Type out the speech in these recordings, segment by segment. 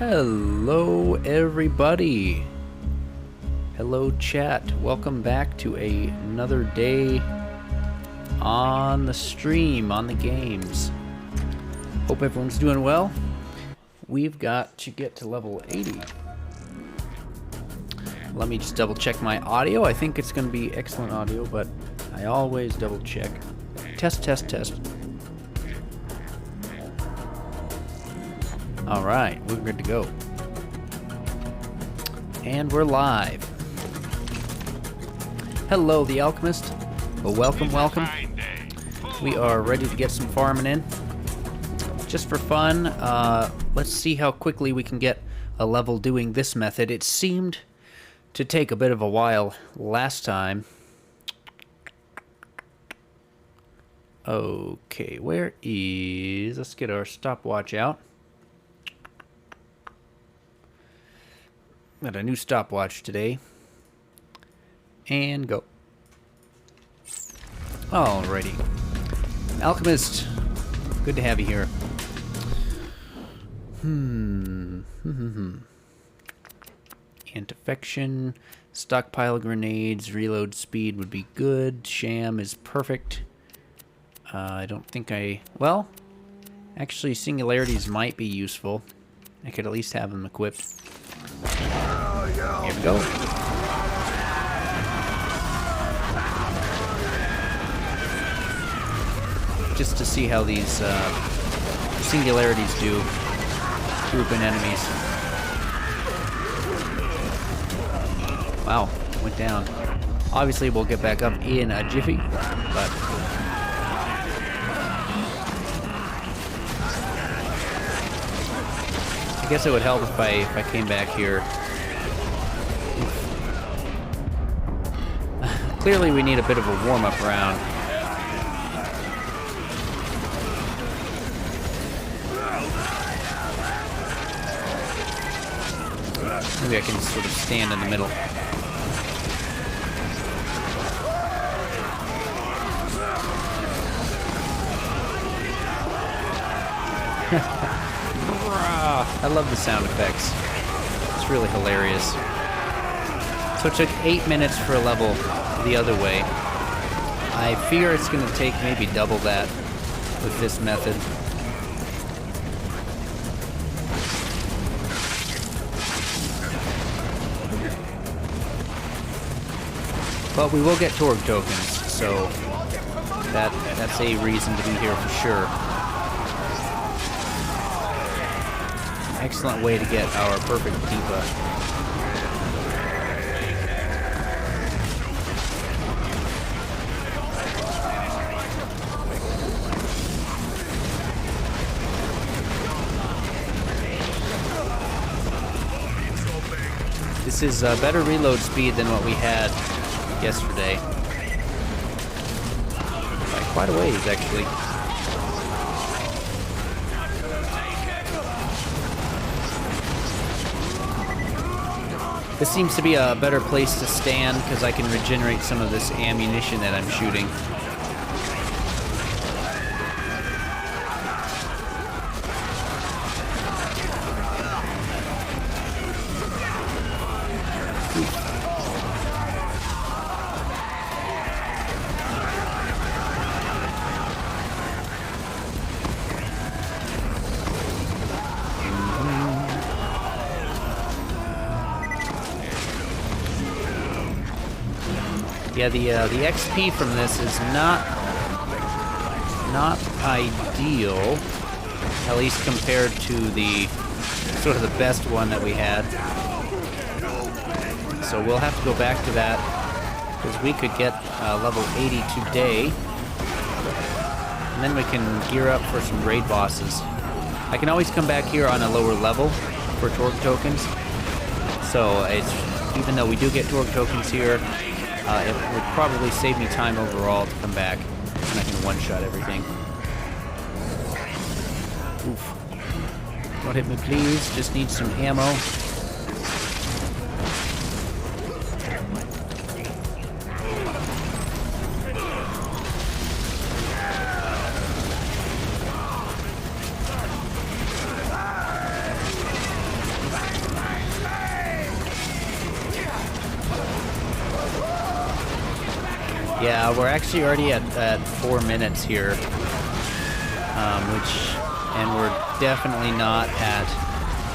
Hello everybody. Hello chat. Welcome back to another day on the stream, on the games. Hope everyone's doing well. We've got to get to level 80. Let me just double check my audio. I think it's going to be excellent audio, but I always double check. Test, test, test. All right, we're good to go. And we're live. Hello, the Alchemist. Well, welcome, welcome. We are ready to get some farming in. Just for fun, let's see how quickly we can get a level doing this method. It seemed to take a bit of a while last time. Okay, where is... Let's get our stopwatch out. Got a new stopwatch today. And go. Alrighty. Alchemist, good to have you here. Anti-infection, stockpile grenades, reload speed would be good. Sham is perfect. I don't think well, actually singularities might be useful. I could at least have them equipped. Here we go. Just to see how these singularities do grouping enemies. Wow, went down. Obviously, we'll get back up in a jiffy, but I guess it would help if I came back here. Clearly, we need a bit of a warm-up round. Maybe I can sort of stand in the middle. I love the sound effects. It's really hilarious. So it took 8 minutes for a level the other way. I fear it's going to take maybe double that with this method. But we will get Torg tokens, so that's a reason to be here for sure. Excellent way to get our perfect debuff. This is better reload speed than what we had yesterday. By quite a ways, actually. This seems to be a better place to stand because I can regenerate some of this ammunition that I'm shooting. Yeah, the XP from this is not ideal, at least compared to the sort of the best one that we had. So we'll have to go back to that because we could get level 80 today, and then we can gear up for some raid bosses. I can always come back here on a lower level for Torg tokens. So even though we do get Torg tokens here, it would probably save me time overall to come back, and I can one-shot everything. Oof. Don't hit me, please. Just need some ammo. We're actually already at 4 minutes here, and we're definitely not at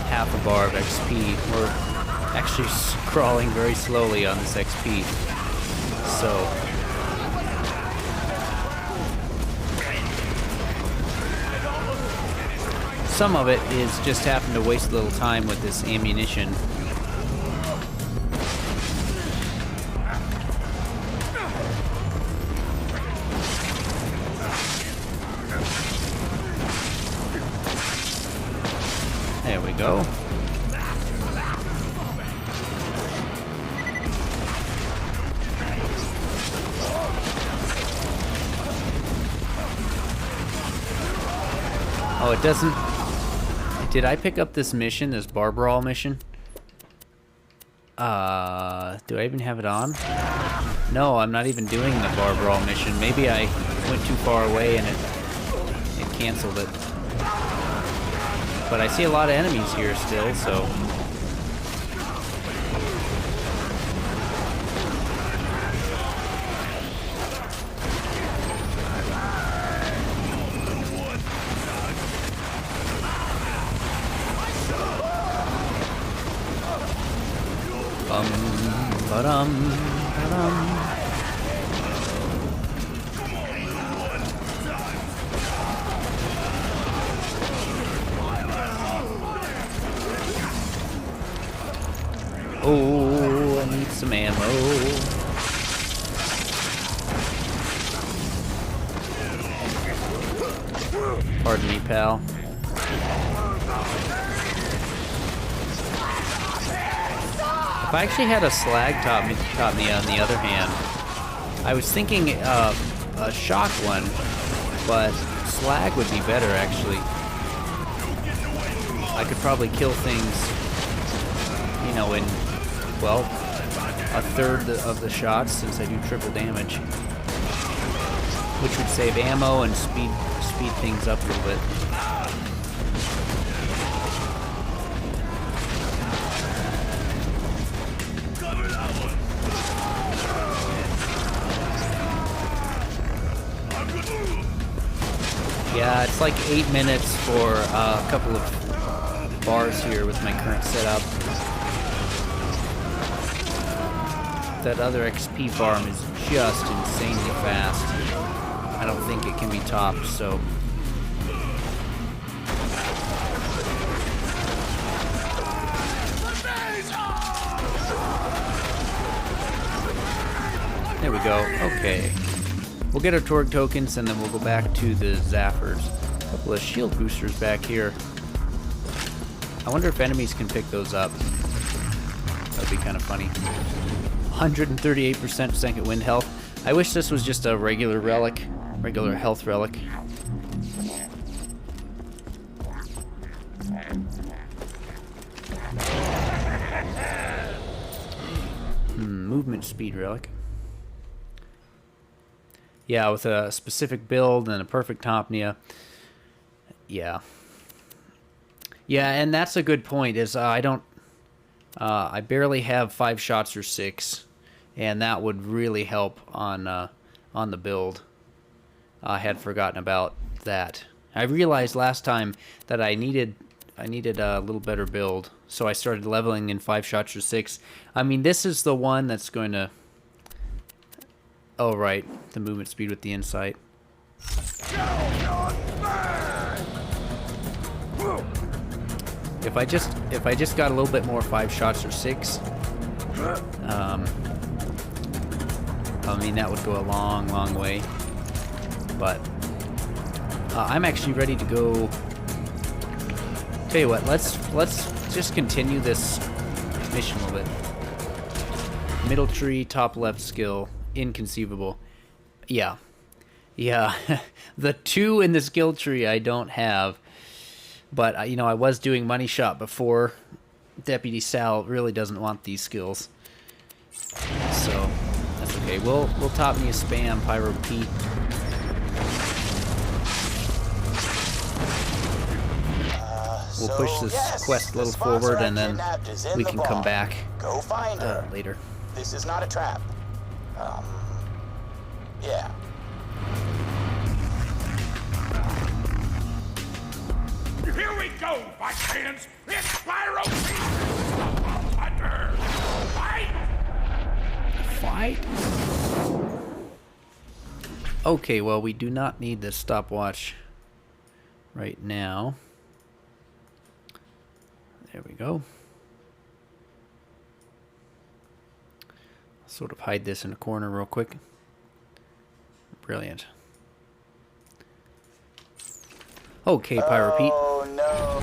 half a bar of XP. We're actually crawling very slowly on this XP. So some of it is just having to waste a little time with this ammunition. There we go. Oh, it doesn't... Did I pick up this mission, this bar brawl mission? Do I even have it on? No, I'm not even doing the bar brawl mission. Maybe I went too far away and it canceled it. But I see a lot of enemies here still, so... Oh, I need some ammo. Pardon me, pal. If I actually had a slag top me on the other hand, I was thinking a shock one, but slag would be better actually. I could probably kill things, you know, in, well, a third of the shots since I do triple damage, which would save ammo and speed things up a little bit. Yeah, it's like 8 minutes for a couple of bars here with my current setup. That other XP farm is just insanely fast. I don't think it can be topped, so... There we go. Okay. We'll get our Torg tokens and then we'll go back to the Zaffers. A couple of shield boosters back here. I wonder if enemies can pick those up. That'd be kind of funny. 138% second wind health. I wish this was just a regular relic. Regular health relic. Movement speed relic. Yeah, with a specific build and a perfect Topnia. Yeah. Yeah, and that's a good point, is I barely have 5 shots or 6, and that would really help on the build. I had forgotten about that. I realized last time that I needed a little better build, so I started leveling in 5 shots or 6. I mean, this is the one that's going to... Oh, right. The movement speed with the insight. If I just got a little bit more 5 shots or 6, I mean, that would go a long, long way. But I'm actually ready to go. Tell you what, let's just continue this mission a little bit. Middle tree, top left skill. Inconceivable. Yeah. The 2 in the skill tree I don't have, but you know, I was doing money shot before. Deputy Sal really doesn't want these skills, so that's okay. We'll top me a spam Pyro Pete. We'll push this quest a little forward, and then we can come back Go find her. later. This is not a trap. Yeah. Here we go, Vikings! It's Pyro Hunter! Fight! Fight? Okay, well, we do not need this stopwatch right now. There we go. I'll sort of hide this in a corner real quick. Brilliant. Okay, Pyro Pete. Oh no.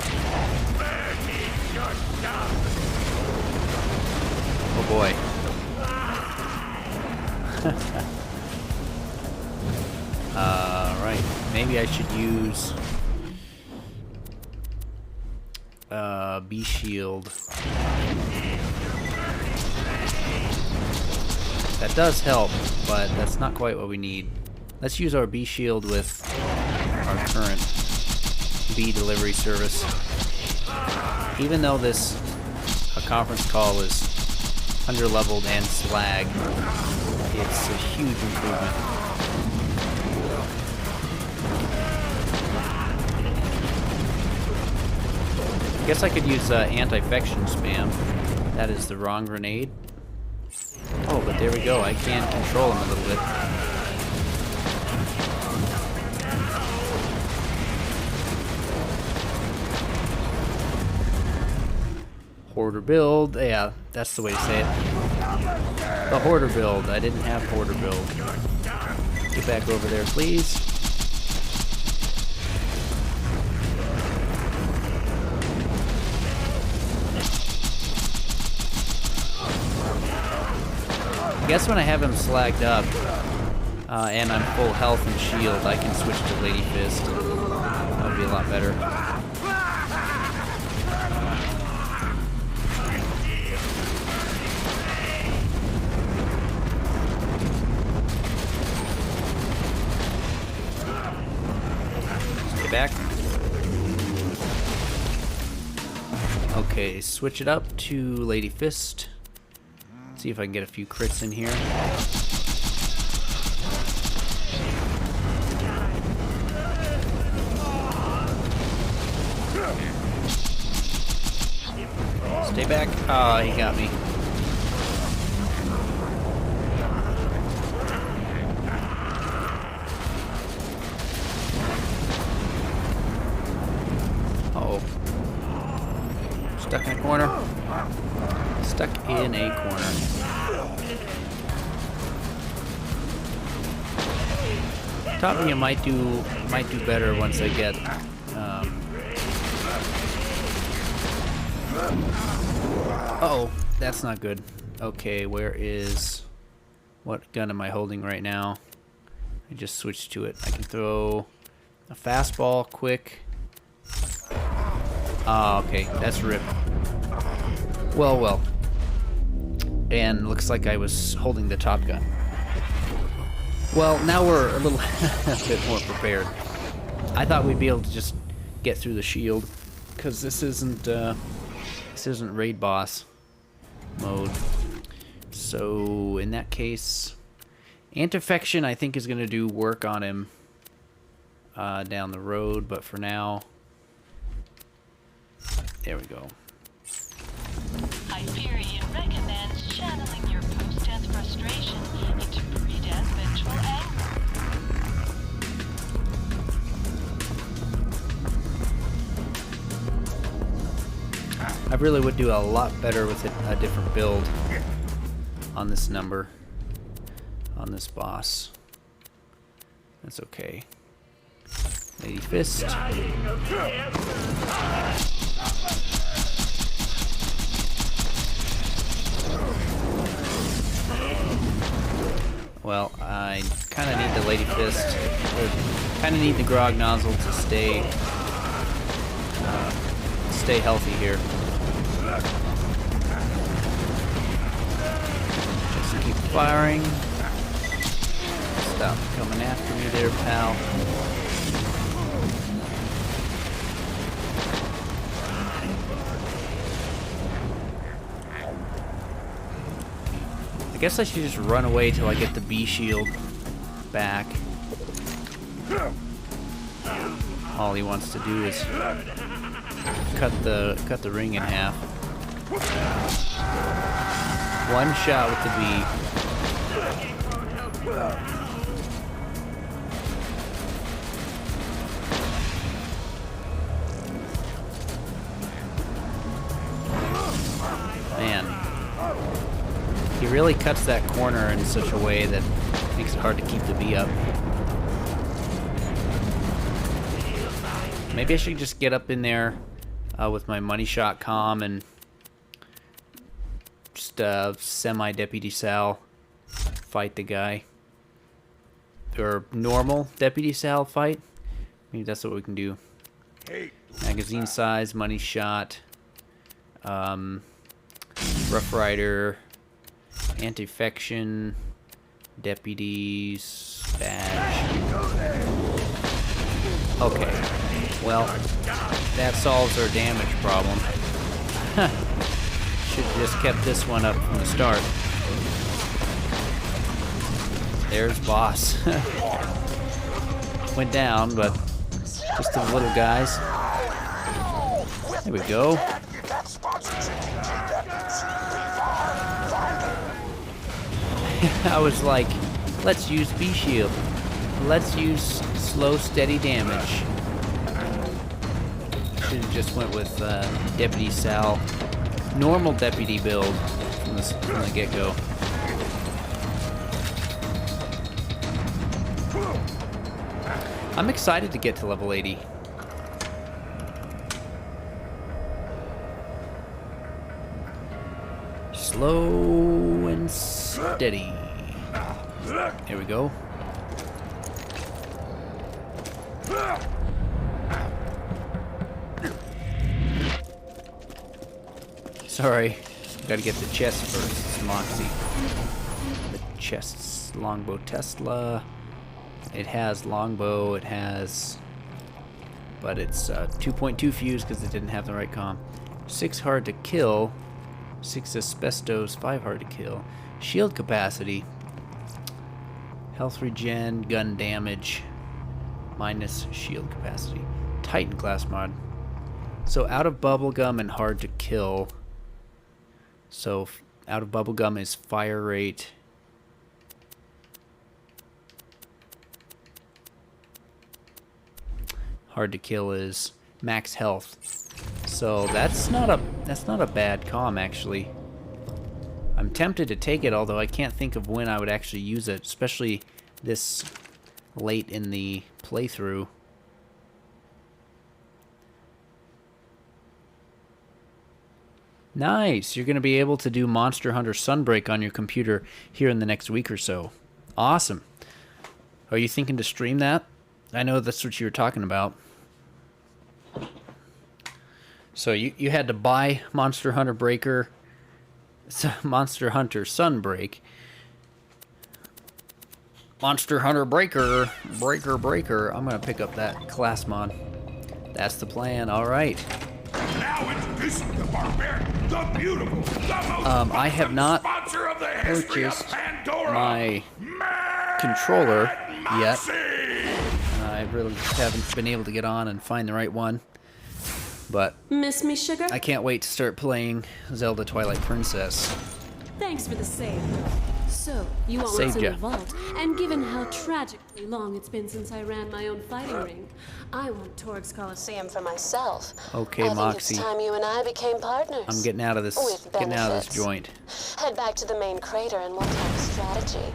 Oh boy. Right. Maybe I should use B shield. That does help, but that's not quite what we need. Let's use our B shield with our current B delivery service. Even though this conference call is under-leveled and slag, it's a huge improvement. I guess I could use anti-fection spam. That is the wrong grenade. Oh, but there we go. I can control him a little bit. Hoarder build. Yeah, that's the way to say it. The hoarder build. I didn't have hoarder build. Get back over there, please. I guess when I have him slagged up and I'm full health and shield, I can switch to Lady Fist. That would be a lot better. Stay back. Okay, switch it up to Lady Fist. See if I can get a few crits in here. Stay back. Oh, he got me. Uh-oh. Stuck in a corner. Stuck in a corner. Thought you might do better once I get uh-oh, that's not good. Okay, what gun am I holding right now? I just switched to it. I can throw a fastball quick. Oh, okay, that's RIP. Well. And looks like I was holding the top gun. Well, now we're a little a bit more prepared. I thought we'd be able to just get through the shield, because this isn't raid boss mode. So in that case, anti-fection I think is going to do work on him down the road, but for now, there we go. Hyperion recommends channeling your post-death frustration into pre-death vengeful anger. I really would do a lot better with a different build on this number, on this boss. That's okay. Lady Fist. Well, I kind of need the Lady Fist, kind of need the Grog Nozzle to stay healthy here. Just keep firing. Stop coming after me there, pal. I guess I should just run away till I get the B shield back. All he wants to do is cut the ring in half. One shot with the bee. Man, he really cuts that corner in such a way that makes it hard to keep the bee up. Maybe I should just get up in there with my money shot comm and just semi-Deputy Sal fight the guy. Or normal Deputy Sal fight. Maybe that's what we can do. Magazine size, money shot, Rough Rider, Anti-Fection, Deputies, badge. Okay, well, that solves our damage problem. Should have just kept this one up from the start. There's boss. Went down, but just the little guys. There we go. I was like, let's use B-Shield. Let's use slow, steady damage. Should have just went with Deputy Sal. Normal Deputy build from the get-go. I'm excited to get to level 80. Slow and steady. There we go. Sorry, gotta get the chest first. It's Moxie. The chest's longbow Tesla. It has longbow, it has... But it's 2.2 fuse because it didn't have the right comm. 6 hard to kill. 6 asbestos, 5 hard to kill. Shield capacity. Health regen, gun damage. Minus shield capacity. Titan class mod. So out of bubblegum and hard to kill. So out of bubblegum is fire rate. Hard to kill is max health. So that's not a bad comm actually. I'm tempted to take it, although I can't think of when I would actually use it, especially this late in the playthrough. Nice! You're going to be able to do Monster Hunter Sunbreak on your computer here in the next week or so. Awesome. Are you thinking to stream that? I know that's what you were talking about. So you had to buy Monster Hunter Breaker, Monster Hunter Sunbreak. Monster Hunter Breaker, Breaker. I'm gonna pick up that class mod. That's the plan. All right. Now introducing the barbarian, the beautiful, the most I have not sponsor of the history of purchased Pandora, my Mad controller yet. Moxie. I really just haven't been able to get on and find the right one. But Miss me, sugar? I can't wait to start playing Zelda Twilight Princess. Thanks for the save. So, you want what's Saved in ya. the vault, and given how tragically long it's been since I ran my own fighting ring, I want Torg's Coliseum for myself. Okay, I think Moxie. it's time you and I became partners. I'm getting out of this With benefits. joint. Head back to the main crater and we'll talk strategy.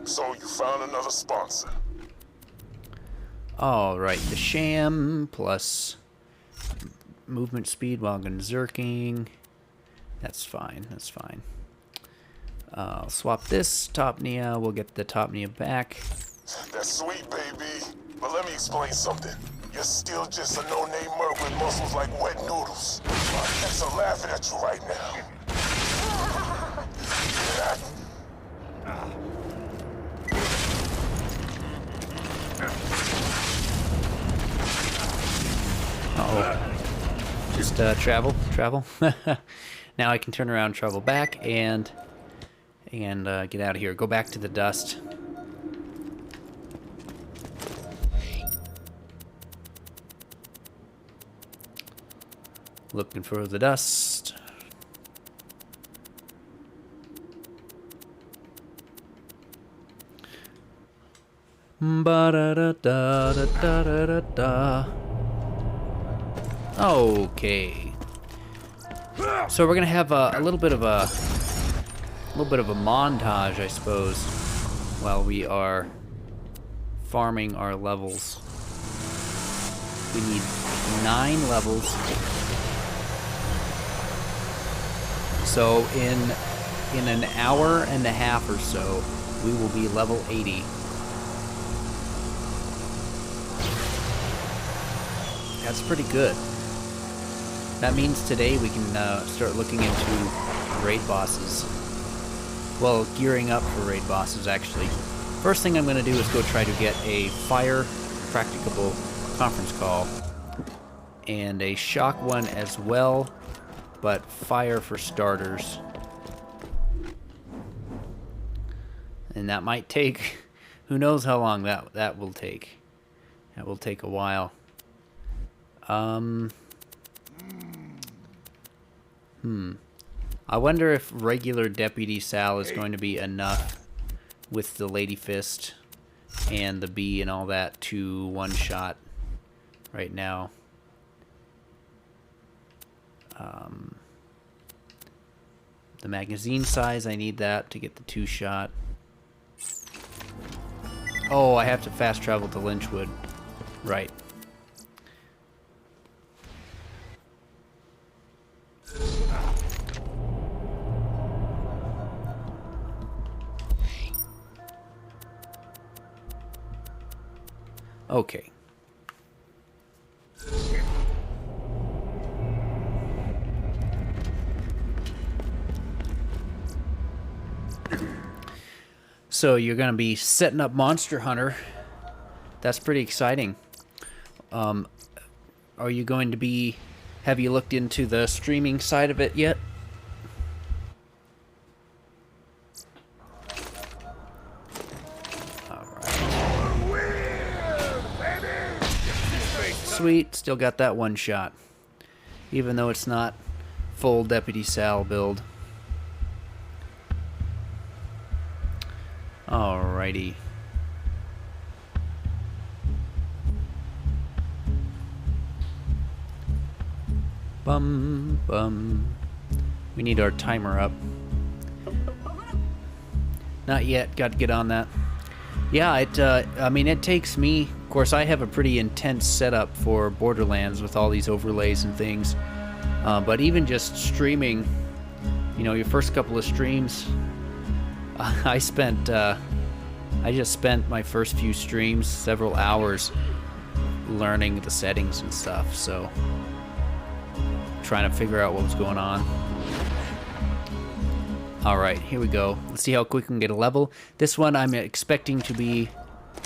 So you found another sponsor. All right, the sham plus movement speed while berserking. That's fine. That's fine. I'll swap this top Nia. We'll get the top Nia back. That's sweet, baby. But let me explain something. You're still just a no-name merc with muscles like wet noodles. My hips are laughing at you right now. Uh-oh. Just travel. Now I can turn around, travel back, and and get out of here. Go back to the dust. Looking for the dust. Ba-da-da-da-da-da-da-da. Okay. So we're gonna have a little bit of a montage, I suppose, while we are farming our levels. We need 9 levels. So in an hour and a half or so, we will be level 80. That's pretty good. That means today we can start looking into raid bosses. Well, gearing up for raid bosses, actually. First thing I'm going to do is go try to get a fire practicable conference call. And a shock one as well, but fire for starters. And that might take, who knows how long that will take. That will take a while. I wonder if regular Deputy Sal is going to be enough with the Lady Fist and the bee and all that to one-shot right now. The magazine size, I need that to get the 2-shot. Oh, I have to fast travel to Lynchwood. Right. Okay. So you're going to be setting up Monster Hunter. That's pretty exciting. Are you going to be... Have you looked into the streaming side of it yet? Sweet, still got that 1 shot. Even though it's not full Deputy Sal build. Alrighty. Bum, bum. We need our timer up. Not yet, got to get on that. Yeah, I mean, it takes me... Of course, I have a pretty intense setup for Borderlands with all these overlays and things. But even just streaming, you know, your first couple of streams, I just spent my first few streams several hours learning the settings and stuff, so trying to figure out what was going on. Alright, here we go. Let's see how quick we can get a level. This one I'm expecting to be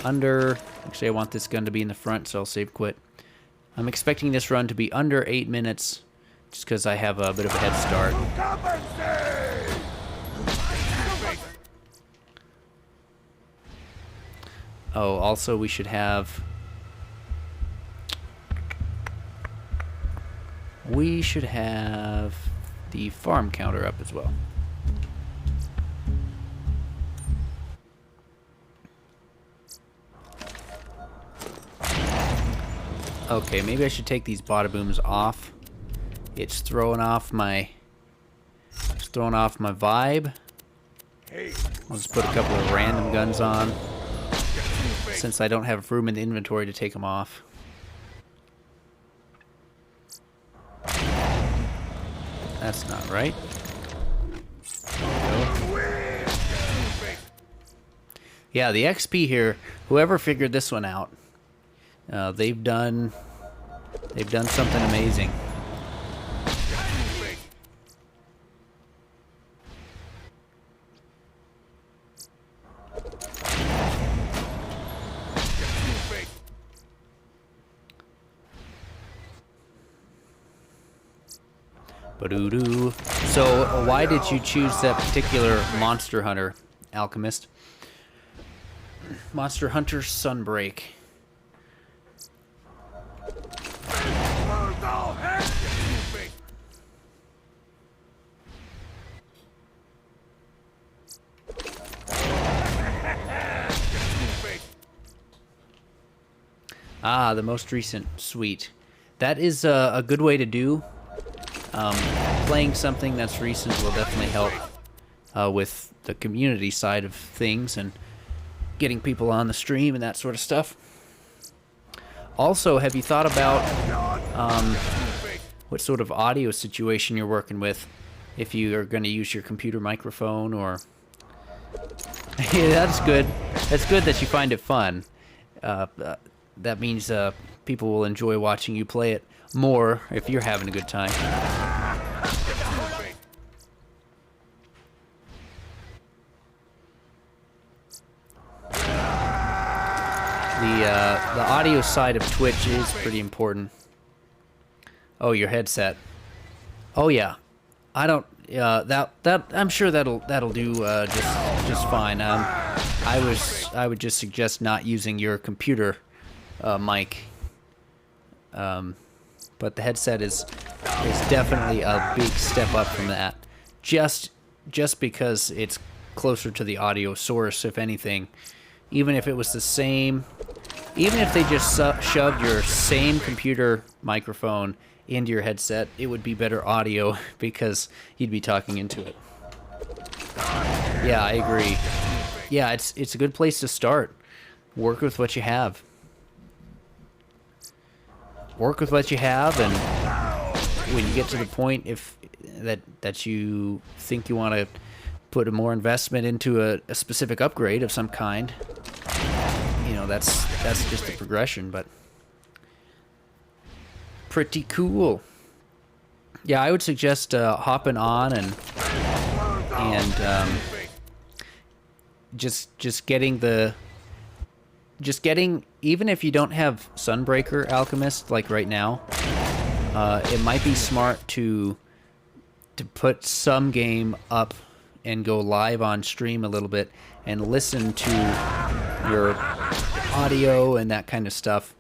under... Actually, I want this gun to be in the front, so I'll save quit. I'm expecting this run to be under 8 minutes, just because I have a bit of a head start. Oh, also we should have... We should have the farm counter up as well. Okay, maybe I should take these bada booms off. It's throwing off my vibe. I'll just put a couple of random guns on, since I don't have room in the inventory to take them off. That's not right. Yeah, the XP here, whoever figured this one out, they've done something amazing. Ba-doo-doo. So, why did you choose that particular Monster Hunter, Alchemist? Monster Hunter Sunbreak. Ah, the most recent. Sweet. That is a good way to do. Playing something that's recent will definitely help with the community side of things and getting people on the stream and that sort of stuff. Also, have you thought about what sort of audio situation you're working with? If you are going to use your computer microphone or... Yeah, that's good. That's good that you find it fun. That means people will enjoy watching you play it more if you're having a good time. The audio side of Twitch is pretty important. Oh, your headset. Oh yeah, I don't. That I'm sure that'll do just fine. I would just suggest not using your computer mic. But the headset is definitely a big step up from that. Just because it's closer to the audio source, if anything. Even if it was the same, even if they just shoved your same computer microphone into your headset, it would be better audio because you'd be talking into it. Yeah, I agree. Yeah, it's a good place to start. Work with what you have. Work with what you have, and when you get to the point that you think you want to put a more investment into a specific upgrade of some kind, you know, that's just a progression, but pretty cool. Yeah, I would suggest hopping on and just getting, even if you don't have Sunbreaker Alchemist like right now, it might be smart to put some game up and go live on stream a little bit and listen to your audio and that kind of stuff.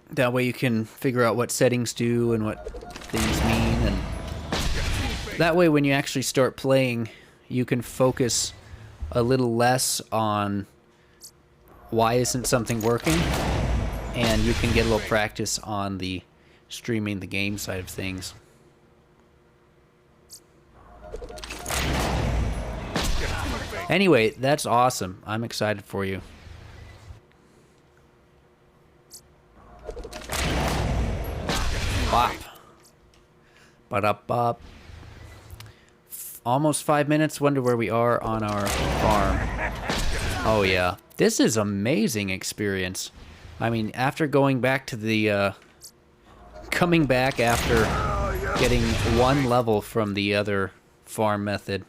That way you can figure out what settings do and what things mean, and that way when you actually start playing, you can focus a little less on why isn't something working, and you can get a little practice on the streaming the game side of things. Anyway, that's awesome. I'm excited for you. Bop. Ba-da-bop. Almost 5 minutes. Wonder where we are on our farm. Oh yeah. This is amazing experience. I mean, after going back to the... coming back after getting one level from the other farm method,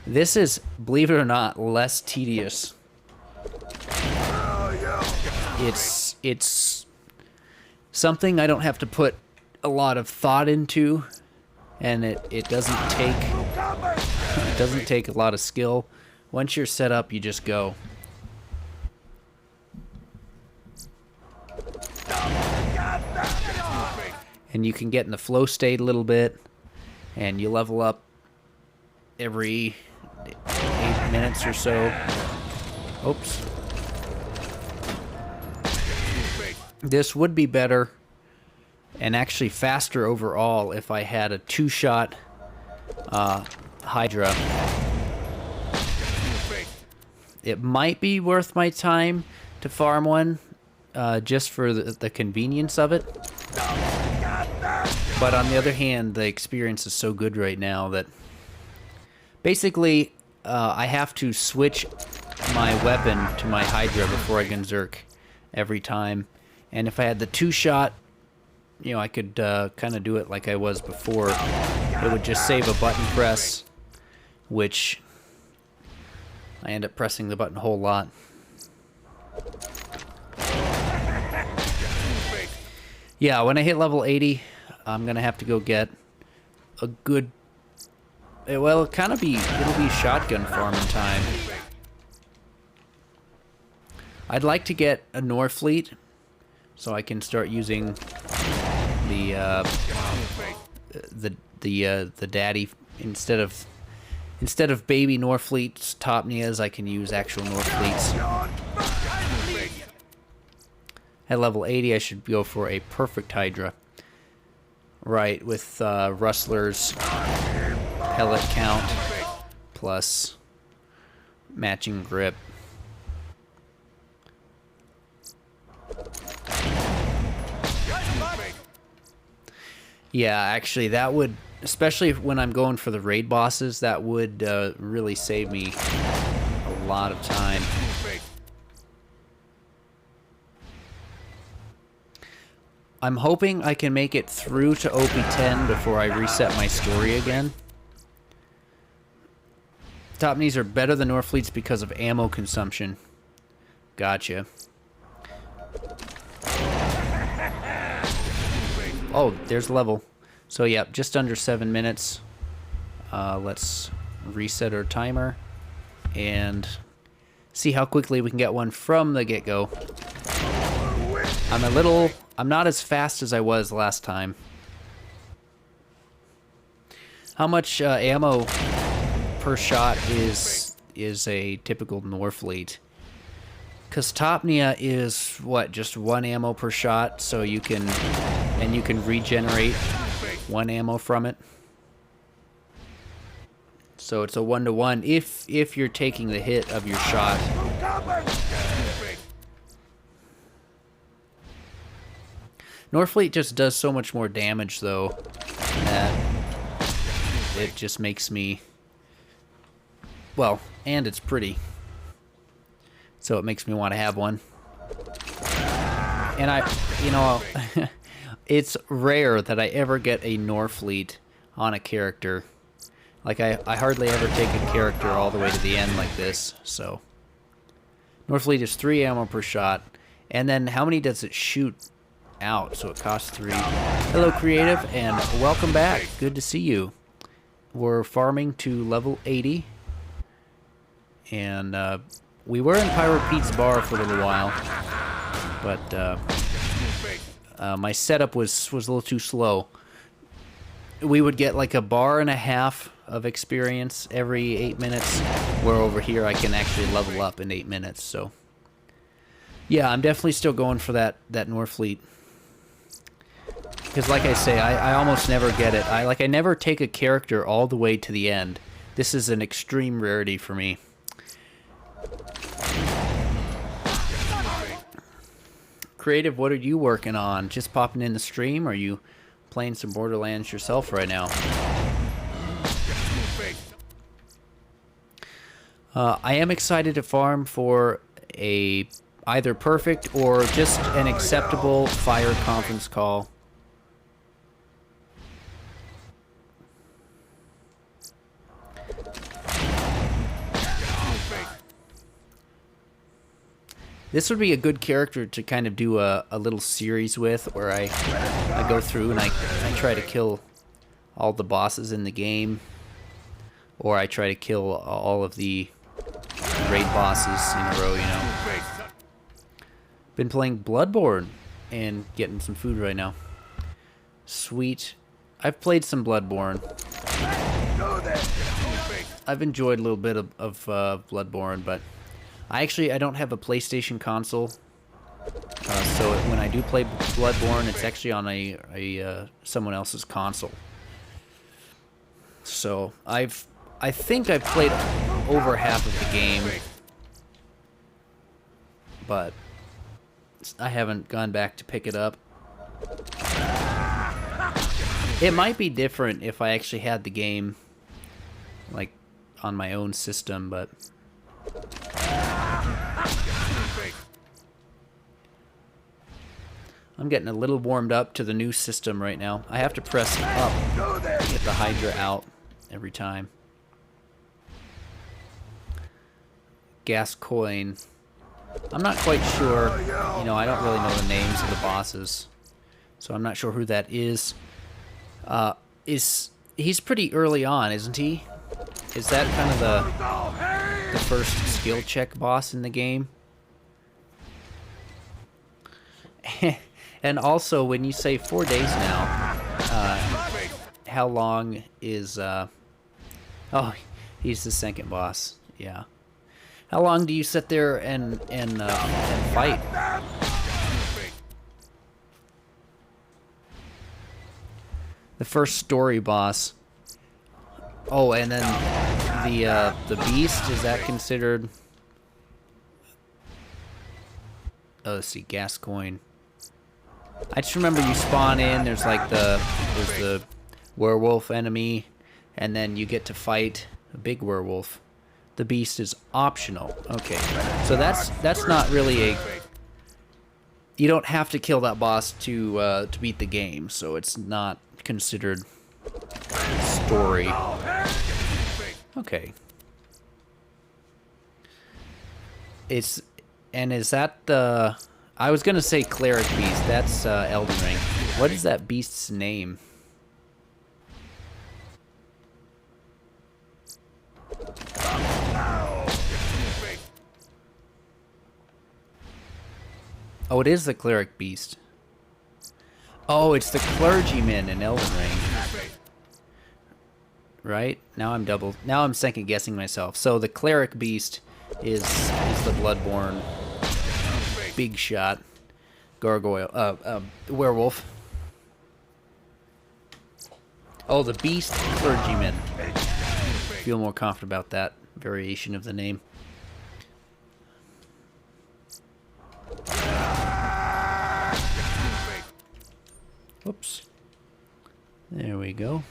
this is, believe it or not, less tedious. It's something I don't have to put a lot of thought into, and it doesn't take a lot of skill. Once you're set up, you just go. And you can get in the flow state a little bit, and you level up every 8 minutes or so. Oops. This would be better and actually faster overall if I had a 2-shot Hydra. It might be worth my time to farm one just for the convenience of it. But on the other hand, the experience is so good right now that basically I have to switch my weapon to my Hydra before I can Zerk every time. And if I had the 2-shot, you know, I could kind of do it like I was before. It would just save a button press, which I end up pressing the button a whole lot. Yeah, when I hit level 80, I'm gonna have to go get a good. Well, it'll be shotgun farming time. I'd like to get a Norfleet so I can start using the daddy instead of baby Norfleets, Topnias. I can use actual Norfleets. At level 80, I should go for a perfect Hydra. Right, with Rustler's pellet count plus matching grip. Yeah, actually, that would, especially when I'm going for the raid bosses, that would really save me a lot of time. I'm hoping I can make it through to OP10 before I reset my story again. Topnies are better than Norfleets because of ammo consumption. Gotcha. Oh, there's level. So, yep, just under 7 minutes. Let's reset our timer and see how quickly we can get one from the get-go. I'm not as fast as I was last time. How much ammo per shot is a typical Norfleet? Because Topnia is, what, just 1 ammo per shot, so you can regenerate 1 ammo from it. So it's a 1-to-1 if you're taking the hit of your shot. Norfleet just does so much more damage, though, that it just makes me... Well, and it's pretty. So it makes me want to have one. And it's rare that I ever get a Norfleet on a character. Like, I hardly ever take a character all the way to the end like this, so... Norfleet is 3 ammo per shot. And then how many does it shoot out? So it costs 3. Hello, Creative, and welcome back. Good to see you. We're farming to level 80. And we were in Pyro Pete's bar for a little while. But my setup was a little too slow. We would get like a bar and a half of experience every 8 minutes, where over here I can actually level up in 8 minutes. So yeah, I'm definitely still going for that Norfleet. Because like I say, I almost never get it. I never take a character all the way to the end. This is an extreme rarity for me. Creative, what are you working on? Just popping in the stream? Or are you playing some Borderlands yourself right now? I am excited to farm for a either perfect or just an acceptable fire conference call. This would be a good character to kind of do a little series with, where I go through and I try to kill all the bosses in the game, or I try to kill all of the raid bosses in a row, you know. Been playing Bloodborne and getting some food right now. Sweet. I've played some Bloodborne. I've enjoyed a little bit of Bloodborne, but I don't have a PlayStation console, so when I do play Bloodborne, it's actually on a someone else's console. So I think I've played over half of the game, but I haven't gone back to pick it up. It might be different if I actually had the game, like, on my own system, but... I'm getting a little warmed up to the new system right now. I have to press up to get the Hydra out every time. Gascoigne. I'm not quite sure. You know, I don't really know the names of the bosses, so I'm not sure who that is. He's pretty early on, isn't he? Is that kind of the first skill check boss in the game? And also, when you say 4 days now, how long is... oh, he's the second boss. Yeah. How long do you sit there and fight? The first story boss. Oh, and then the beast, is that considered? Oh, let's see, gas coin. I just remember you spawn in. There's like there's the werewolf enemy, and then you get to fight a big werewolf. The beast is optional. Okay, so that's not really a. You don't have to kill that boss to beat the game, so it's not considered story. Okay. Is that the... I was gonna say cleric beast. That's Elden Ring. What is that beast's name? Oh, it is the cleric beast. Oh, it's the clergyman in Elden Ring. Right? Now I'm second guessing myself. So the cleric beast is the bloodborne big shot gargoyle werewolf. Oh, the beast clergyman. Feel more confident about that variation of the name. Whoops. There we go.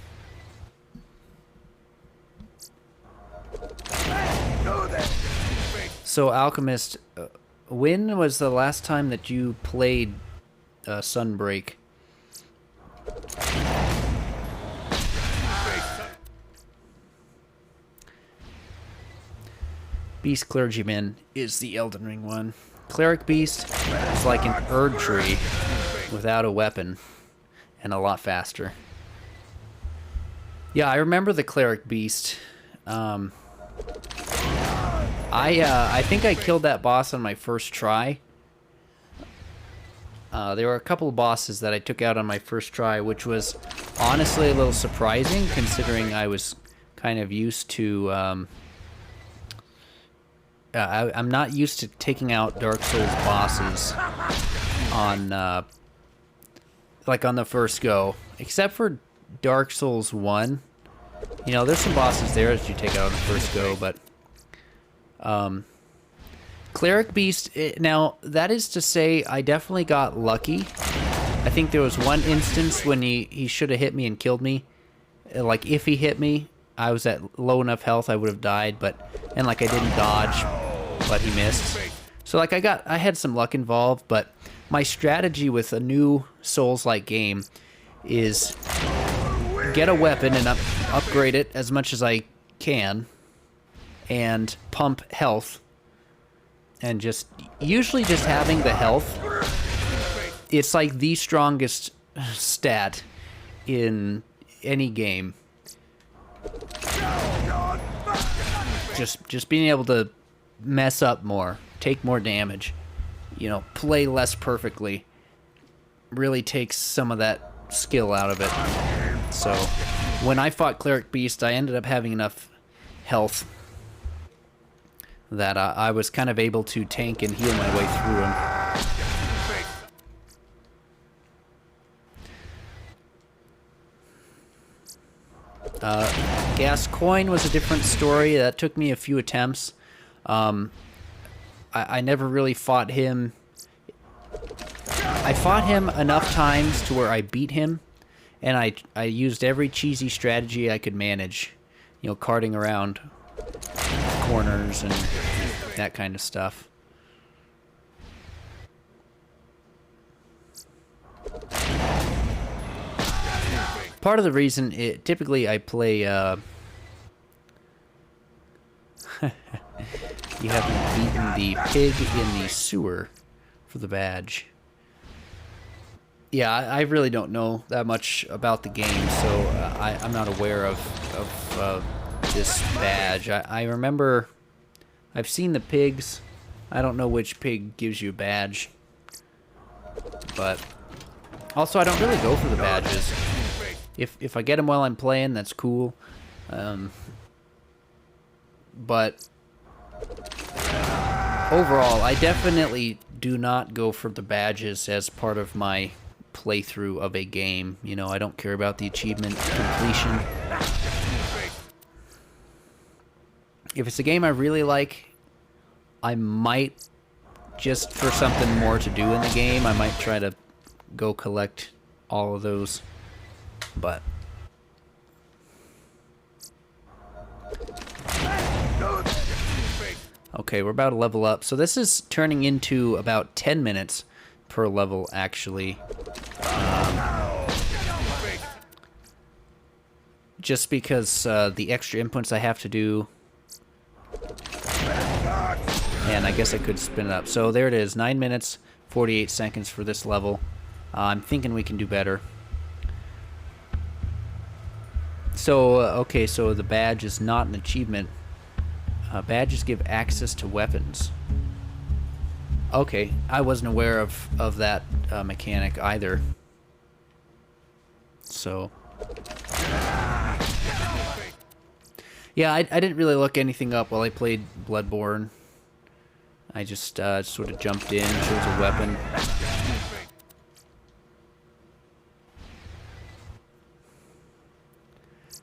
So, Alchemist, when was the last time that you played Sunbreak? Beast Clergyman is the Elden Ring one. Cleric Beast is like an Erd tree without a weapon and a lot faster. Yeah, I remember the Cleric Beast. I think I killed that boss on my first try. There were a couple of bosses that I took out on my first try, which was honestly a little surprising, considering I was kind of used to... I'm not used to taking out Dark Souls bosses on, like on the first go, except for Dark Souls 1. You know, there's some bosses there that you take out on the first go, but Cleric Beast, now that is to say I definitely got lucky. I think there was one instance when he should have hit me and killed me. Like, if he hit me, I was at low enough health I would have died, and like I didn't dodge, but he missed. So like I had some luck involved, but my strategy with a new Souls-like game is get a weapon and upgrade it as much as I can, and pump health, and usually just having the health, it's like the strongest stat in any game. Just being able to mess up more, take more damage, you know, play less perfectly, really takes some of that skill out of it. So when I fought Cleric Beast, I ended up having enough health that I was kind of able to tank and heal my way through him. Gas Coin was a different story. That took me a few attempts. I never really fought him. I fought him enough times to where I beat him, and I used every cheesy strategy I could manage. You know, carting around corners and that kind of stuff. Part of the reason typically I play you haven't beaten the pig in the sewer for the badge. Yeah, I really don't know that much about the game, so I'm not aware of this badge. I remember I've seen the pigs. I don't know which pig gives you a badge. But also, I don't really go for the badges. If I get them while I'm playing, that's cool. But overall, I definitely do not go for the badges as part of my playthrough of a game. You know, I don't care about the achievement completion. If it's a game I really like, I might, just for something more to do in the game, I might try to go collect all of those. But okay, we're about to level up. So this is turning into about 10 minutes per level, actually. Just because the extra inputs I have to do. And I guess I could spin it up. So there it is, 9 minutes, 48 seconds for this level. I'm thinking we can do better. So, okay, so the badge is not an achievement. Badges give access to weapons. Okay, I wasn't aware of that mechanic either. So yeah, I didn't really look anything up while I played Bloodborne. I just sort of jumped in, chose a weapon.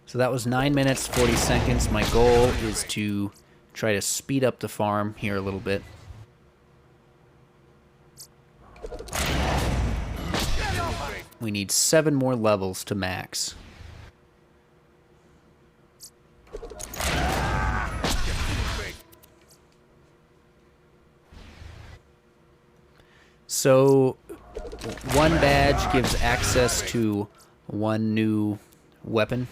So that was 9 minutes, 40 seconds. My goal is to try to speed up the farm here a little bit. We need 7 more levels to max. So, one badge gives access to one new weapon.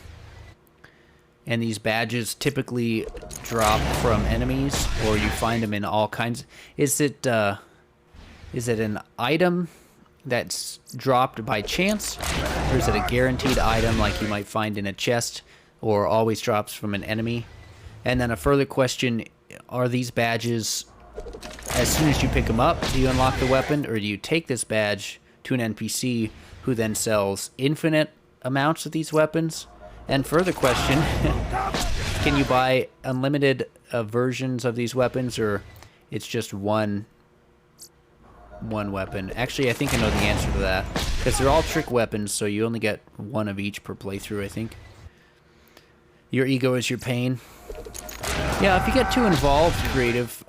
And these badges typically drop from enemies, or you find them in all kinds. Is it an item that's dropped by chance, or is it a guaranteed item like you might find in a chest, or always drops from an enemy? And then a further question, are these badges, as soon as you pick them up, do you unlock the weapon, or do you take this badge to an NPC who then sells infinite amounts of these weapons? And further question, can you buy unlimited versions of these weapons, or it's just one weapon? Actually, I think I know the answer to that, because they're all trick weapons, so you only get one of each per playthrough, I think. Your ego is your pain. Yeah, if you get too involved, creative,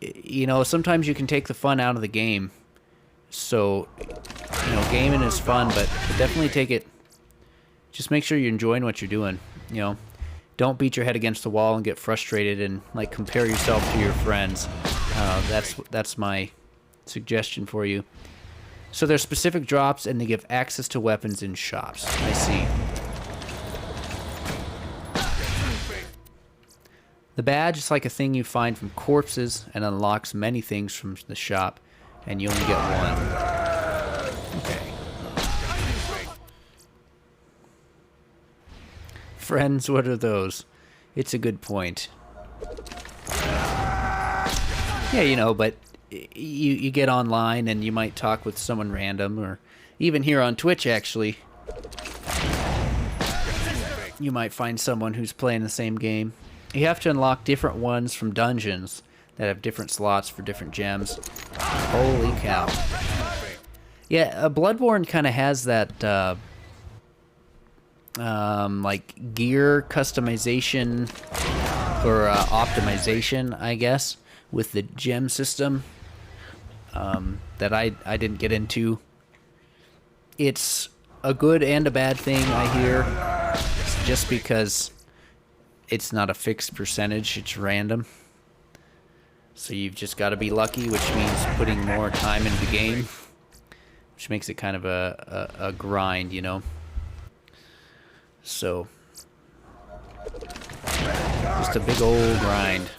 you know, sometimes you can take the fun out of the game. So, you know, gaming is fun, but definitely take it. Just make sure you're enjoying what you're doing. You know, don't beat your head against the wall and get frustrated and like compare yourself to your friends. That's my suggestion for you. So there's specific drops, and they give access to weapons in shops. I see. The badge is like a thing you find from corpses and unlocks many things from the shop, and you only get one. Okay. Friends, what are those? It's a good point. Yeah, you know, but you get online and you might talk with someone random, or even here on Twitch, actually. You might find someone who's playing the same game. You have to unlock different ones from dungeons that have different slots for different gems. Holy cow. Yeah, Bloodborne kind of has that, like, gear customization, or optimization, I guess, with the gem system, that I didn't get into. It's a good and a bad thing, I hear, just because it's not a fixed percentage, it's random. So you've just got to be lucky, which means putting more time into the game, which makes it kind of a grind, you know. So, just a big old grind.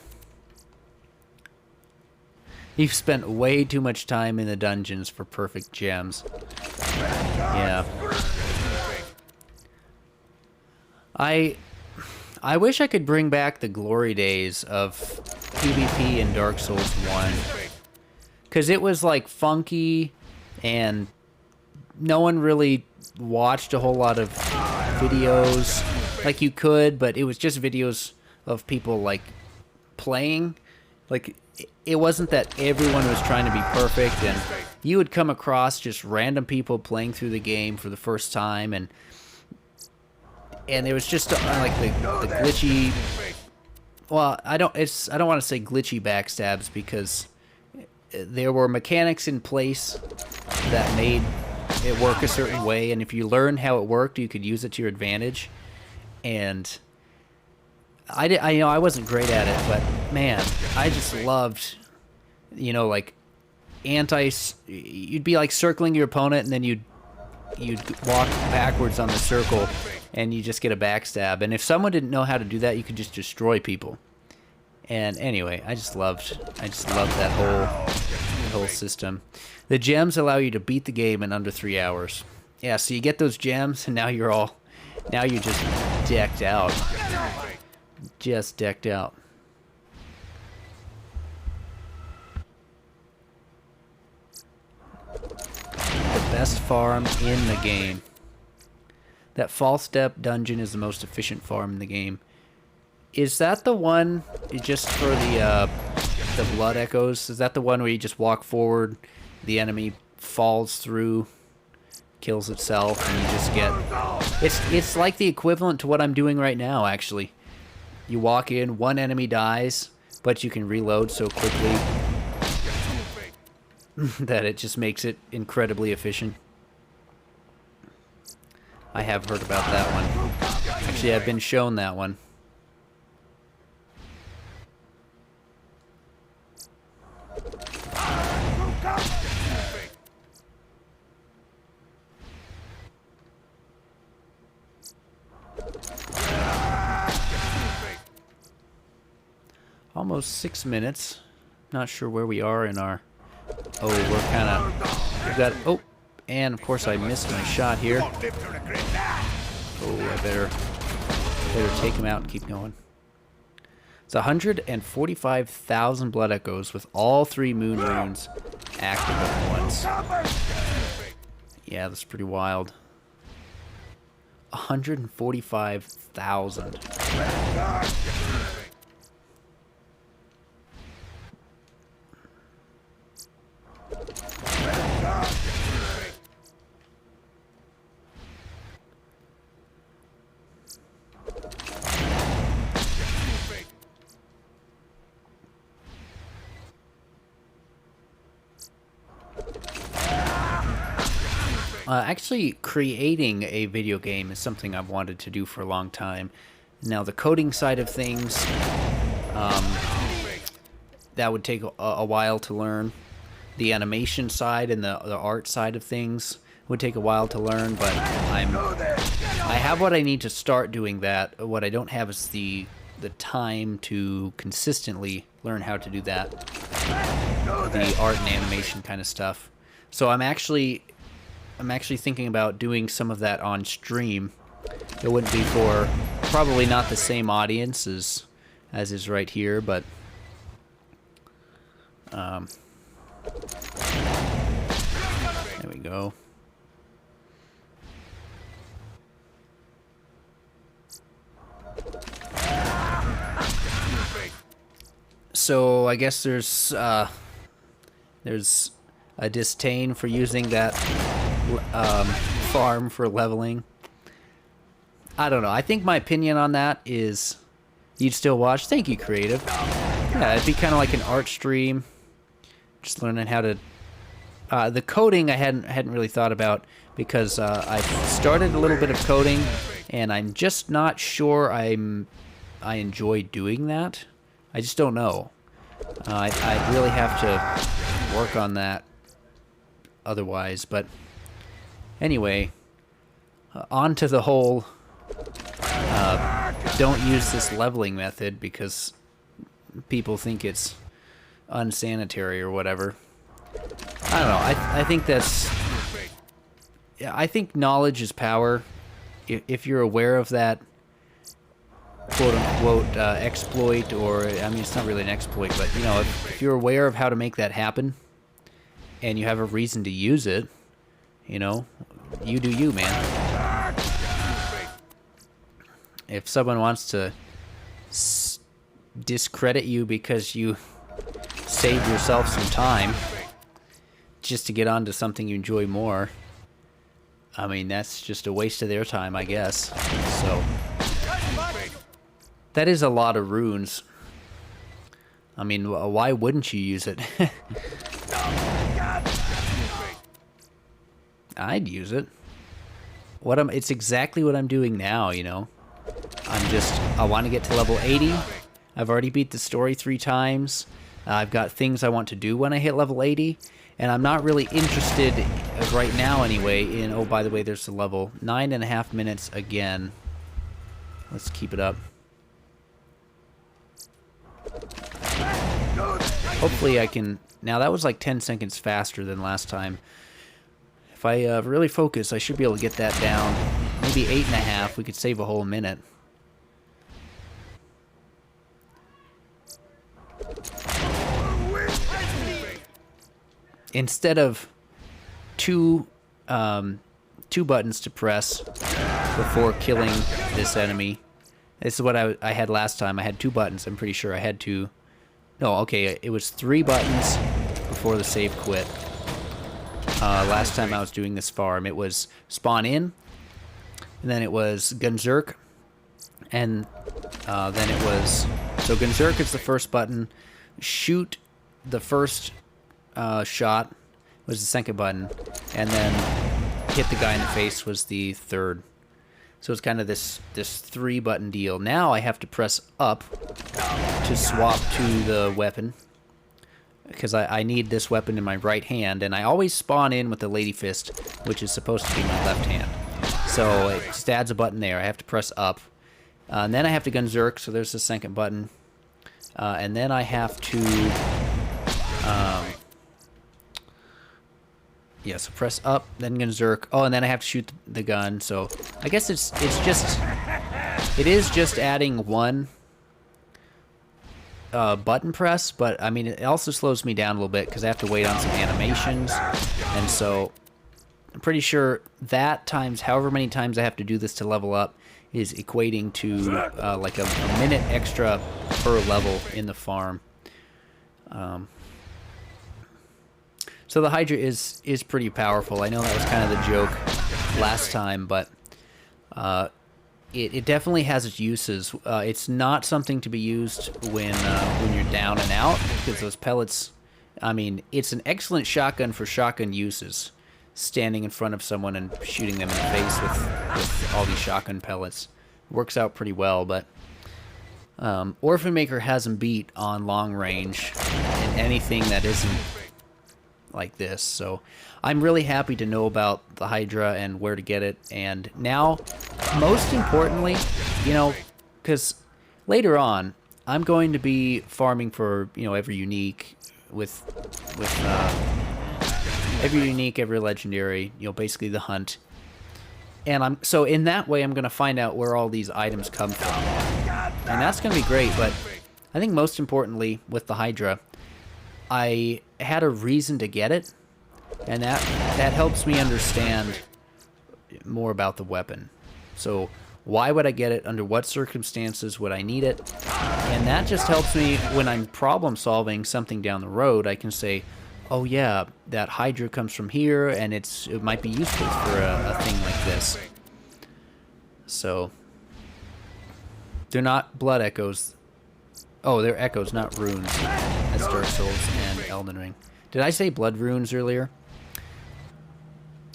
You've spent way too much time in the dungeons for perfect gems. Yeah. I wish I could bring back the glory days of PvP in Dark Souls 1. Because it was like funky and no one really watched a whole lot of videos. Like you could, but it was just videos of people like playing. Like it wasn't that everyone was trying to be perfect, and you would come across just random people playing through the game for the first time, and it was just like the glitchy. Well, I don't want to say glitchy backstabs because there were mechanics in place that made it work a certain way, and if you learned how it worked, you could use it to your advantage. And I wasn't great at it, but man, I just loved, like you'd be like circling your opponent, and then you'd walk backwards on the circle, and you just get a backstab. And if someone didn't know how to do that, you could just destroy people. And anyway, I just loved that whole system. The gems allow you to beat the game in under 3 hours. Yeah, so you get those gems, and now you're just decked out. Just decked out. The best farm in the game. That false step dungeon is the most efficient farm in the game. Is that the one just for the blood echoes? Is that the one where you just walk forward, the enemy falls through, kills itself, and you just get... It's like the equivalent to what I'm doing right now, actually. You walk in, one enemy dies, but you can reload so quickly that it just makes it incredibly efficient. I have heard about that one. Actually, I've been shown that one. Almost 6 minutes. Not sure where we are in our... Oh, we're kind of... We've got... Oh, and of course I missed my shot here. Oh, I better take him out and keep going. It's 145,000 blood echoes with all 3 moon runes active at once. Yeah, that's pretty wild. 145,000. Actually, creating a video game is something I've wanted to do for a long time. Now, the coding side of things, that would take a while to learn. The animation side and the art side of things would take a while to learn, but I have what I need to start doing that. What I don't have is the time to consistently learn how to do that. The art and animation kind of stuff. So I'm actually thinking about doing some of that on stream. It wouldn't be for probably not the same audience as is right here, but there we go. So I guess there's a disdain for using that farm for leveling. I don't know. I think my opinion on that is you'd still watch. Thank you, Creative. Yeah, it'd be kind of like an art stream. Just learning how to... the coding I hadn't really thought about because I started a little bit of coding and I'm just not sure I enjoy doing that. I just don't know. I really have to work on that otherwise, but anyway, on to the whole don't use this leveling method because people think it's unsanitary or whatever. I don't know. I think that's... Yeah, I think knowledge is power. If you're aware of that quote-unquote exploit, or, I mean, it's not really an exploit, but, you know, if you're aware of how to make that happen, and you have a reason to use it, you know, you do you, man. If someone wants to discredit you because you saved yourself some time just to get onto something you enjoy more, I mean, that's just a waste of their time, I guess. So, that is a lot of runes. I mean, why wouldn't you use it? I'd use it. It's exactly what I'm doing now, you know. I want to get to level 80. I've already beat the story 3 times. I've got things I want to do when I hit level 80. And I'm not really interested, right now anyway, in... Oh, by the way, there's the level. 9.5 minutes again. Let's keep it up. Hopefully I can... Now, that was like 10 seconds faster than last time. If I really focus, I should be able to get that down. Maybe 8.5. We could save a whole minute. Instead of two buttons to press before killing this enemy. This is what I had last time. I had 2 buttons. I'm pretty sure I had 2. No, okay, it was 3 buttons before the save quit. Last time I was doing this farm, it was spawn in, and then it was Gunzerk, and then it was... So Gunzerk is the first button. Shoot the first... shot was the second button, and then hit the guy in the face was the third. So it's kind of this 3-button deal. Now I have to press up to swap to the weapon, because I need this weapon in my right hand, and I always spawn in with the Lady Fist, which is supposed to be my left hand. So it just adds a button there. I have to press up, and then I have to Gunzerk, so there's the second button, and then I have to... yeah, so press up, then Gunzerk. Oh, and then I have to shoot the gun. So I guess it is just adding 1 button press, but I mean it also slows me down a little bit because I have to wait on some animations, and so I'm pretty sure that times however many times I have to do this to level up is equating to like a minute extra per level in the farm. So the Hydra is pretty powerful. I know that was kind of the joke last time, but it definitely has its uses. It's not something to be used when you're down and out, because those pellets... I mean, it's an excellent shotgun for shotgun uses. Standing in front of someone and shooting them in the face with all these shotgun pellets. Works out pretty well, but... Orphan Maker has them beat on long range in anything that isn't like this, so I'm really happy to know about the Hydra and where to get it. And now, most importantly, you know, because later on I'm going to be farming for, you know, every unique with every unique, every legendary, you know, basically the hunt. And so in that way I'm going to find out where all these items come from, and that's going to be great. But I think most importantly with the Hydra, I had a reason to get it, and that helps me understand more about the weapon. So why would I get it? Under what circumstances would I need it? And that just helps me when I'm problem solving something down the road. I can say, oh yeah, that Hydra comes from here, and it might be useful for a thing like this. So they're not blood echoes. Oh, they're echoes, not runes. That's Dark Souls and Elden Ring. Did I say blood runes earlier?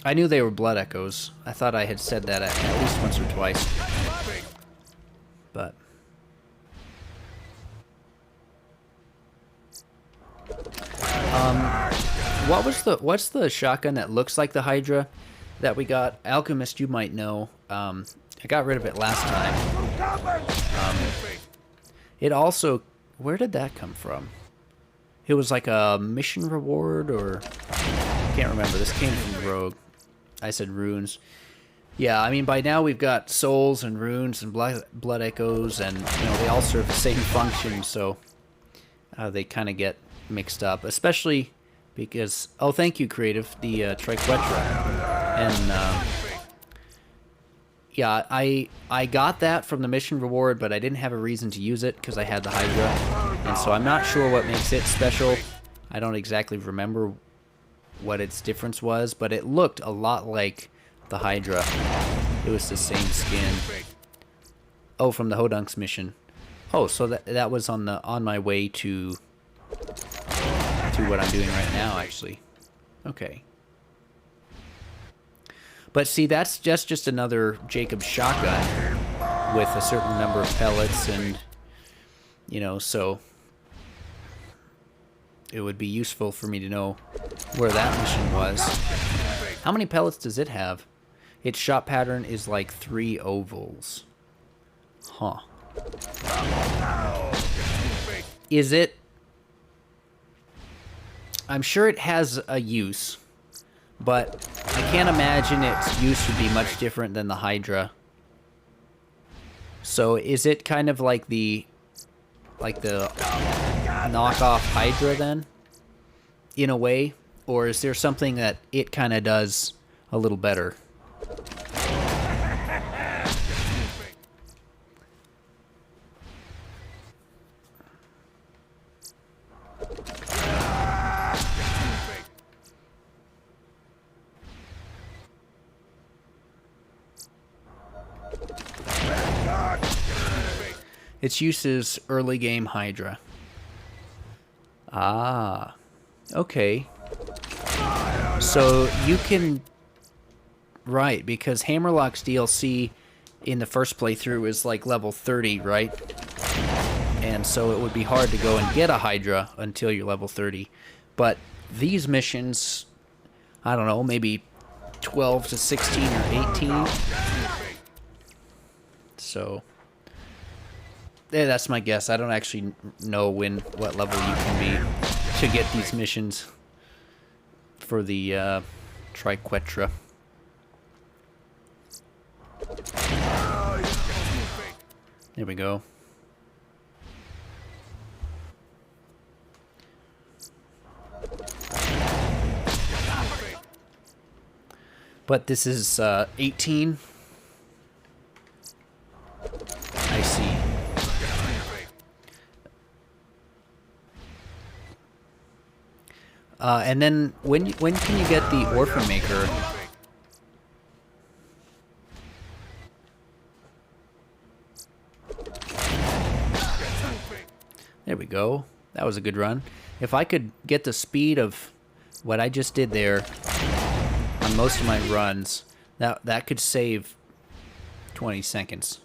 I knew they were blood echoes. I thought I had said that at least once or twice. But... what's the shotgun that looks like the Hydra that we got? Alchemist, you might know. I got rid of it last time. It also... Where did that come from? It was like a mission reward, or I can't remember. This came from Rogue. I said runes. Yeah, I mean, by now we've got souls and runes and blood echoes, and you know they all serve the same function, so they kind of get mixed up, especially because thank you, Creative, the Triquetra, and yeah, I got that from the mission reward, but I didn't have a reason to use it because I had the Hydra, and so I'm not sure what makes it special. I don't exactly remember what its difference was, but it looked a lot like the Hydra. It was the same skin. Oh, from the Hodunks mission. Oh, so that was on my way to what I'm doing right now, actually. Okay. But see, that's just another Jacob's shotgun with a certain number of pellets, and you know, so it would be useful for me to know where that mission was. How many pellets does it have? Its shot pattern is like 3 ovals. Huh. Is it... I'm sure it has a use, but I can't imagine its use would be much different than the Hydra. So is it kind of like the knockoff Hydra then, in a way? Or is there something that it kind of does a little better? Its use is early game Hydra. Ah, okay. So you can... Right, because Hammerlock's DLC in the first playthrough is like level 30, right? And so it would be hard to go and get a Hydra until you're level 30. But these missions, I don't know, maybe 12 to 16 or 18. So... yeah, that's my guess. I don't actually know what level you can be to get these missions for the Triquetra. There we go. But this is 18. I see. And then when can you get the Orphan Maker? There we go. That was a good run. If I could get the speed of what I just did there on most of my runs, that could save 20 seconds.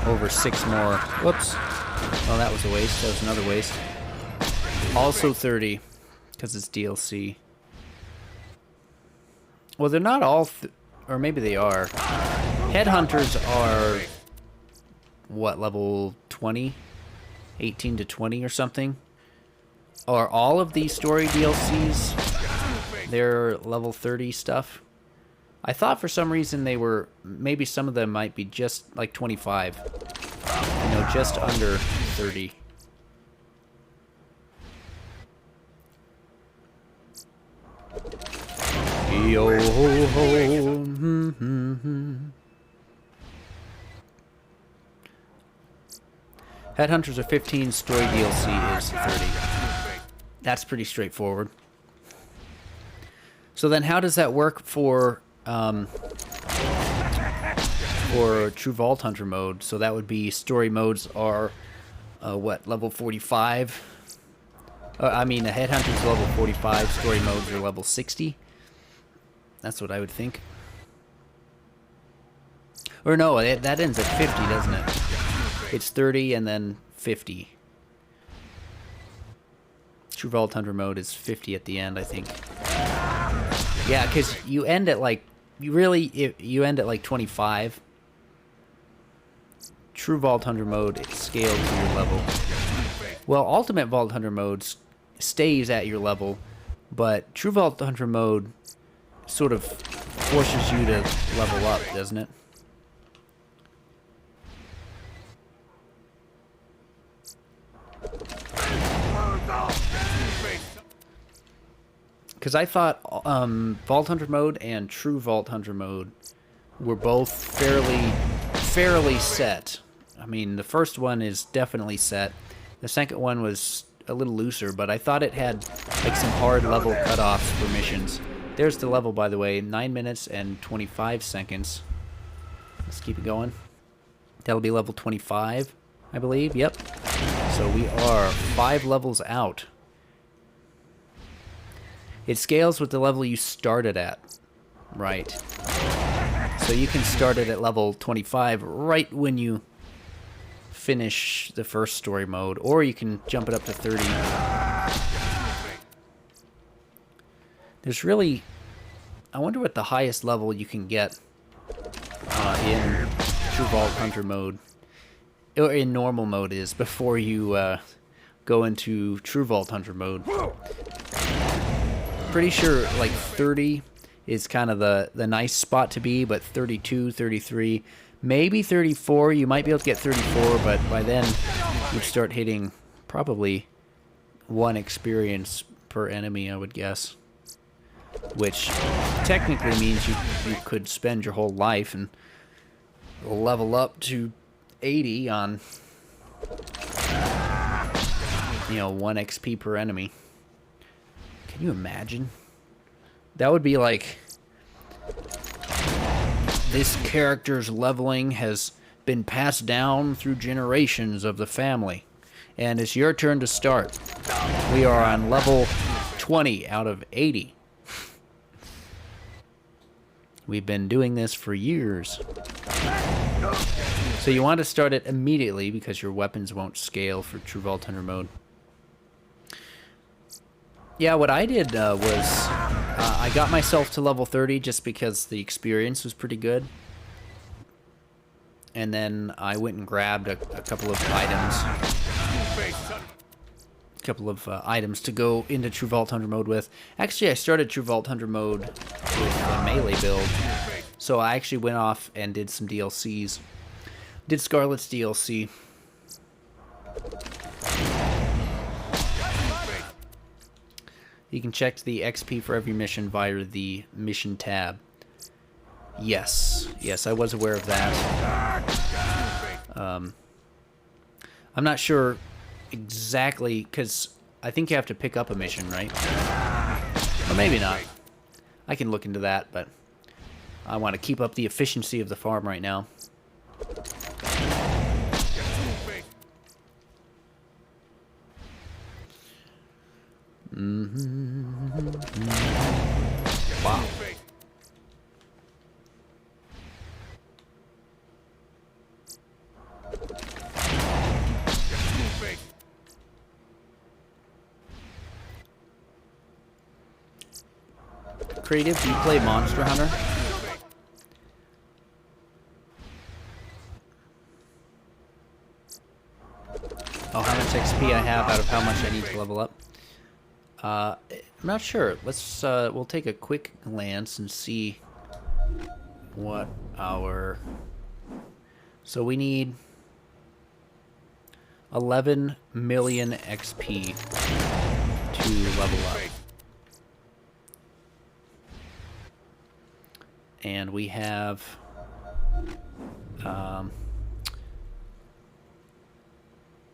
Over 6 more. Whoops. Oh, that was a waste. That was another waste. Also 30, because it's DLC. Well, they're not all... or maybe they are. Headhunters are... what, level 20? 18 to 20 or something? Are all of these story DLCs, they're level 30 stuff? I thought for some reason they were... maybe some of them might be just like 25. You know, just under 30. Yo ho ho. Headhunters are 15, story DLC is 30. That's pretty straightforward. So then how does that work for True Vault Hunter mode? So that would be story modes are, what, level 45? I mean, the Headhunter's level 45, story modes are level 60. That's what I would think. Or no, that ends at 50, doesn't it? It's 30 and then 50. True Vault Hunter mode is 50 at the end, I think. Yeah, because you end at like... you end at like 25. True Vault Hunter mode, it scales to your level. Well, Ultimate Vault Hunter mode stays at your level, but True Vault Hunter mode sort of forces you to level up, doesn't it? Because I thought Vault Hunter mode and True Vault Hunter mode were both fairly set. I mean, the first one is definitely set. The second one was a little looser, but I thought it had like some hard level cutoffs for missions. There's the level, by the way, 9 minutes and 25 seconds. Let's keep it going. That'll be level 25, I believe. Yep. So we are 5 levels out. It scales with the level you started at. Right. So you can start it at level 25 right when you finish the first story mode, or you can jump it up to 30. There's really... I wonder what the highest level you can get in True Vault Hunter mode, or in normal mode, is before you go into True Vault Hunter mode. Pretty sure like 30 is kind of the nice spot to be, but 32, 33, maybe 34, you might be able to get 34, but by then you'd start hitting probably 1 experience per enemy, I would guess. Which technically means you could spend your whole life and level up to 80 on, you know, 1 XP per enemy. Can you imagine? That would be like, this character's leveling has been passed down through generations of the family, and it's your turn to start. We are on level 20 out of 80. We've been doing this for years. So you want to start it immediately because your weapons won't scale for True Vault Hunter mode. Yeah, what I did was I got myself to level 30 just because the experience was pretty good. And then I went and grabbed a couple of items to go into True Vault Hunter mode with. Actually, I started True Vault Hunter mode with a melee build. So I actually went off and did some DLCs. Did Scarlet's DLC. You can check the XP for every mission via the mission tab. Yes, I was aware of that. I'm not sure exactly, because I think you have to pick up a mission, right? Or maybe not. I can look into that, but I want to keep up the efficiency of the farm right now. Wow. Creative, do you play Monster Hunter? Oh, how much XP I have out of how much I need to level up? I'm not sure. Let's we'll take a quick glance and see what our... So we need 11 million XP to level up. And we have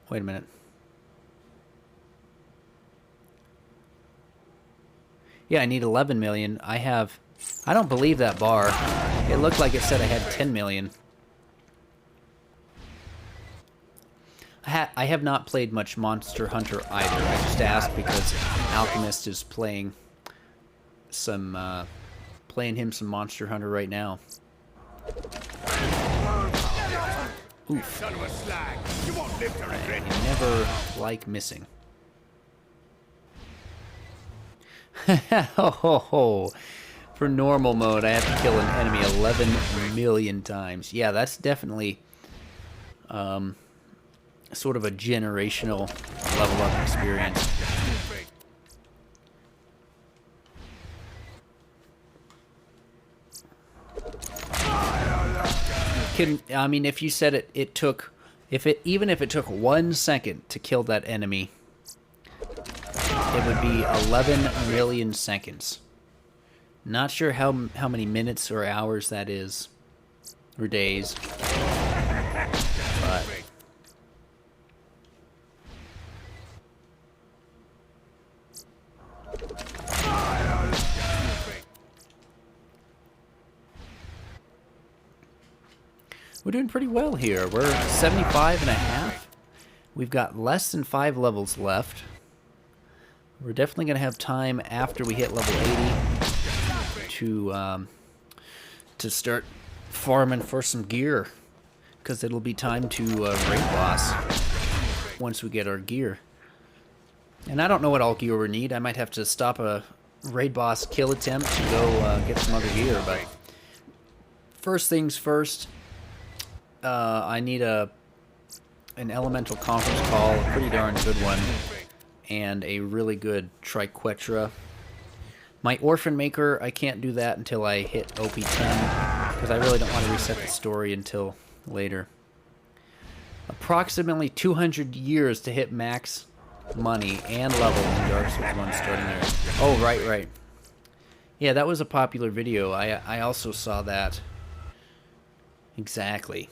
wait a minute. Yeah, I need 11 million. I don't believe that bar. It looked like it said I had 10 million. I have not played much Monster Hunter either. I just asked because Alchemist is playing some him some Monster Hunter right now. Oof. Son of a slag. You won't live to regret it. I never like missing. Oh, for normal mode, I have to kill an enemy 11 million times. Yeah, that's definitely sort of a generational level up experience. I mean, if you said it took, even if it took 1 second to kill that enemy, it would be 11 million seconds. Not sure how many minutes or hours that is, or days, but we're doing pretty well here. We're 75 and a half. We've got less than 5 levels left. We're definitely going to have time after we hit level 80 to start farming for some gear, because it'll be time to raid boss once we get our gear. And I don't know what all gear we need. I might have to stop a raid boss kill attempt to go get some other gear, but first things first, I need an elemental conference call, a pretty darn good one, and a really good triquetra. My orphan maker, I can't do that until I hit OP10, because I really don't want to reset the story until later. Approximately 200 years to hit max money and level in Dark Souls 1 starting there. Oh, right. Yeah, that was a popular video. I also saw that. Exactly.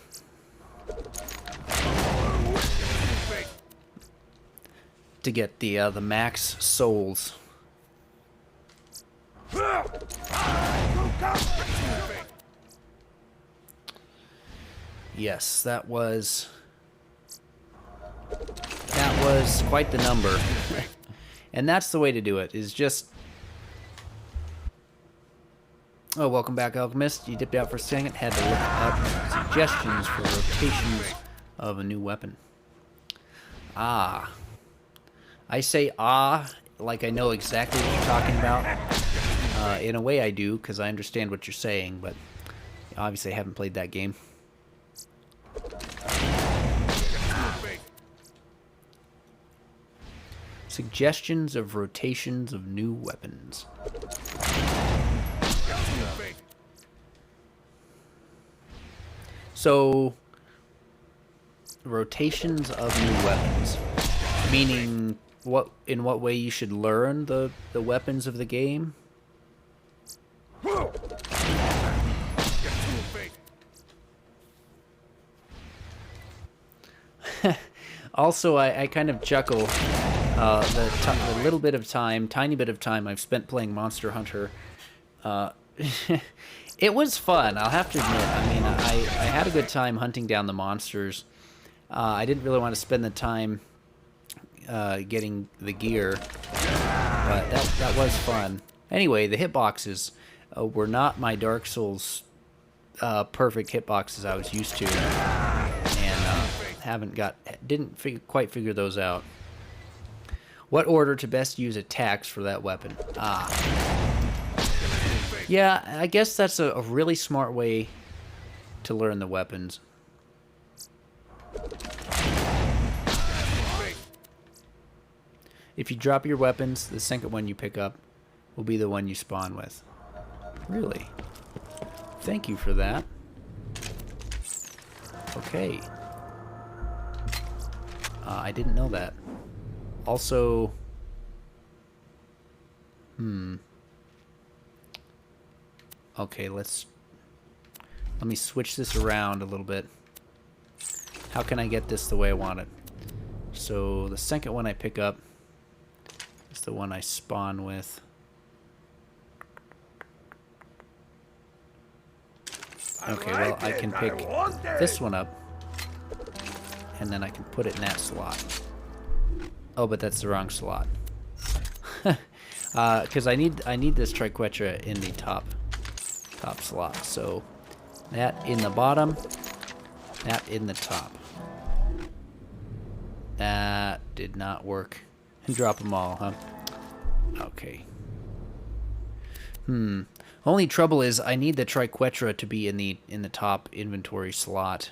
To get the max souls. Yes, that was quite the number. And that's the way to do it, is just... Oh, welcome back, Alchemist. You dipped out for a second, had to look up suggestions for rotations of a new weapon. Ah. I say like I know exactly what you're talking about. In a way I do, because I understand what you're saying, but obviously I haven't played that game. Suggestions of rotations of new weapons. So, rotations of new weapons, meaning in what way you should learn the weapons of the game. Also, I kind of chuckle the little bit of time, tiny bit of time I've spent playing Monster Hunter. It was fun, I'll have to admit. I mean, I had a good time hunting down the monsters. I didn't really want to spend the time getting the gear, but that was fun. Anyway, the hitboxes were not my Dark Souls perfect hitboxes I was used to, and didn't quite figure those out. What order to best use attacks for that weapon? Yeah, I guess that's a really smart way to learn the weapons. If you drop your weapons, the second one you pick up will be the one you spawn with. Really? Thank you for that. Okay. I didn't know that. Also... Okay, let me switch this around a little bit. How can I get this the way I want it? So the second one I pick up is the one I spawn with. Okay, well, I can pick this one up, and then I can put it in that slot. Oh, but that's the wrong slot. Because I need this triquetra in the top slot. So that in the bottom, that in the top. That did not work. And drop them all, huh? Okay. Only trouble is I need the triquetra to be in the top inventory slot.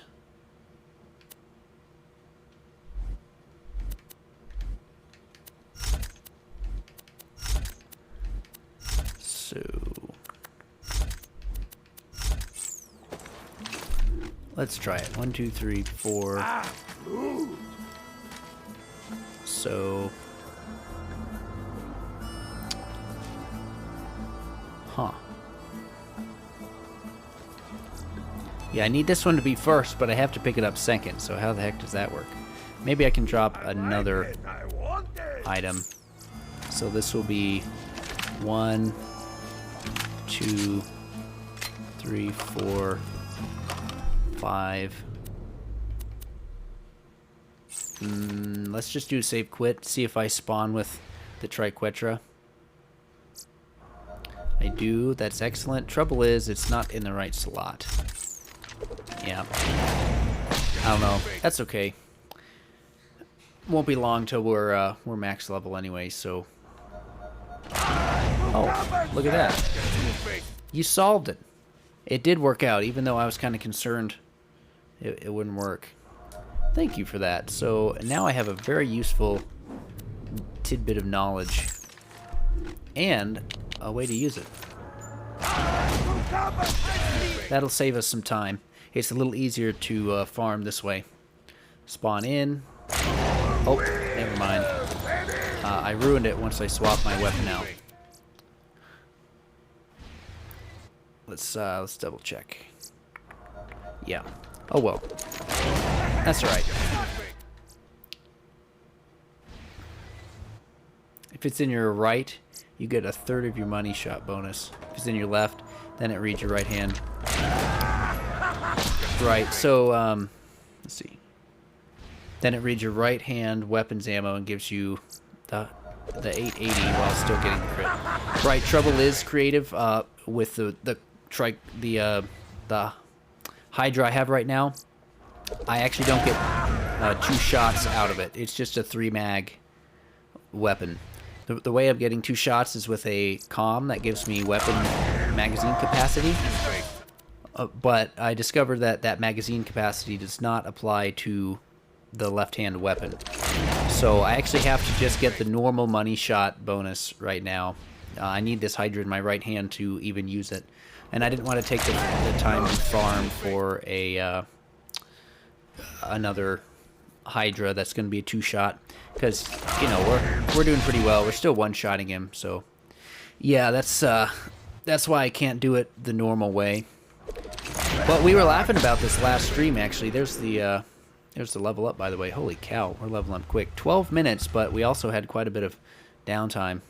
Let's try it. 1, 2, 3, 4. So, huh. Yeah, I need this one to be first, but I have to pick it up second. So how the heck does that work? Maybe I can drop another item. So this will be 1, 2, 3, 4, 5. Let's just do save quit. See if I spawn with the triquetra. I do. That's excellent. Trouble is, it's not in the right slot. Yeah. I don't know. That's okay. Won't be long till we're max level anyway. So. Oh, look at that! You solved it. It did work out, even though I was kind of concerned it wouldn't work. Thank you for that. So now I have a very useful tidbit of knowledge and a way to use it. That'll save us some time. It's a little easier to farm this way. Spawn in. Oh, never mind. I ruined it once I swapped my weapon out. Let's double check. Yeah. Oh well. That's all right. If it's in your right, you get a third of your money shot bonus. If it's in your left, then it reads your right hand. Right. So let's see. Then it reads your right hand weapons ammo and gives you the 880 while still getting the crit. Right. Trouble is creative with the Hydra I have right now. I actually don't get 2 shots out of it. It's just a 3 mag weapon. The way I'm getting 2 shots is with a comm that gives me weapon magazine capacity. But I discovered that magazine capacity does not apply to the left-hand weapon. So I actually have to just get the normal money shot bonus right now. I need this Hydra in my right hand to even use it. And I didn't want to take the time to farm for a another Hydra that's going to be a 2-shot, because you know we're doing pretty well. We're still one-shotting him, so yeah, that's why I can't do it the normal way. But we were laughing about this last stream actually. There's the level up, by the way. Holy cow, we're leveling up quick. 12 minutes, but we also had quite a bit of downtime.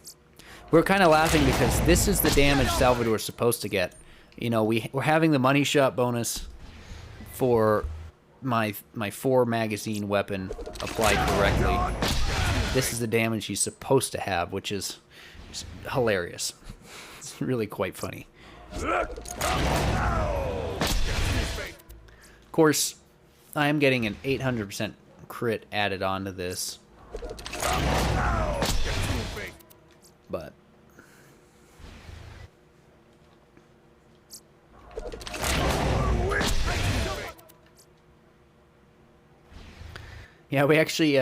We're kind of laughing because this is the damage Salvador is supposed to get. You know, we're having the money shot bonus for my 4 magazine weapon applied correctly. This is the damage he's supposed to have, which is hilarious. It's really quite funny. Of course, I am getting an 800% crit added onto this. But yeah, we actually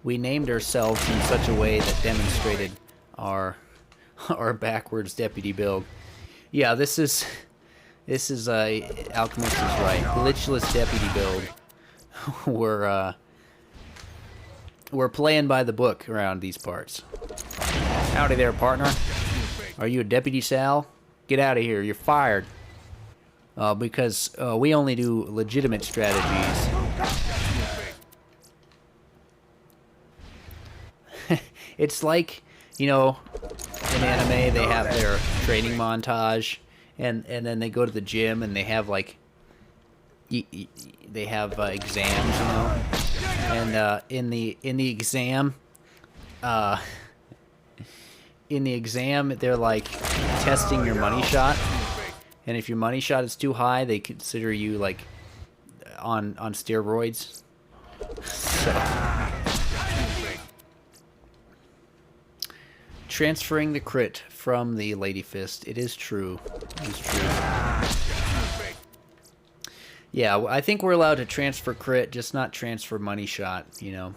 we named ourselves in such a way that demonstrated our backwards deputy build. Yeah, this is Alchemist is right. Glitchless deputy build. We're playing by the book around these parts. Howdy there, partner. Are you a deputy, Sal? Get out of here. You're fired. Because we only do legitimate strategies. It's like, you know, in anime they have their training montage, and then they go to the gym and they have like they have exams, you know, and in the exam they're like testing your money shot, and if your money shot is too high, they consider you like on steroids. So. Transferring the crit from the Lady Fist. It is true. It is true. Yeah, I think we're allowed to transfer crit, just not transfer money shot, you know.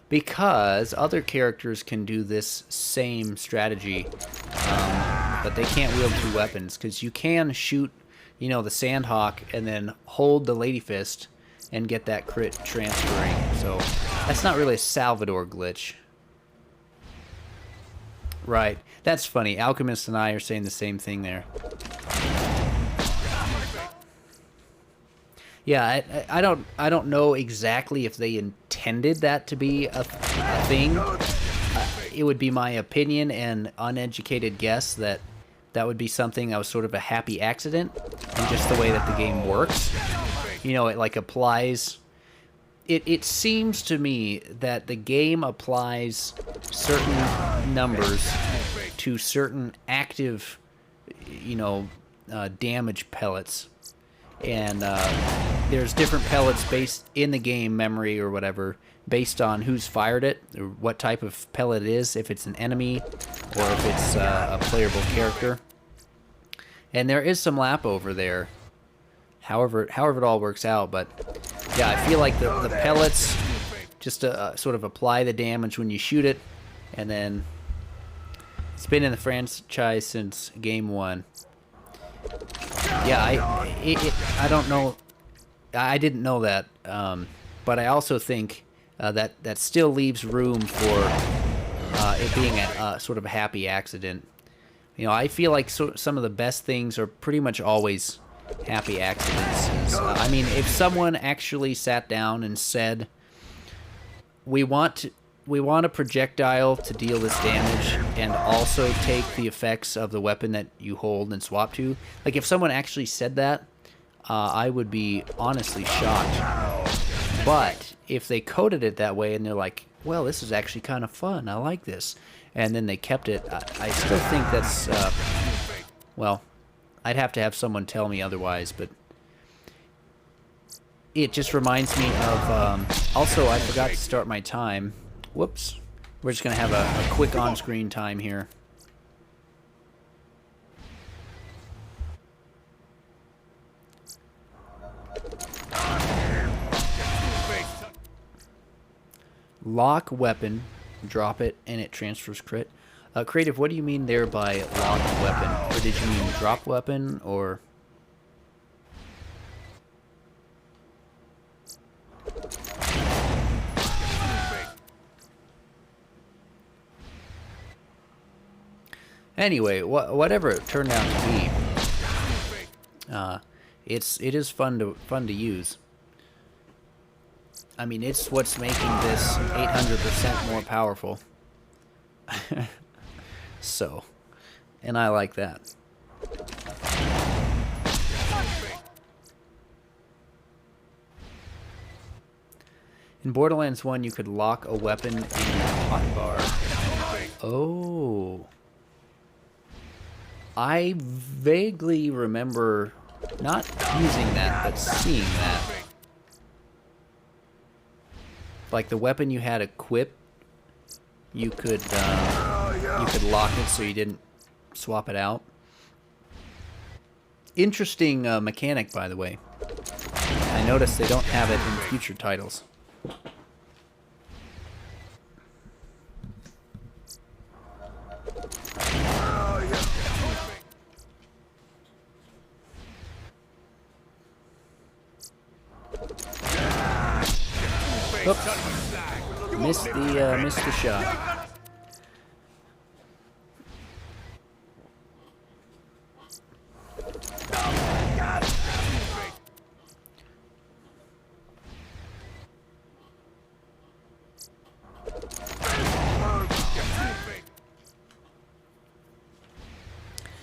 Because other characters can do this same strategy but they can't wield two weapons, because you can shoot, you know, the Sandhawk and then hold the Lady Fist and get that crit transferring. So that's not really a Salvador glitch. Right. That's funny. Alchemist and I are saying the same thing there. Yeah, I don't know exactly if they intended that to be a thing. It would be my opinion and uneducated guess that that would be something that was sort of a happy accident, and just the way that the game works. You know, it like applies... It seems to me that the game applies certain numbers to certain active, you know, damage pellets. And there's different pellets based in the game memory or whatever, based on who's fired it, or what type of pellet it is, if it's an enemy or if it's a playable character. And there is some lap over there, however it all works out. But yeah, I feel like the pellets just sort of apply the damage when you shoot it, and then it's been in the franchise since game 1. Yeah, I don't know. I didn't know that, but I also think that still leaves room for it being a sort of a happy accident. You know, I feel like some of the best things are pretty much always happy accidents. I mean, if someone actually sat down and said, "We want a projectile to deal this damage and also take the effects of the weapon that you hold and swap to," like if someone actually said that, I would be honestly shocked. But if they coded it that way and they're like, "Well, this is actually kind of fun, I like this," and then they kept it, I still think that's, well, I'd have to have someone tell me otherwise, but it just reminds me of, also I forgot to start my time. Whoops. We're just going to have a quick on-screen time here. Lock weapon, drop it, and it transfers crit. Creative, what do you mean there by lock weapon? Or did you mean drop weapon, or... Anyway, whatever it turned out to be, it is fun to use. I mean, it's what's making this 800% more powerful. So, and I like that. In Borderlands 1, you could lock a weapon in a hotbar. Oh. I vaguely remember not using that, but seeing that. Like the weapon you had equipped, you could lock it so you didn't swap it out. Interesting mechanic, by the way. I noticed they don't have it in future titles. Oops. Missed the shot.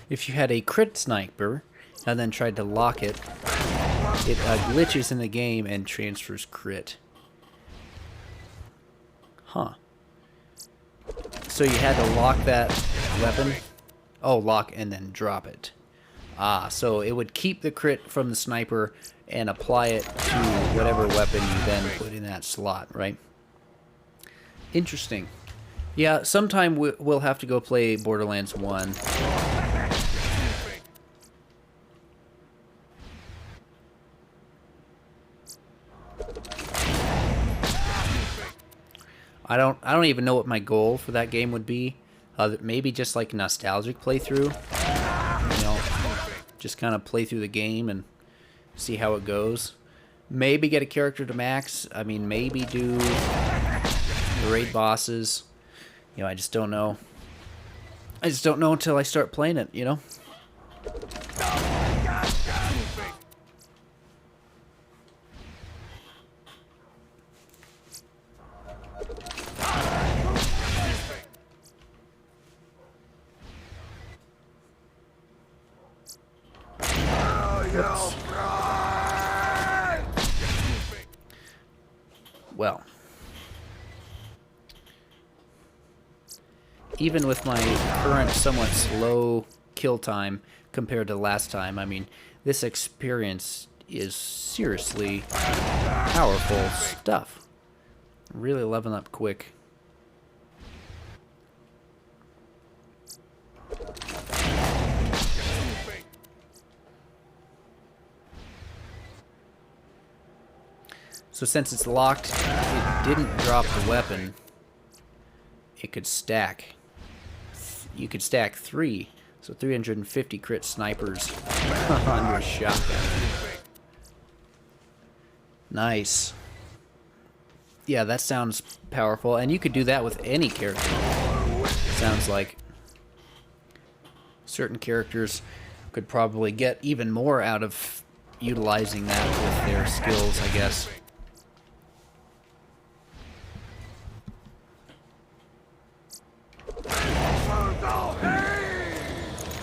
If you had a crit sniper and then tried to lock it, it glitches in the game and transfers crit. Huh. So you had to lock that weapon? Oh, lock and then drop it. Ah, so it would keep the crit from the sniper and apply it to whatever weapon you then put in that slot, right? Interesting. Yeah, sometime we'll have to go play Borderlands 1. I don't even know what my goal for that game would be. Maybe just like nostalgic playthrough. You know, just kind of play through the game and see how it goes. Maybe get a character to max. I mean, maybe do the raid bosses. You know, I just don't know. I just don't know until I start playing it, you know? Whoops. Well, even with my current somewhat slow kill time compared to last time, I mean, this experience is seriously powerful stuff. Really leveling up quick. So since it's locked, it didn't drop the weapon. It could stack. You could stack 3. So 350 crit snipers on your shotgun. Nice. Yeah, that sounds powerful. And you could do that with any character. Sounds like certain characters could probably get even more out of utilizing that with their skills, I guess.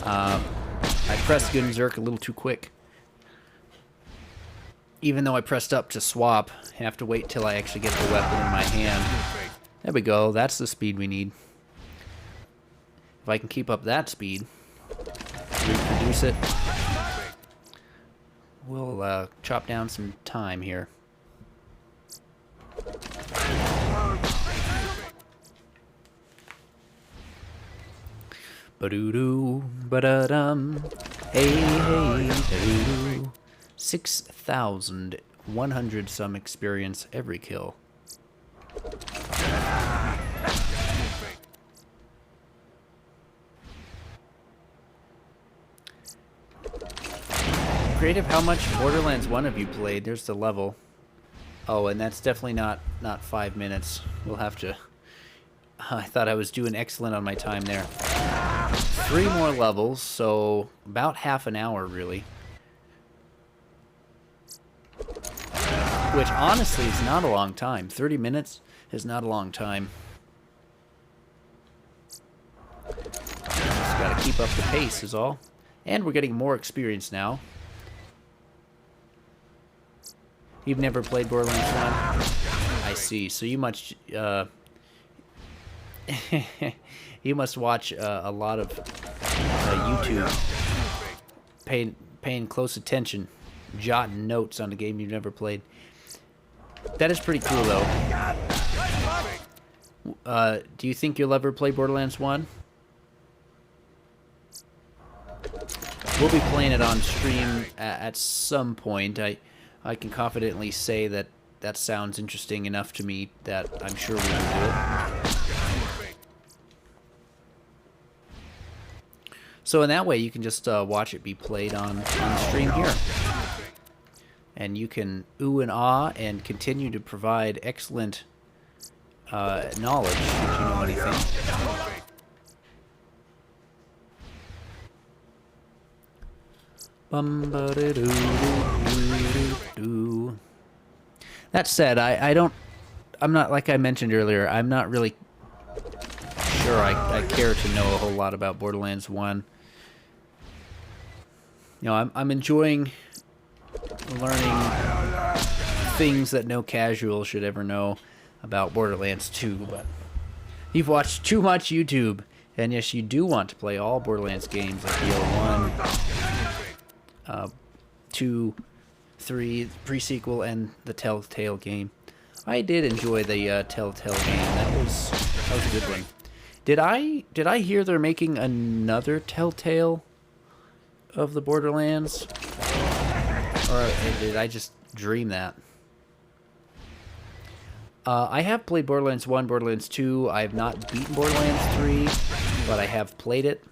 I pressed Gunzerk a little too quick. Even though I pressed up to swap, I have to wait till I actually get the weapon in my hand. There we go, that's the speed we need. If I can keep up that speed, reproduce it, we'll chop down some time here. Ba-doo-doo, ba-da-dum, hey, hey, da-doo-doo. 6,100 some experience every kill. Creative, how much Borderlands 1 have you played? There's the level. Oh, and that's definitely not 5 minutes. We'll have to... I thought I was doing excellent on my time there. 3 more levels, so about half an hour, really. Which, honestly, is not a long time. 30 minutes is not a long time. Just gotta keep up the pace is all. And we're getting more experience now. You've never played Borderlands 1? I see. So you must... you must watch a lot of YouTube, paying close attention, jotting notes on a game you've never played. That is pretty cool, though. Do you think you'll ever play Borderlands 1? We'll be playing it on stream at some point. I can confidently say that that sounds interesting enough to me that I'm sure we can do it. So in that way, you can just watch it be played on stream here. And you can ooh and ah and continue to provide excellent knowledge if you know anything. That said, I'm not, like I mentioned earlier, I'm not really sure I care to know a whole lot about Borderlands 1. You know, I'm enjoying learning things that no casual should ever know about Borderlands 2, but you've watched too much YouTube, and yes, you do want to play all Borderlands games like BL1, 2, 3, pre-sequel, and the Telltale game. I did enjoy the Telltale game. That was a good one. Did I hear they're making another Telltale of the Borderlands? Or did I just dream that? I have played Borderlands 1, Borderlands 2. I have not beaten Borderlands 3. but I have played it.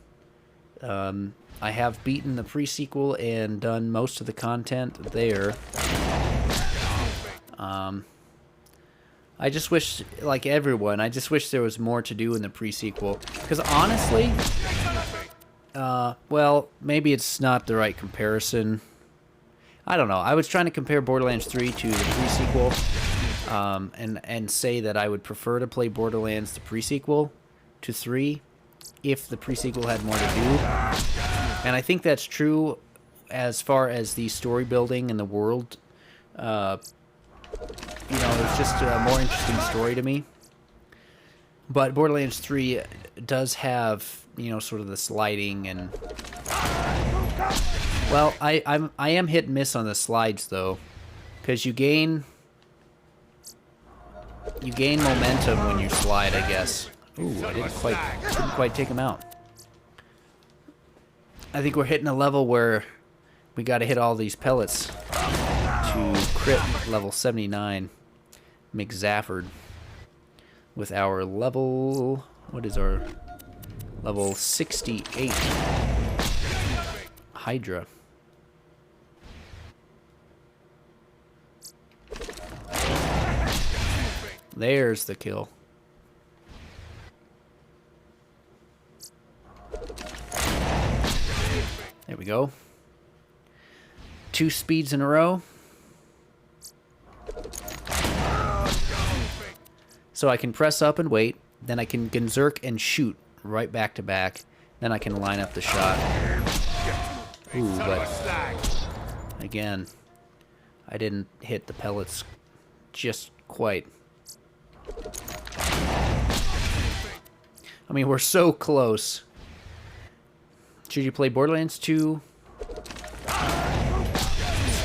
I have beaten the pre-sequel and done most of the content there. I just wish, like everyone, I just wish there was more to do in the pre-sequel. Because honestly, well, maybe it's not the right comparison. I don't know. I was trying to compare Borderlands 3 to the pre-sequel, and say that I would prefer to play Borderlands the pre-sequel to 3 if the pre-sequel had more to do. And I think that's true as far as the story building and the world. You know, it's just a more interesting story to me. But Borderlands 3 does have, you know, sort of the sliding and... Well, I am hit and miss on the slides, though. Because you gain momentum when you slide, I guess. Ooh, I didn't quite take him out. I think we're hitting a level where we got to hit all these pellets to crit level 79 McZafford with our level... What is our... Level 68 Hydra. There's the kill. There we go. 2 speeds in a row. So I can press up and wait, then I can Gunzerk and shoot right back to back. Then I can line up the shot. Ooh, but again, I didn't hit the pellets just quite. I mean, we're so close. Should you play Borderlands 2?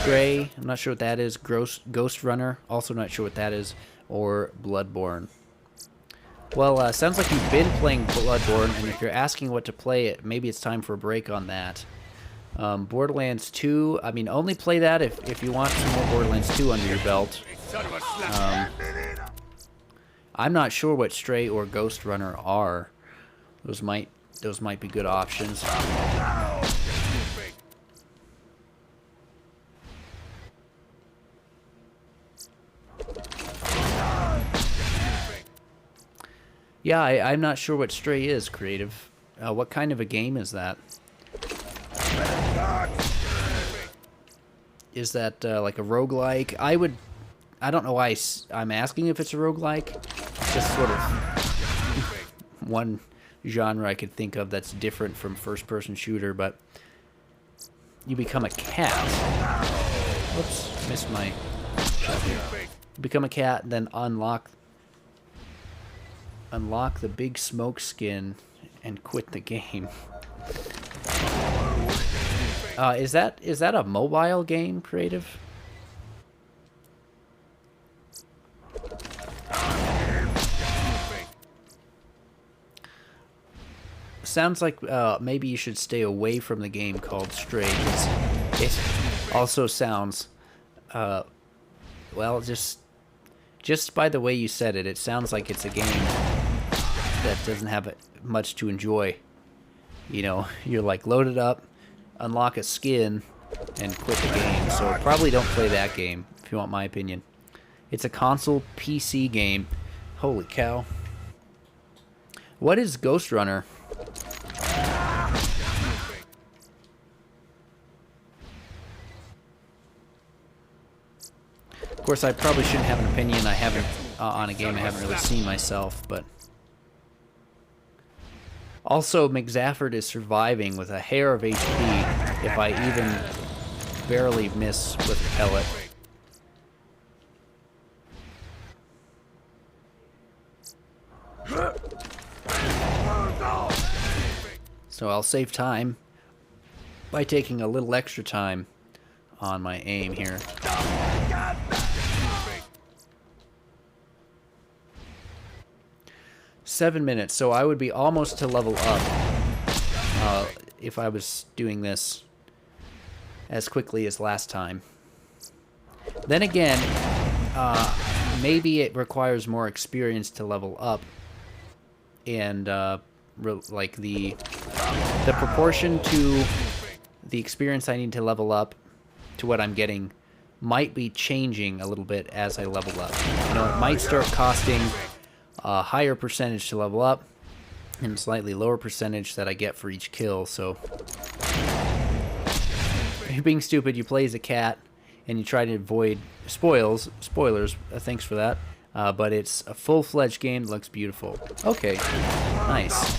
Stray, I'm not sure what that is. Ghost Runner, also not sure what that is. Or Bloodborne. Well, sounds like you've been playing Bloodborne, and if you're asking what to play, maybe it's time for a break on that. Borderlands 2, I mean, only play that if you want some more Borderlands 2 under your belt. I'm not sure what Stray or Ghost Runner are. Those might be good options. Yeah, I'm not sure what Stray is, Creative. What kind of a game is that? Is that like a roguelike? I don't know why I'm asking if it's a roguelike. It's just sort of one genre I could think of that's different from first-person shooter, but you become a cat. Whoops, missed my shot here. You become a cat, then unlock the big smoke skin and quit the game. Is that a mobile game, Creative? Sounds like maybe you should stay away from the game called Stray. It also sounds, well, just by the way you said it, it sounds like it's a game that doesn't have much to enjoy. You know, you're like loaded up, unlock a skin, and quit the game. So probably don't play that game, if you want my opinion. It's a console PC game. Holy cow. What is Ghost Runner? Of course, I probably shouldn't have an opinion. I haven't on a game I haven't really seen myself, but also McZafford is surviving with a hair of HP if I even barely miss with a pellet. So I'll save time by taking a little extra time on my aim here. 7 minutes, so I would be almost to level up if I was doing this as quickly as last time. Then again, maybe it requires more experience to level up, and like the proportion to the experience I need to level up to what I'm getting might be changing a little bit as I level up. You know, it might start costing a higher percentage to level up and a slightly lower percentage that I get for each kill. So if you're being stupid, you play as a cat and you try to avoid spoilers. Thanks for that. But it's a full-fledged game that looks beautiful. Okay, nice.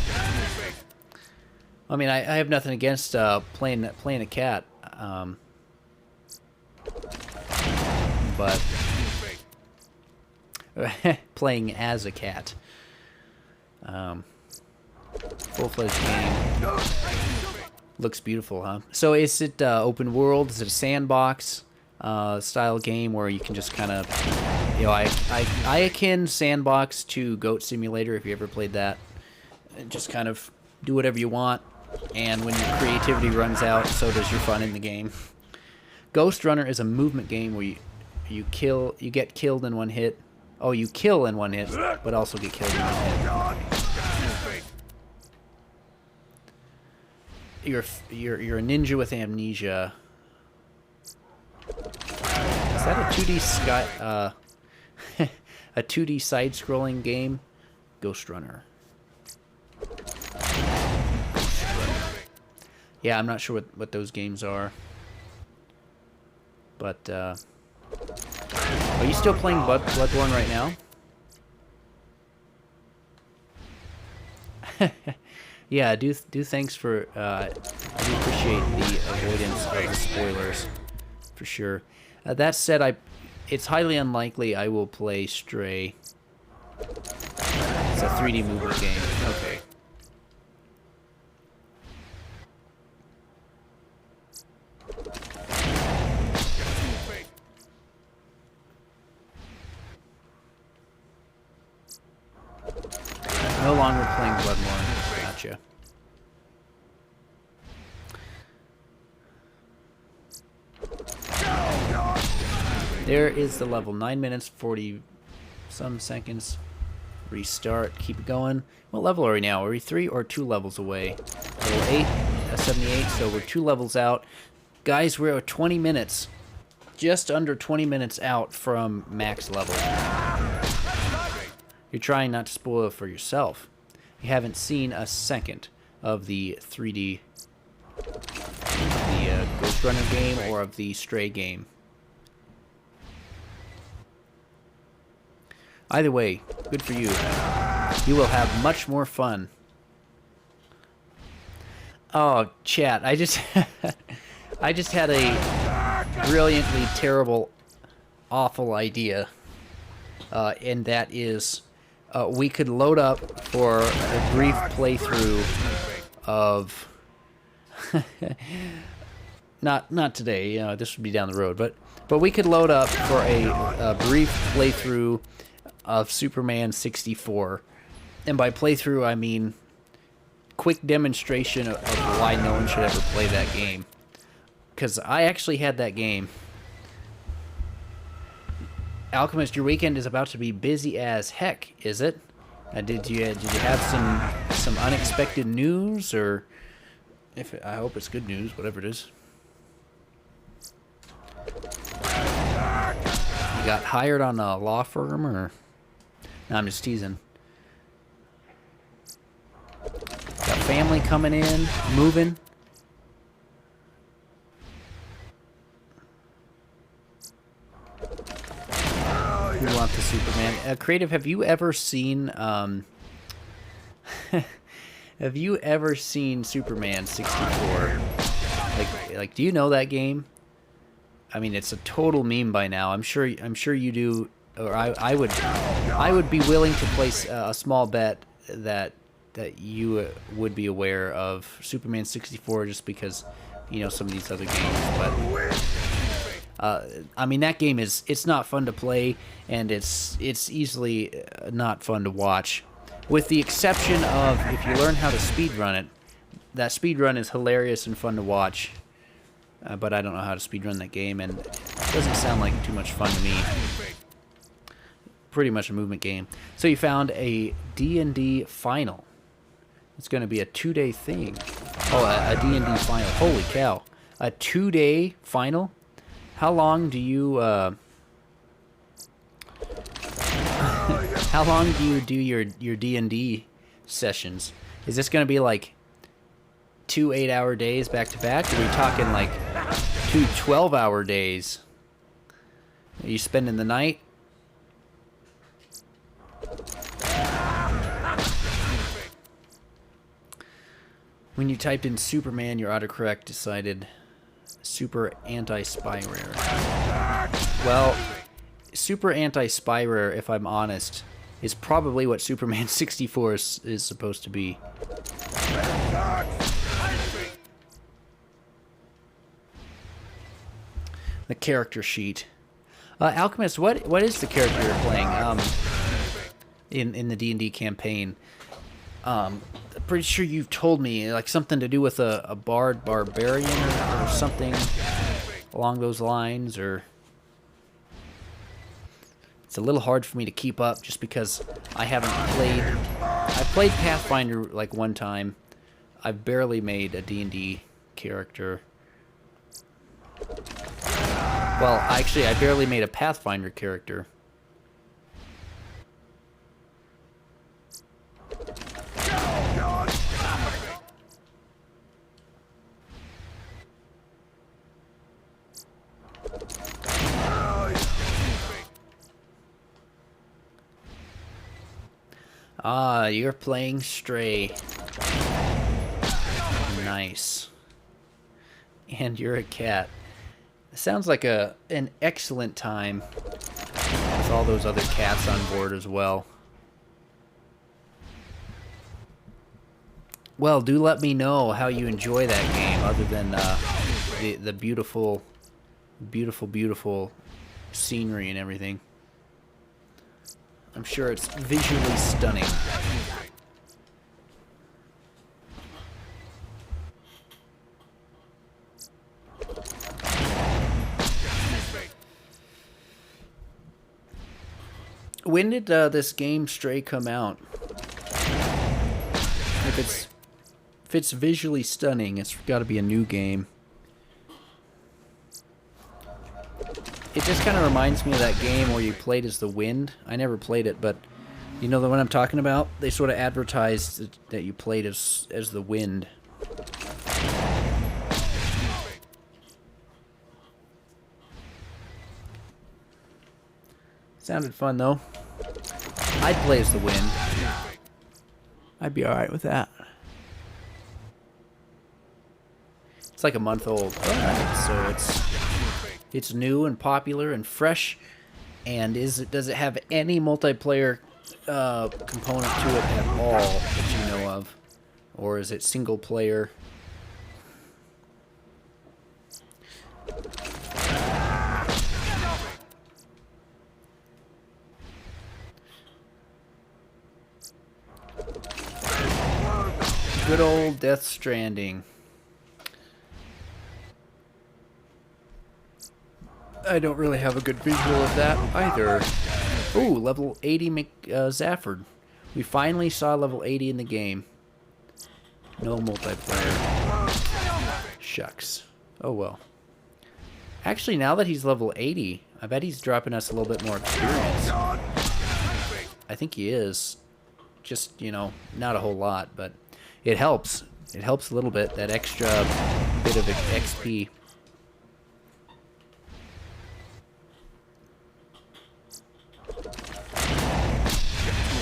I mean, I have nothing against playing a cat, but playing as a cat. Full-fledged game. Looks beautiful, huh? So is it open world? Is it a sandbox style game where you can just kind of, you know, I akin sandbox to Goat Simulator, if you ever played that. Just kind of do whatever you want, and when your creativity runs out, so does your fun in the game. Ghost Runner is a movement game where you get killed in one hit. Oh, you kill in one hit, but also get killed in one hit. You're a ninja with amnesia. Is that a 2D sky a 2D side-scrolling game? Ghost Runner. Yeah, I'm not sure what those games are. But are you still playing Bloodborne right now? Yeah, do thanks for I do appreciate the avoidance of the spoilers for sure. That said, it's highly unlikely I will play Stray. It's a 3D movement game. Okay. No longer playing Bloodborne. Gotcha. There is the level. 9 minutes, 40 some seconds. Restart. Keep it going. What level are we now? Are we 3 or 2 levels away? Level 8, 78, so we're 2 levels out. Guys, we're at 20 minutes. Just under 20 minutes out from max level. You're trying not to spoil it for yourself. You haven't seen a second of the 3D Ghost Runner game or of the Stray game. Either way, good for you. You will have much more fun. Oh, chat, I just had a brilliantly terrible, awful idea. And that is, we could load up for a brief playthrough of not today, you know, this would be down the road, but we could load up for a brief playthrough of Superman 64. And by playthrough, I mean quick demonstration of why no one should ever play that game. Because I actually had that game. Alchemist, your weekend is about to be busy as heck, is it? Did you have some unexpected news, or I hope it's good news, whatever it is. You got hired on a law firm, or? No, I'm just teasing. Got family coming in, moving. We want the Superman. Creative, have you ever seen have you ever seen Superman 64? Like do you know that game? I mean, it's a total meme by now. I'm sure you do, or I would be willing to place a small bet that you would be aware of Superman 64 just because you know some of these other games, but I mean, that game it's not fun to play, and it's easily not fun to watch. With the exception of if you learn how to speedrun it, that speedrun is hilarious and fun to watch. But I don't know how to speedrun that game, and it doesn't sound like too much fun to me. Pretty much a movement game. So you found a D&D final. It's going to be a 2-day thing. Oh, a D&D final. Holy cow. A 2-day final? How long do you, how long do you do your D&D sessions? Is this going to be like 2 8-hour days back to back? Or are we talking like 2 12-hour days? Are you spending the night? When you typed in Superman, your autocorrect decided super anti-spyware. Well, super anti-spyware, if I'm honest, is probably what Superman 64 is supposed to be. The character sheet. Alchemist, what is the character you're playing in the D&D campaign? I'm pretty sure you've told me, like something to do with a bard barbarian or something along those lines, or... It's a little hard for me to keep up just because I haven't played... I played Pathfinder like one time. I've barely made a D&D character. Well, actually, I barely made a Pathfinder character. Ah, you're playing Stray. Nice. And you're a cat. Sounds like an excellent time with all those other cats on board as well. Well, do let me know how you enjoy that game, other than the beautiful, beautiful, beautiful scenery and everything. I'm sure it's visually stunning. When did this game Stray come out? If it's visually stunning, it's got to be a new game. It just kind of reminds me of that game where you played as the wind. I never played it, but you know the one I'm talking about? They sort of advertised that you played as the wind. Sounded fun, though. I'd play as the wind. I'd be alright with that. It's like a month old. Alright, so it's new and popular and fresh. And does it have any multiplayer component to it at all that you know of? Or is it single player? Good old Death Stranding. I don't really have a good visual of that either. Ooh, level 80 Zafford. We finally saw level 80 in the game. No multiplayer. Shucks. Oh well. Actually, now that he's level 80, I bet he's dropping us a little bit more experience. I think he is. Just, you know, not a whole lot, but it helps. It helps a little bit, that extra bit of XP.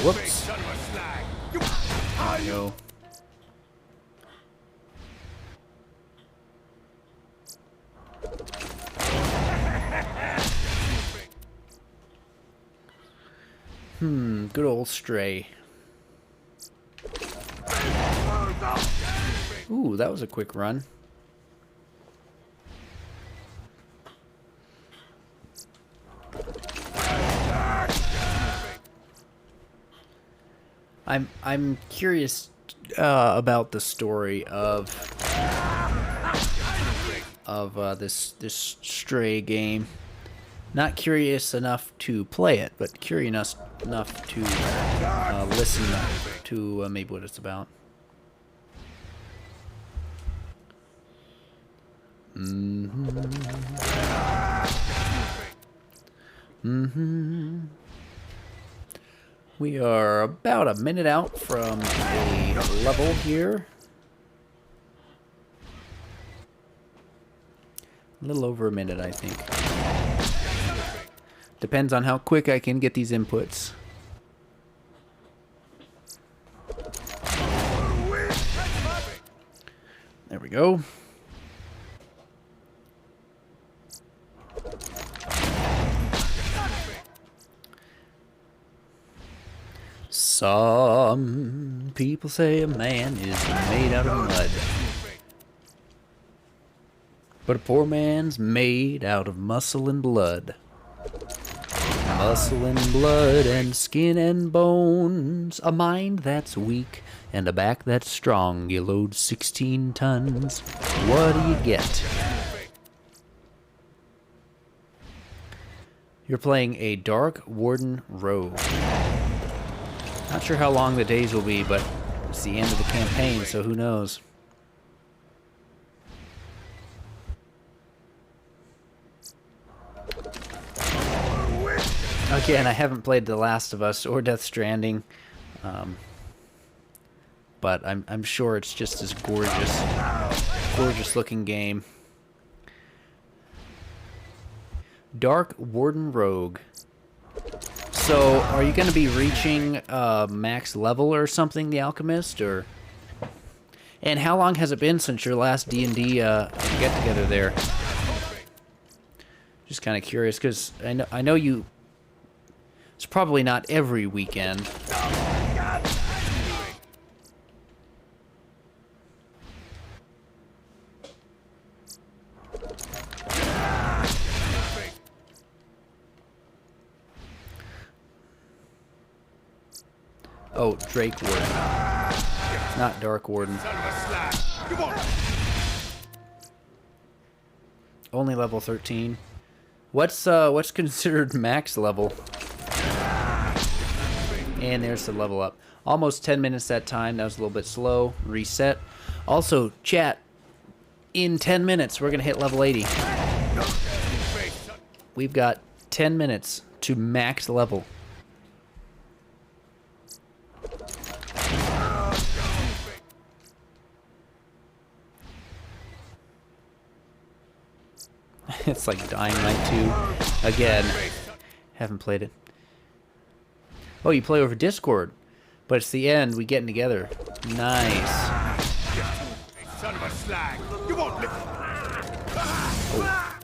Whoops. There we go. Good old Stray. Ooh, that was a quick run. I'm curious about the story of this Stray game. Not curious enough to play it, but curious enough to listen to maybe what it's about. We are about a minute out from a level here. A little over a minute, I think. Depends on how quick I can get these inputs. There we go. Some people say a man is made out of mud, but a poor man's made out of muscle and blood. Muscle and blood and skin and bones, a mind that's weak and a back that's strong. You load 16 tons, what do you get? You're playing a Dark Warden Rogue. Not sure how long the days will be, but it's the end of the campaign, so who knows? Again, I haven't played The Last of Us or Death Stranding, but I'm sure it's just as gorgeous looking game. Dark Warden Rogue. So, are you going to be reaching max level or something, The Alchemist, or? And how long has it been since your last D&D get together there? Just kind of curious, because I know you. It's probably not every weekend. Oh, Drake Warden. Not Dark Warden. Only level 13. What's considered max level? And there's the level up. Almost 10 minutes that time. That was a little bit slow. Reset. Also, chat. In 10 minutes, we're going to hit level 80. We've got 10 minutes to max level. It's like Dying Light 2. Again, haven't played it. Oh, you play over Discord, but it's the end. We getting together. Nice. Son of a slag. You won't live. Oh.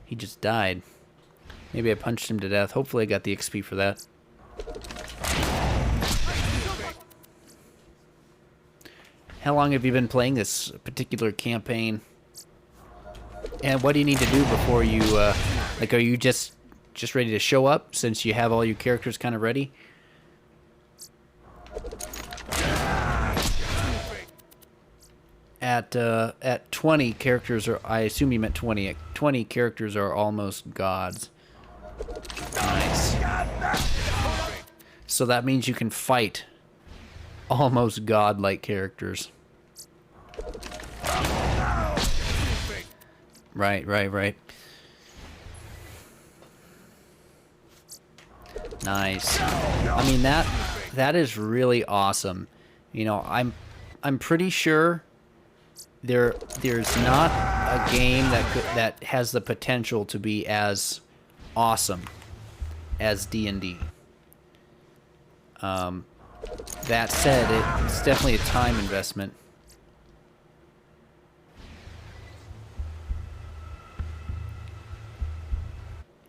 He just died. Maybe I punched him to death. Hopefully I got the XP for that. How long have you been playing this particular campaign? And what do you need to do before you, like, are you just ready to show up since you have all your characters kind of ready? At 20 characters, or I assume you meant 20. At 20 characters are almost gods. Nice. So that means you can fight almost godlike characters. Right. Nice. I mean, that is really awesome. You know, I'm pretty sure there's not a game that has the potential to be as awesome as D&D. That said, it's definitely a time investment.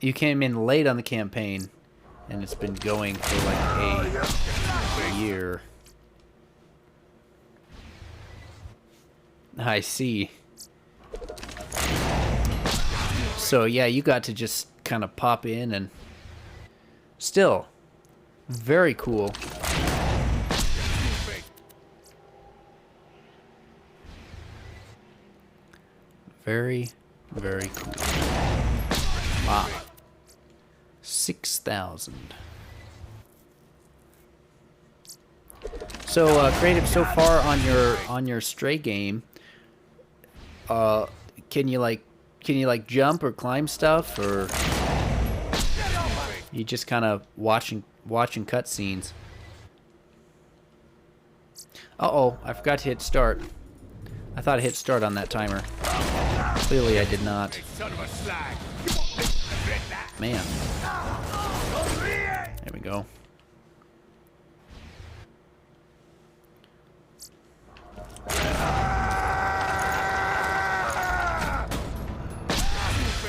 You came in late on the campaign, and it's been going for like a year. I see. So yeah, you got to just kind of pop in and still very cool. Very, very cool. Wow. 6,000. So creative so far on your Stray game. can you like jump or climb stuff, or you just kind of watching cutscenes? Uh-oh, I forgot to hit start. I thought I hit start on that timer. Clearly I did not. Son of a slag. Man. There we go.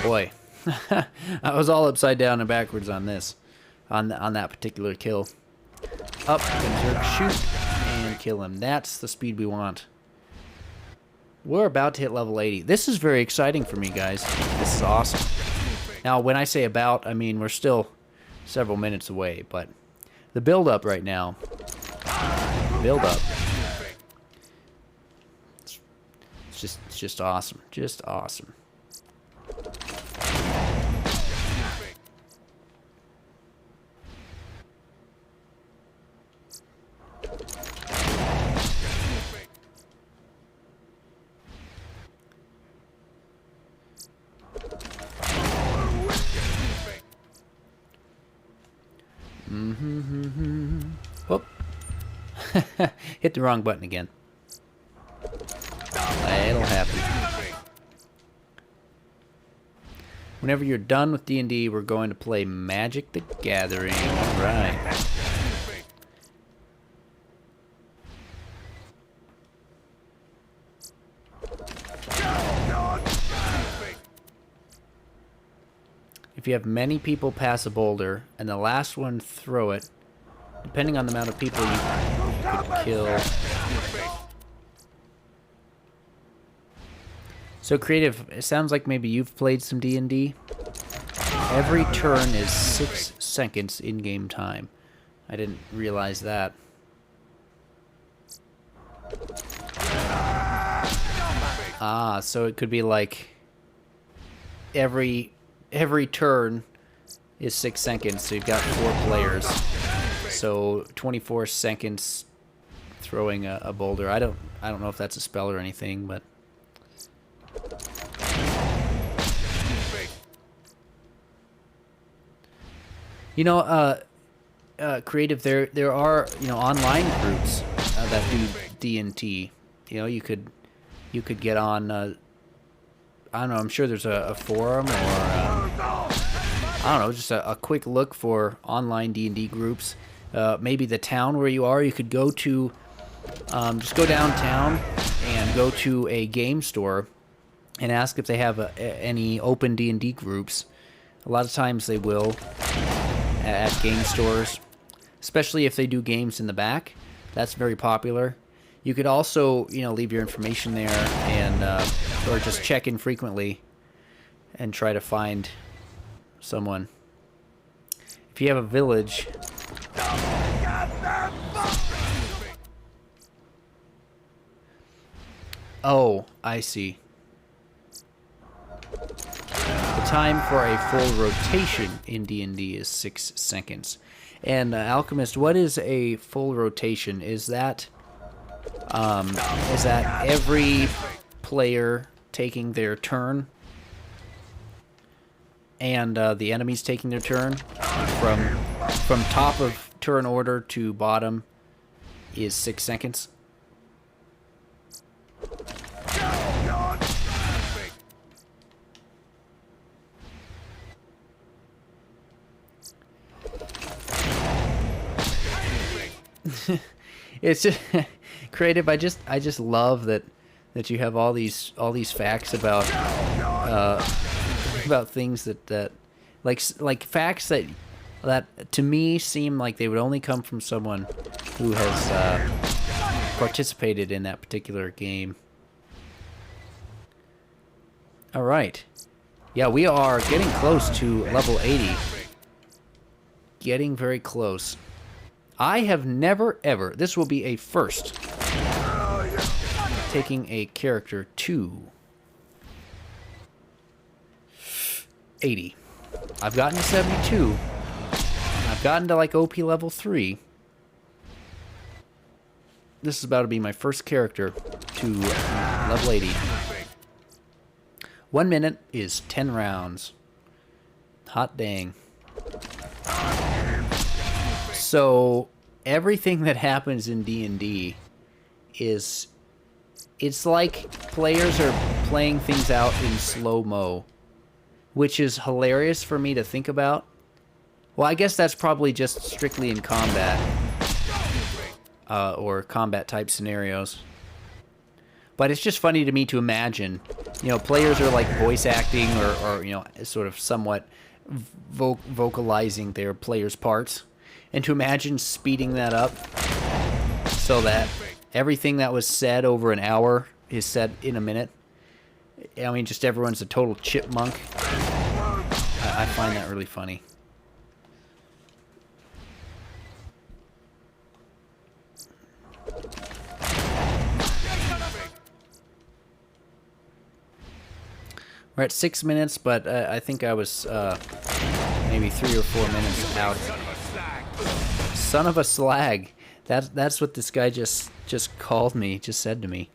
Boy. I was all upside down and backwards on this. On that particular kill. Up, berserk, shoot, and kill him. That's the speed we want. We're about to hit level 80. This is very exciting for me, guys. This is awesome. Now, when I say about, I mean we're still several minutes away, but the build-up right now, it's just awesome. Just awesome. Whoop. Hit the wrong button again. That'll happen. Whenever you're done with D&D, we're going to play Magic the Gathering. All right. If you have many people pass a boulder, and the last one throw it, depending on the amount of people you could kill. So Creative, it sounds like maybe you've played some D&D. Every turn is 6 seconds in-game time. I didn't realize that. Ah, so it could be like every turn is 6 seconds, so you've got 4 players. So 24 seconds throwing a boulder. I don't know if that's a spell or anything, but you know, Creative, there are, you know, online groups that do D&T. You know, you could get on. I don't know. I'm sure there's a forum, or I don't know, just a quick look for online D&D groups. Maybe the town where you are, you could go to, just go downtown and go to a game store and ask if they have any open D&D groups. A lot of times they will at game stores, especially if they do games in the back. That's very popular. You could also, you know, leave your information there, and or just check in frequently and try to find someone. If you have a village, oh, I see. The time for a full rotation in D&D is 6 seconds. And Alchemist, what is a full rotation? Is that every player taking their turn, and the enemies taking their turn? From top of turn order to bottom is 6 seconds. It's just Creative. I just love that you have all these facts about things that like facts that to me seem like they would only come from someone who has participated in that particular game. All right, yeah, we are getting close to level 80. Getting very close. I have never ever, this will be a first, taking a character to 80. I've gotten to 72. I've gotten to like OP level 3. This is about to be my first character to level 80. 1 minute is 10 rounds. Hot dang. So everything that happens in D&D is, it's like players are playing things out in slow-mo, which is hilarious for me to think about. Well, I guess that's probably just strictly in combat, or combat-type scenarios. But it's just funny to me to imagine, you know, players are like voice acting or you know, sort of somewhat vocalizing their players' parts. And to imagine speeding that up so that everything that was said over an hour is said in a minute. I mean, just everyone's a total chipmunk. I find that really funny. We're at 6 minutes, but I think I was maybe 3 or 4 minutes out. Son of a slag. That's what this guy just called me, just said to me.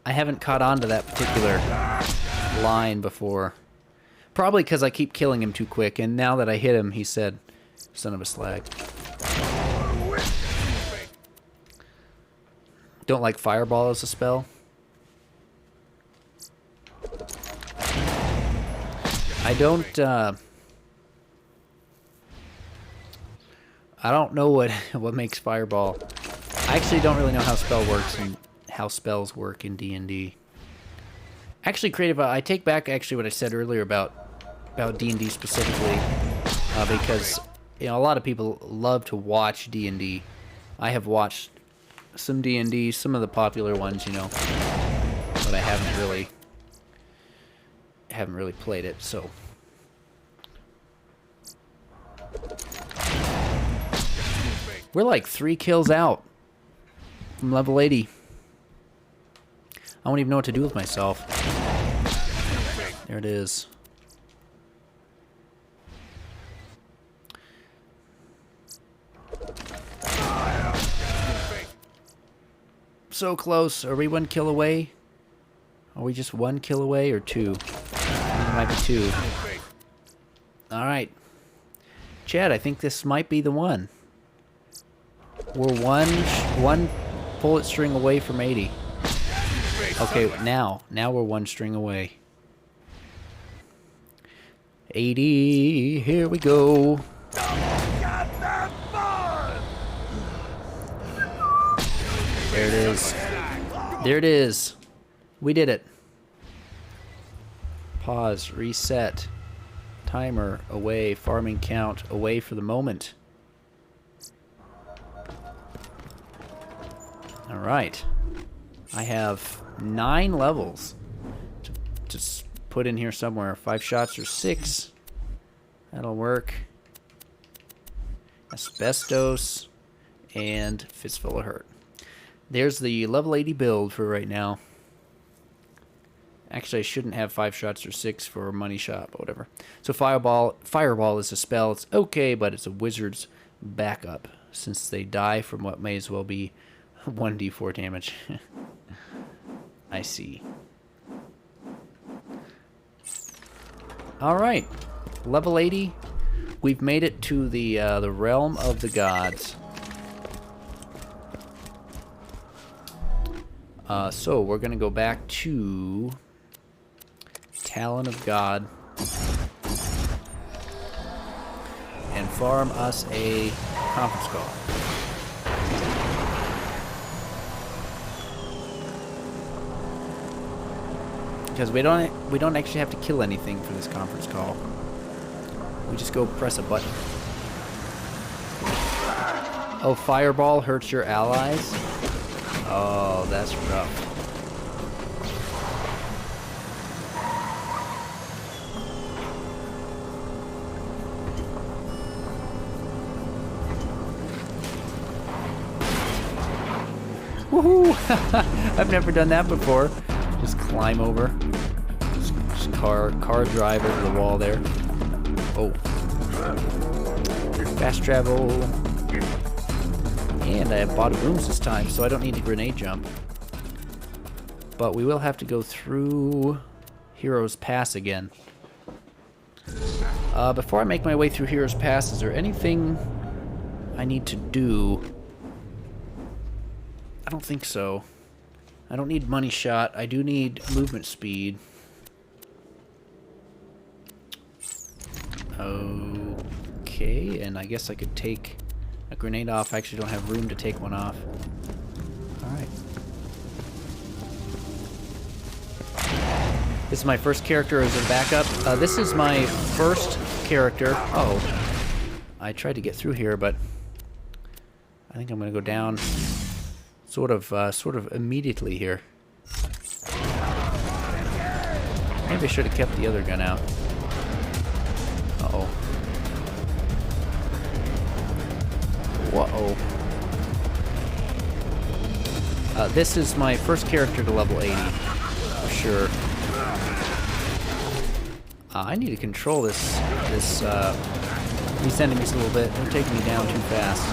I haven't caught on to that particular line before. Probably because I keep killing him too quick, and now that I hit him, he said, son of a slag. Don't like Fireball as a spell? I don't know what makes Fireball. I actually don't really know how spell works and how spells work in D&D. Actually, Creative, I take back actually what I said earlier about D&D specifically, because you know a lot of people love to watch D&D. I have watched some D&D, some of the popular ones, you know, but I haven't really played it, so. We're like 3 kills out from level 80. I don't even know what to do with myself. There it is. So close. Are we 1 kill away? Are we just 1 kill away or 2? It might be 2. Alright. Chad, I think this might be the one. We're one bullet string away from 80. Okay, now we're 1 string away. 80, here we go. There it is. There it is. We did it. Pause, reset. Timer, away, farming count, away for the moment. Alright. I have 9 levels to just put in here somewhere. 5 shots or 6. That'll work. Asbestos and Fistful of Hurt. There's the level 80 build for right now. Actually, I shouldn't have 5 shots or 6 for a money shot, but whatever. So Fireball is a spell. It's okay, but it's a wizard's backup, since they die from what may as well be 1d4 damage. I see. Alright. Level 80. We've made it to the realm of the gods. So we're going to go back to Talon of God and farm us a conference call. Because we don't actually have to kill anything for this conference call. We just go press a button. Oh, Fireball hurts your allies? Oh, that's rough. Woohoo! I've never done that before. Just climb over. Just car drive over the wall there. Oh. Fast travel. And I have bottom booms this time, so I don't need to grenade jump. But we will have to go through Heroes Pass again. Before I make my way through Heroes Pass, is there anything I need to do? I don't think so. I don't need money shot. I do need movement speed. Okay, and I guess I could take a grenade off. I actually don't have room to take one off. Alright. This is my first character as a backup. This is my first character. Oh, I tried to get through here, but I think I'm going to go down sort of immediately here. Maybe I should have kept the other gun out. Uh-oh. Whoa. This is my first character to level 80, for sure. I need to control these enemies a little bit. They're taking me down too fast.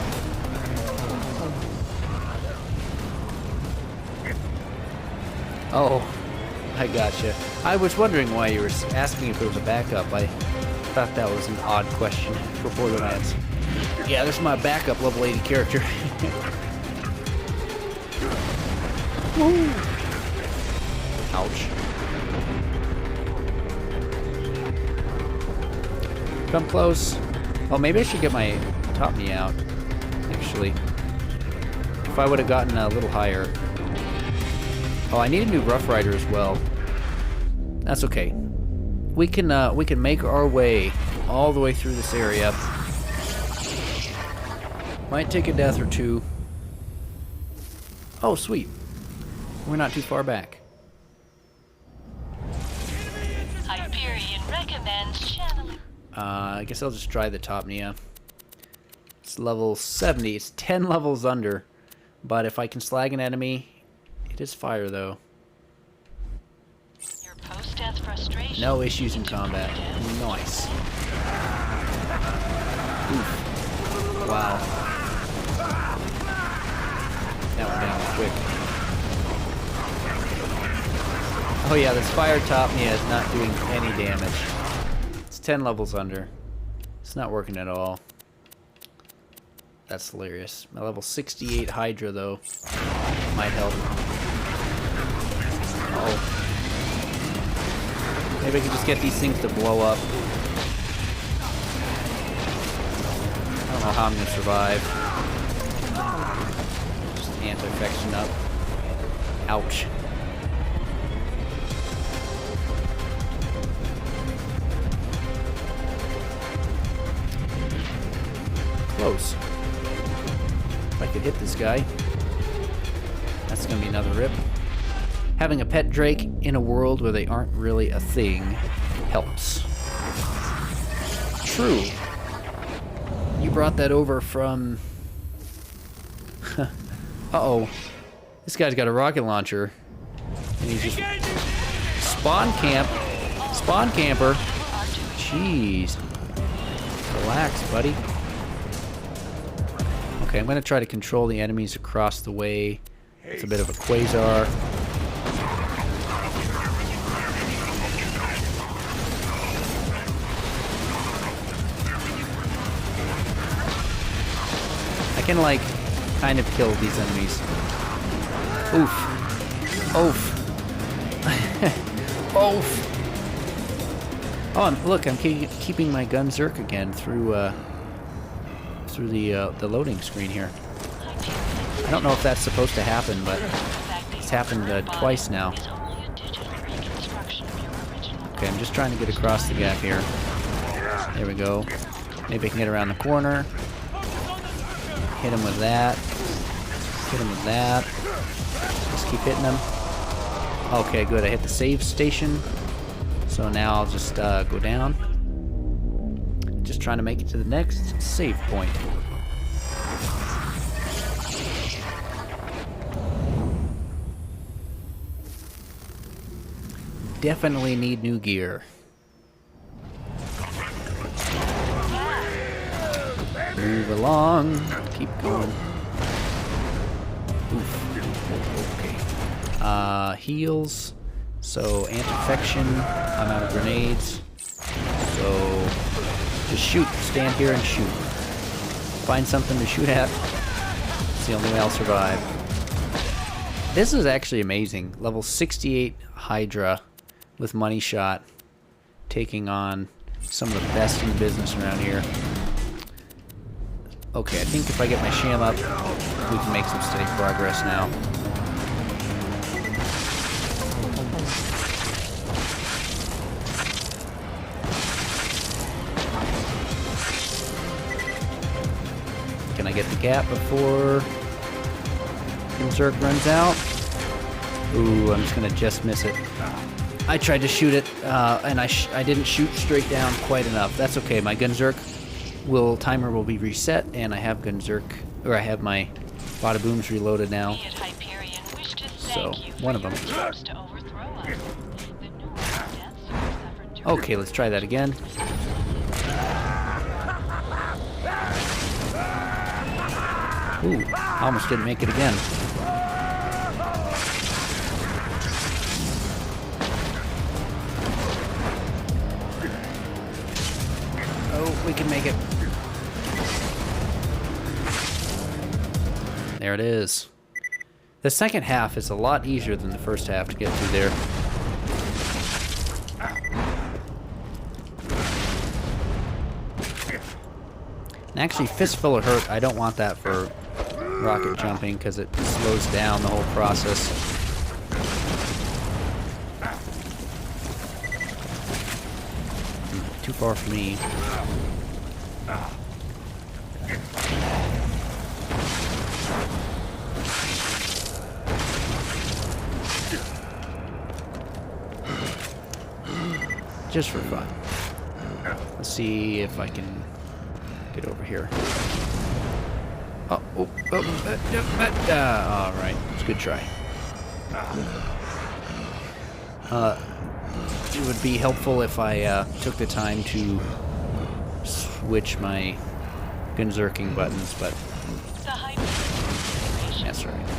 Oh, I gotcha. I was wondering why you were asking if there was a backup. I thought that was an odd question for Borderlands. Yeah, there's my backup level 80 character. Woo. Ouch. Come close. Oh, maybe I should get my top knee out, actually. If I would have gotten a little higher. Oh, I need a new Rough Rider as well. That's okay. We can make our way all the way through this area. Might take a death or two. Oh, sweet. We're not too far back. Hyperion recommends channeling. I guess I'll just try the top Nia. It's level 70. It's 10 levels under. But if I can slag an enemy, it is fire though. Your post-death frustration. No issues in combat. Nice. Oof. Wow. That went down quick. Oh yeah, this fire top Nia is not doing any damage. 10 levels under. It's not working at all. That's hilarious. My level 68 Hydra, though, might help. Oh. Maybe I can just get these things to blow up. I don't know how I'm going to survive. Just anti-infection up. Ouch. Close. If I could hit this guy, that's gonna be another rip. Having a pet Drake in a world where they aren't really a thing helps. True. You brought that over from... Uh-oh. This guy's got a rocket launcher. And he's just... Spawn camp. Spawn camper. Jeez. Relax, buddy. Okay, I'm going to try to control the enemies across the way. It's a bit of a quasar. I can, like, kind of kill these enemies. Oof. Oof. Oof. Oh, and look, I'm keeping my gun Zerk again through the loading screen here. I don't know if that's supposed to happen, but it's happened twice now. Okay, I'm just trying to get across the gap here. There we go. Maybe I can get around the corner. Hit him with that. Hit him with that. Just keep hitting him. Okay, good. I hit the save station. So now I'll just go down. Just trying to make it to the next save point. Definitely need new gear. Move along. Keep going. Oof. Okay. Heals. So, anti-infection, I'm out of grenades. So, just shoot. Stand here and shoot. Find something to shoot at. It's the only way I'll survive. This is actually amazing. Level 68 Hydra with money shot, taking on some of the best in the business around here. Okay, I think if I get my sham up, we can make some steady progress now. Can I get the gap before Berserk runs out? Ooh, I'm just gonna miss it. I tried to shoot it, and I didn't shoot straight down quite enough. That's okay. My Gunzerk timer will be reset, and I have Gunzerk, or I have my Bada Booms reloaded now. So one of them. Okay, let's try that again. Ooh, I almost didn't make it again. Oh, we can make it. There it is. The second half is a lot easier than the first half to get through there. And actually, Fistful of Hurt, I don't want that for rocket jumping because it slows down the whole process. Too far for me. Just for fun. Let's see if I can get over here. All right, it's a good try. It would be helpful if I took the time to switch my Gunzerking buttons, but that's all right.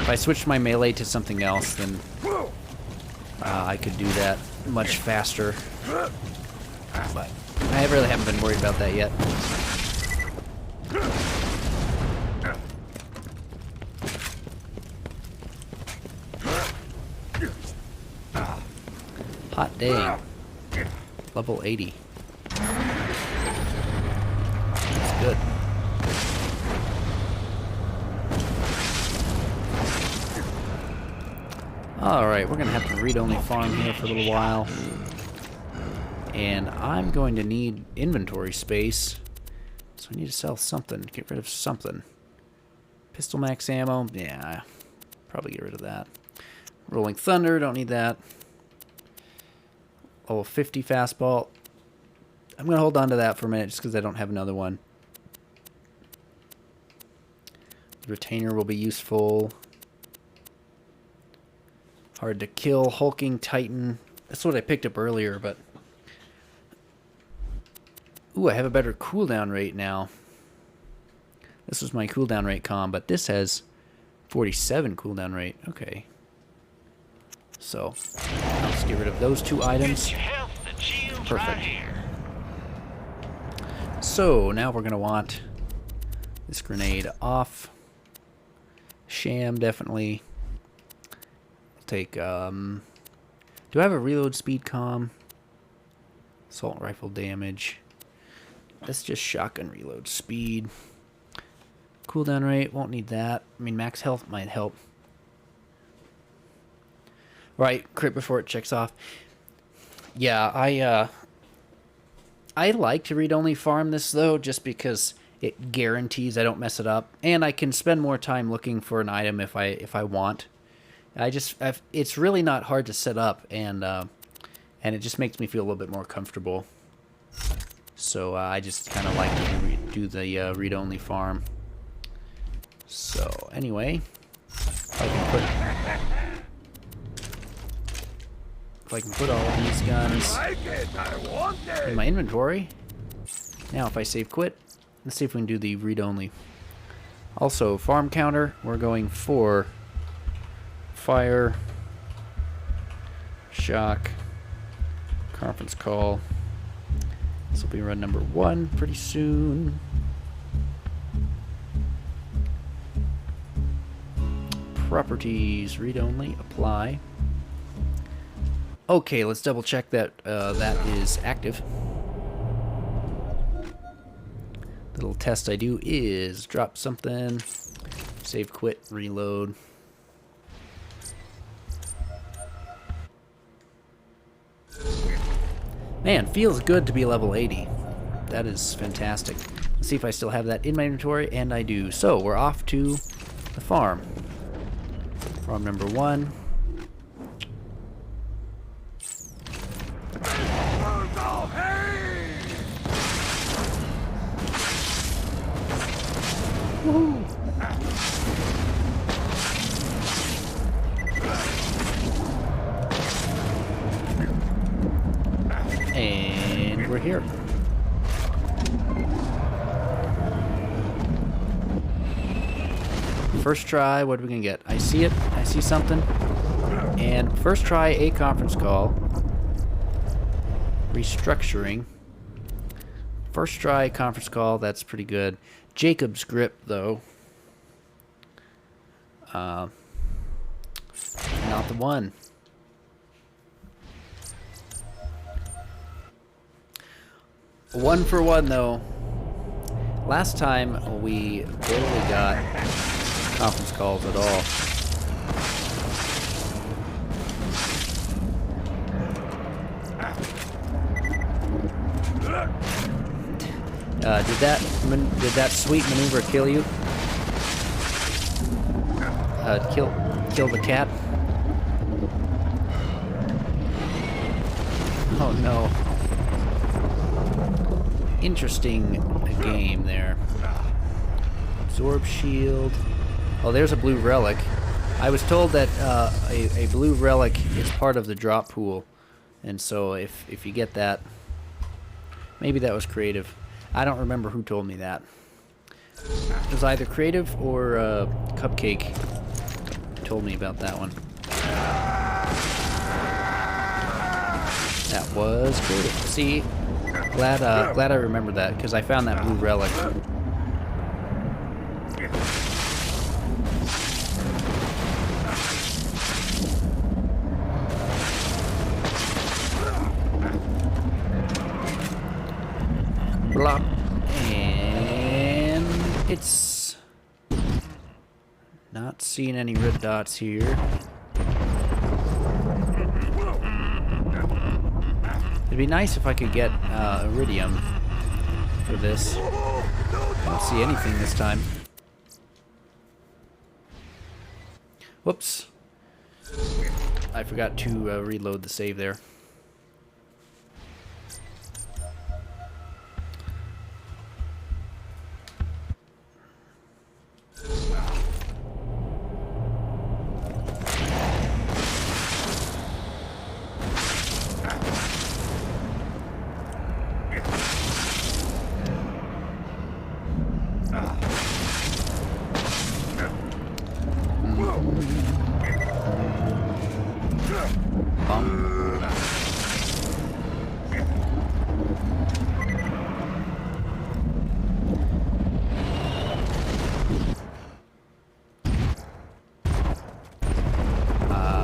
If I switched my melee to something else, then I could do that much faster. But I really haven't been worried about that yet. Hot dang. Level 80. That's good. Alright, we're going to have to read-only farm here for a little while. And I'm going to need inventory space. So I need to sell something. Get rid of something. Pistol max ammo. Yeah, probably get rid of that. Rolling Thunder. Don't need that. Level 50 fastball. I'm going to hold on to that for a minute just because I don't have another one. Retainer will be useful. Hard to kill. Hulking Titan. That's what I picked up earlier, but... Ooh, I have a better cooldown rate now. This was my cooldown rate comm, but this has 47 cooldown rate. Okay. So, let's get rid of those two items. Perfect. So, now we're going to want this grenade off. Sham, definitely. I'll take, do I have a reload speed comm? Assault rifle damage. That's just shotgun reload speed. Cooldown rate, won't need that. I mean, max health might help. Right, crit before it checks off. Yeah, I like to read-only farm this, though, just because it guarantees I don't mess it up. And I can spend more time looking for an item if I want. It's really not hard to set up, and it just makes me feel a little bit more comfortable. So I just kind of like to do the read-only farm. So anyway, if I can put all of these guns in my inventory. Now if I save quit, let's see if we can do the read-only. Also, farm counter, we're going for fire, shock, conference call. This will be run number 1 pretty soon. Properties, read only, apply. Okay, let's double check that that is active. The little test I do is drop something, save, quit, reload. Man, feels good to be level 80. That is fantastic. Let's see if I still have that in my inventory, and I do. So, we're off to the farm. Farm number 1. Woohoo! And we're here. First try, what are we gonna get? I see it, I see something. And first try, a conference call. Restructuring. First try, conference call, that's pretty good. Jacob's grip, though. Not the one. One for one, though. Last time we barely got conference calls at all. Did that sweet maneuver kill you? Kill the cat? Oh no. Interesting game there. Absorb shield. Oh, there's a blue relic. I was told that a blue relic is part of the drop pool, and so if you get that, maybe that was creative. I don't remember who told me that. It was either creative or Cupcake told me about that one. That was creative. See, glad I remembered that because I found that blue relic. Blop. And it's not seeing any red dots here. It'd be nice if I could get iridium for this. I don't see anything this time. Whoops. I forgot to reload the save there.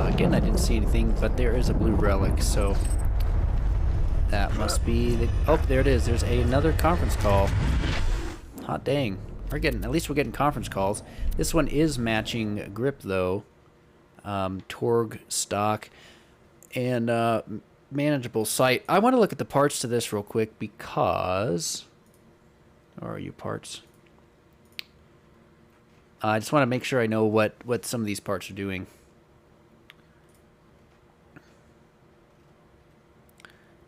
Again, I didn't see anything, but there is a blue relic, so that must be the... Oh, there it is. There's another conference call. Hot dang. At least we're getting conference calls. This one is matching grip, though. Torg, stock, and manageable sight. I want to look at the parts to this real quick because... Where are you, parts? I just want to make sure I know what some of these parts are doing.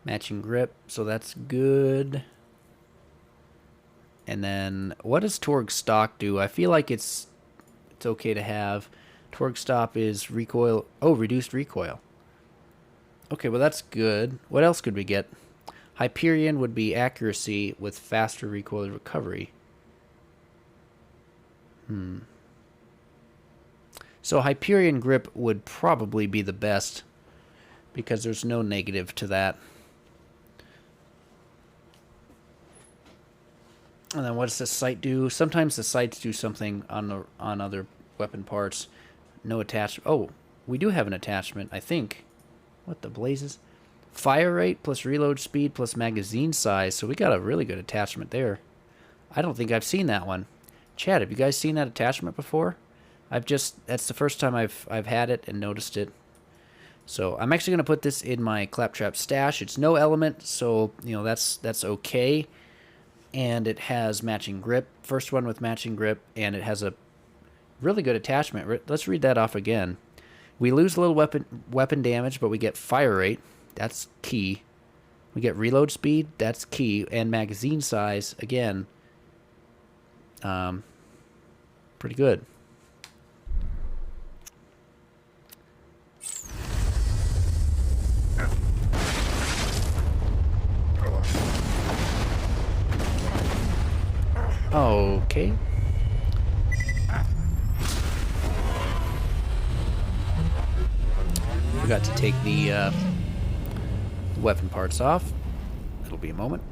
Matching grip, so that's good. And then, what does Torg stock do? I feel like it's okay to have. Torg stop is recoil. Oh, reduced recoil. Okay, well that's good. What else could we get? Hyperion would be accuracy with faster recoil recovery. So Hyperion Grip would probably be the best because there's no negative to that. And then what does the sight do? Sometimes the sights do something on other weapon parts. No attachment. Oh, we do have an attachment, I think. What the blazes? Fire rate plus reload speed plus magazine size. So we got a really good attachment there. I don't think I've seen that one. Chad, have you guys seen that attachment before? That's the first time I've had it and noticed it. So I'm actually going to put this in my Claptrap stash. It's no element, so you know that's okay. And it has matching grip. First one with matching grip, and it has a really good attachment. Let's read that off again. We lose a little weapon damage, but we get fire rate. That's key. We get reload speed. That's key. And magazine size, again, pretty good. Okay. Forgot to take the weapon parts off. It'll be a moment.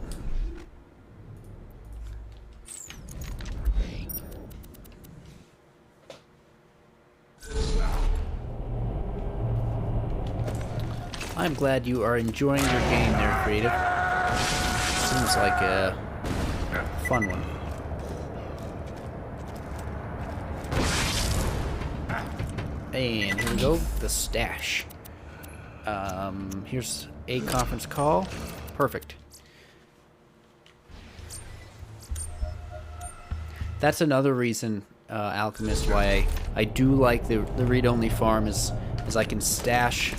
I'm glad you are enjoying your game there, Creative. Seems like a fun one. And here we go, the stash. Here's a conference call. Perfect. That's another reason, Alchemist, why I do like the read-only farm is I can stash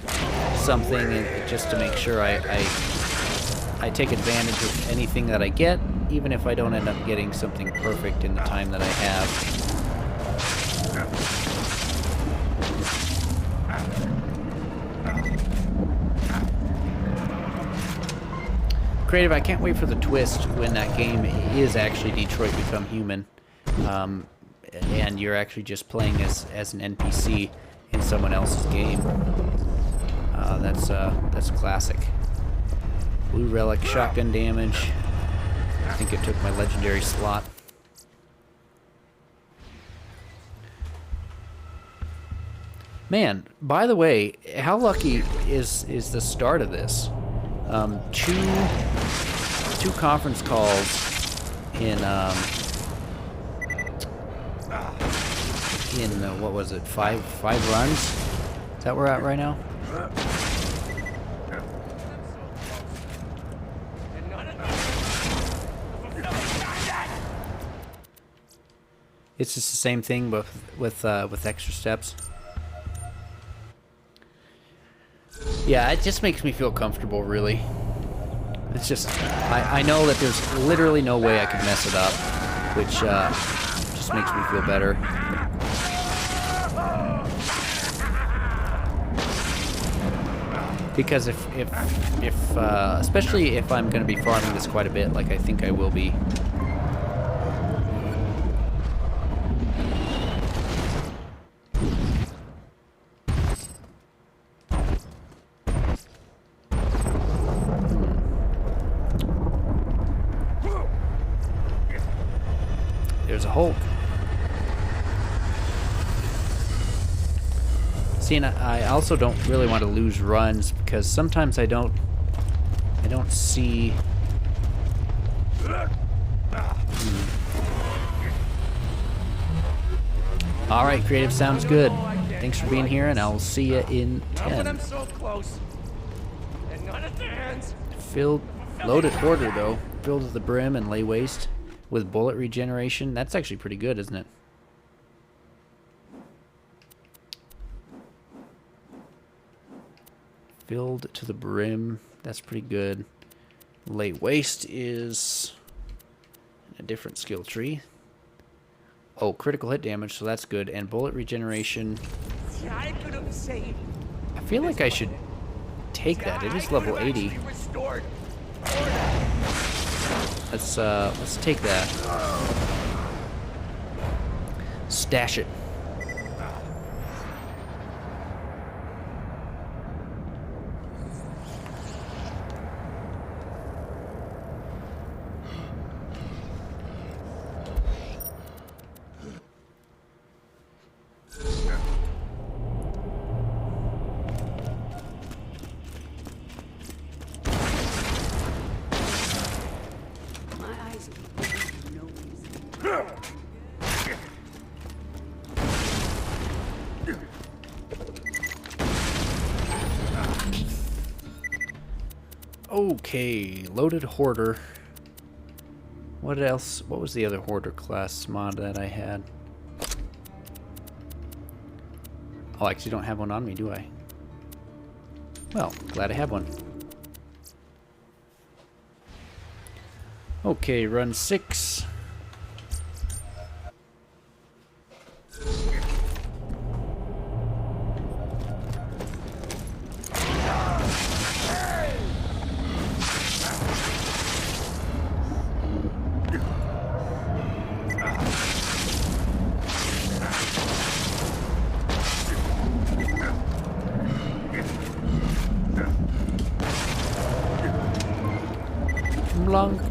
something and just to make sure I take advantage of anything that I get, even if I don't end up getting something perfect in the time that I have. Creative, I can't wait for the twist when that game is actually Detroit Become Human, and you're actually just playing as an NPC in someone else's game. That's classic. Blue Relic, shotgun damage. I think it took my legendary slot. Man, by the way, how lucky is the start of this? Two conference calls in what was it, five runs? Is that where we're at right now? It's just the same thing, but with extra steps. Yeah, it just makes me feel comfortable, really. It's just, I know that there's literally no way I could mess it up, which just makes me feel better. Because if especially if I'm going to be farming this quite a bit, like I think I will be. There's a Hulk. See, and I also don't really want to lose runs because sometimes I don't see. All right, Creative, sounds good. Thanks for being here, and I'll see you in 10. Filled, loaded hoarder though, filled to the brim and lay waste with bullet regeneration. That's actually pretty good, isn't it? Filled to the brim. That's pretty good. Lay waste is a different skill tree. Oh, critical hit damage, so that's good. And bullet regeneration. I feel like I should take that. It is level 80. Let's take that. Stash it. Okay, loaded hoarder. What else? What was the other hoarder class mod that I had? Oh, I actually don't have one on me, do I? Well, glad I have one. Okay, run 6. Blanc.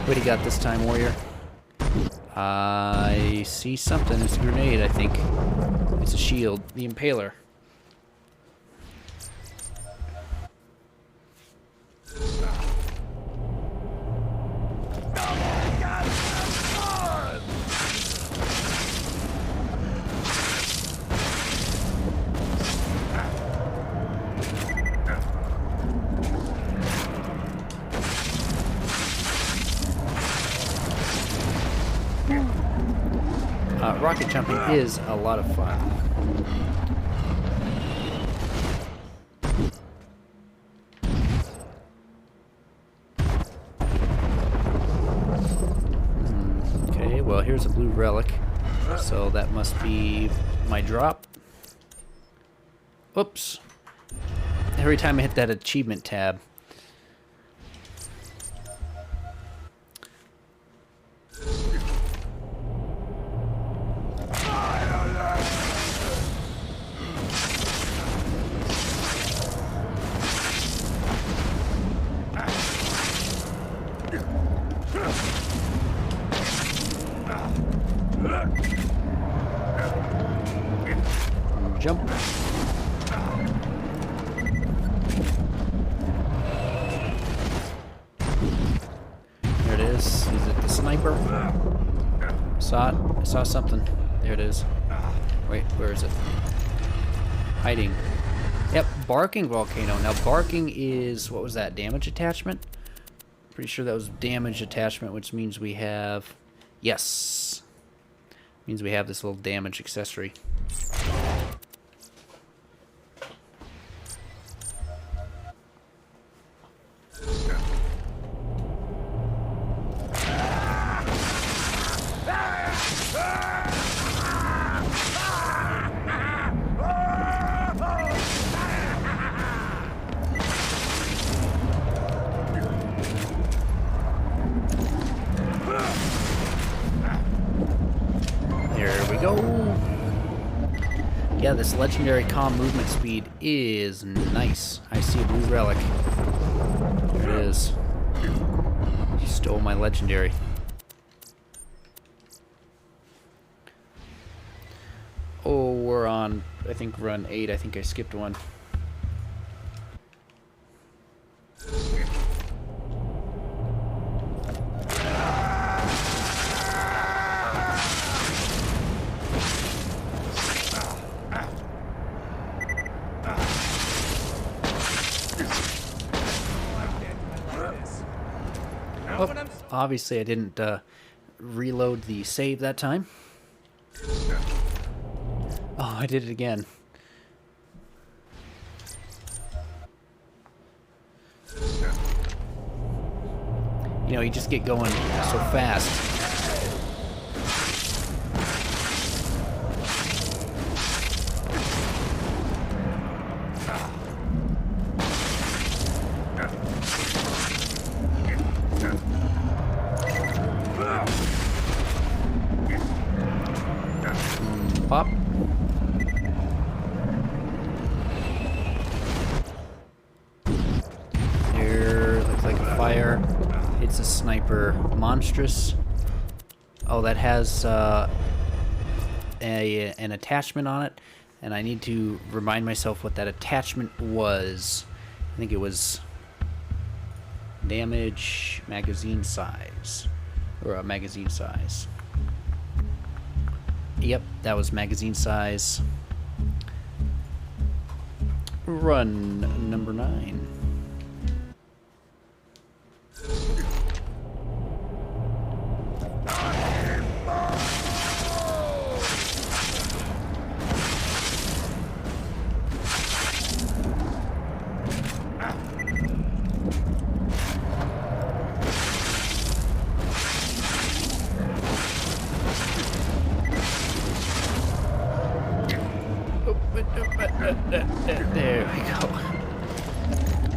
What do you got this time, warrior? I see something. It's a grenade, I think. It's a shield. The Impaler. Rocket jumping is a lot of fun. Okay, well here's a blue relic, so that must be my drop. Oops. Every time I hit that achievement tab. Jump. There it is. Is it the sniper? Saw it. I saw something. There it is. Wait, where is it? Hiding. Yep, barking volcano. Now barking is, what was that, damage attachment? Pretty sure that was damage attachment, which means we have, yes. Means we have this little damage accessory. There we go. Yeah, this legendary calm movement speed is nice. I see a blue relic. There it is. You stole my legendary. Oh, we're on, I think, run 8. I think I skipped one. Oh, obviously I didn't reload the save that time. Oh, I did it again. You know, you just get going so fast. Pop. There, looks like a fire. It's a sniper. Monstrous. Oh, that has an attachment on it, and I need to remind myself what that attachment was. I think it was damage magazine size. Or magazine size. Yep, that was magazine size. Run number 9. There we go.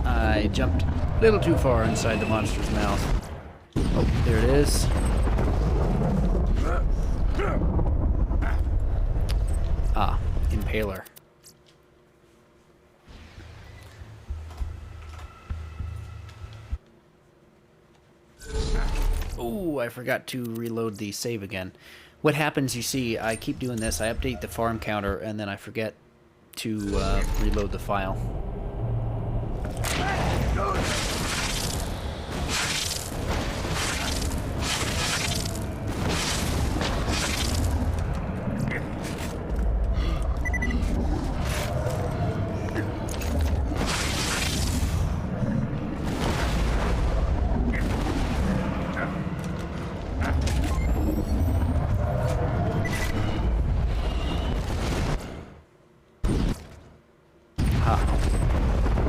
I jumped a little too far inside the monster's mouth. Oh, there it is. Ah, impaler. Oh, I forgot to reload the save again. What happens, you see, I keep doing this. I update the farm counter, and then I forget to reload the file.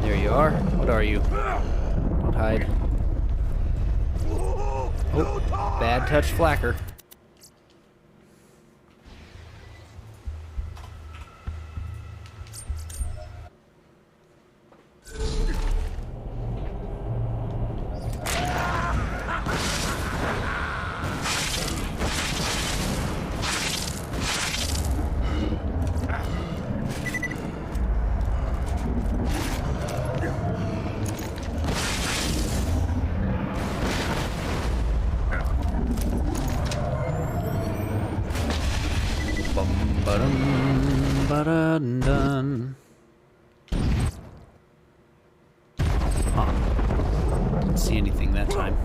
There you are. What are you? Don't hide. Oh, bad touch flacker. Ba-dun-dun. Huh. Didn't see anything that time.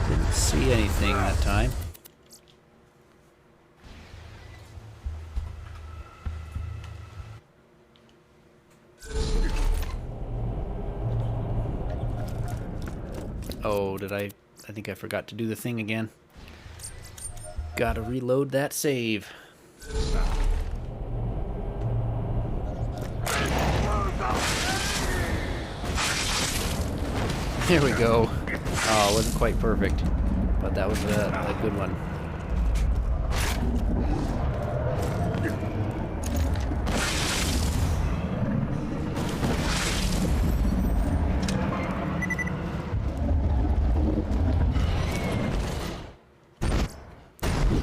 Didn't see anything that time. Oh, did I think I forgot to do the thing again. Gotta reload that save. There we go. Oh, it wasn't quite perfect, but that was a good one.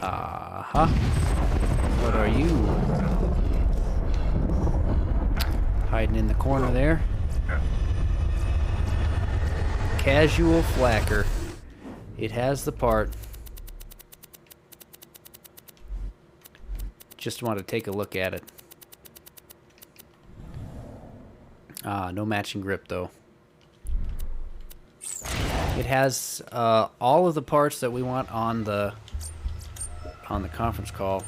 Aha. What are you? Hiding in the corner there. Casual flacker. It has the part. Just want to take a look at it. Ah, no matching grip though. It has all of the parts that we want on the conference call.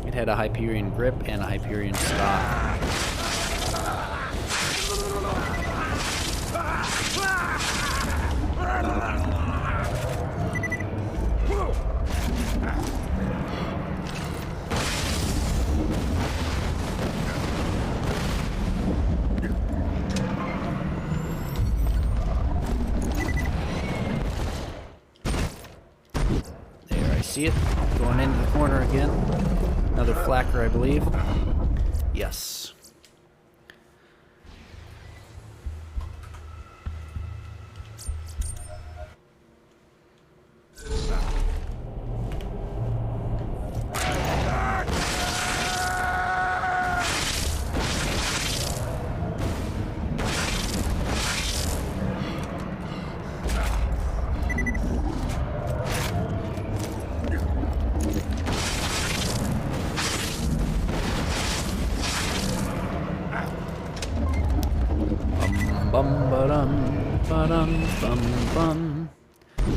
It had a Hyperion grip and a Hyperion stock. See it? Going into the corner again. Another flacker, I believe. Yes. Bum ba-dum, ba-dum, bum bum.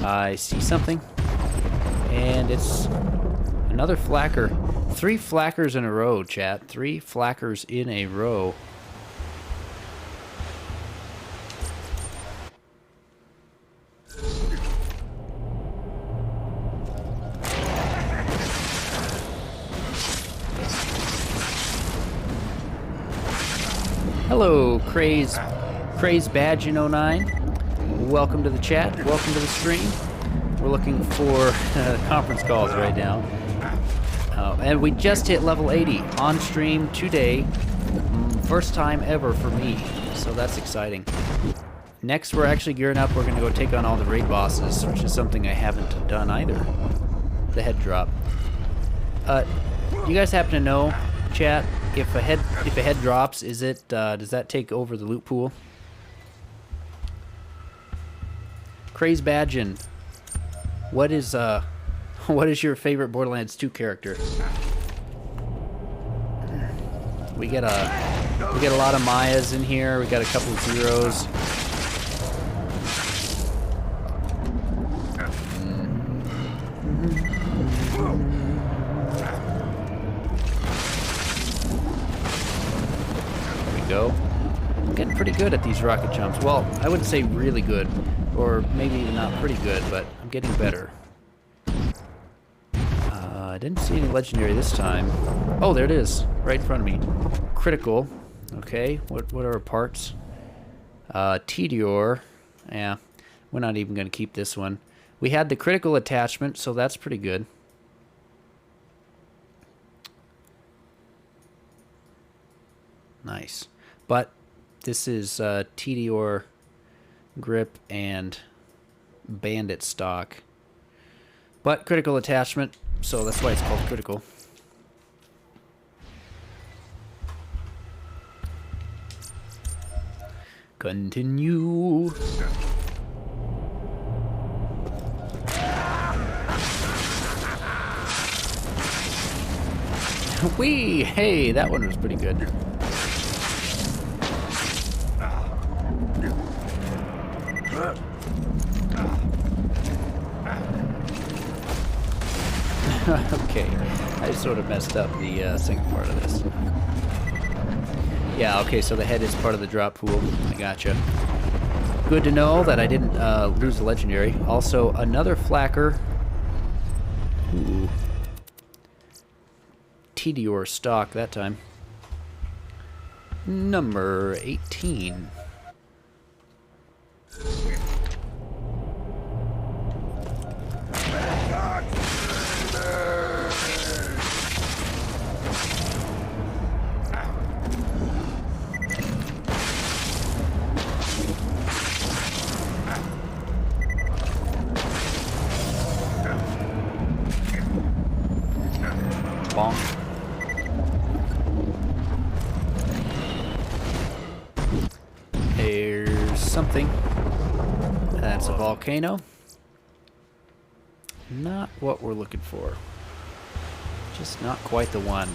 I see something, and it's another flacker. 3 flackers in a row, chat. 3 flackers in a row. Hello, Craze Badge in 09. Welcome to the chat. Welcome to the stream. We're looking for conference calls right now. And we just hit level 80 on stream today. First time ever for me, so that's exciting. Next, we're actually gearing up. We're going to go take on all the raid bosses, which is something I haven't done either. The head drop. You guys happen to know, chat, if a head drops, is it does that take over the loot pool? Craze Badgin, what is your favorite Borderlands 2 character? We get a lot of Mayas in here. We got a couple of zeros. Go. I'm getting pretty good at these rocket jumps. Well, I wouldn't say really good, or maybe even not pretty good, but I'm getting better. I didn't see any legendary this time. Oh, there it is, right in front of me. Critical. Okay, what are our parts? Tedior. Yeah, we're not even going to keep this one. We had the critical attachment, so that's pretty good. Nice. But this is Tedior grip and bandit stock. But critical attachment, so that's why it's called critical. Continue. Whee! Hey, that one was pretty good. Okay, I sort of messed up the second part of this. Yeah, okay, so the head is part of the drop pool. I gotcha. Good to know that I didn't lose the legendary. Also, another flacker. Ooh. Tedior stock that time. Number 18. Bonk. There's something. That's a volcano. Not what we're looking for. Just not quite the one.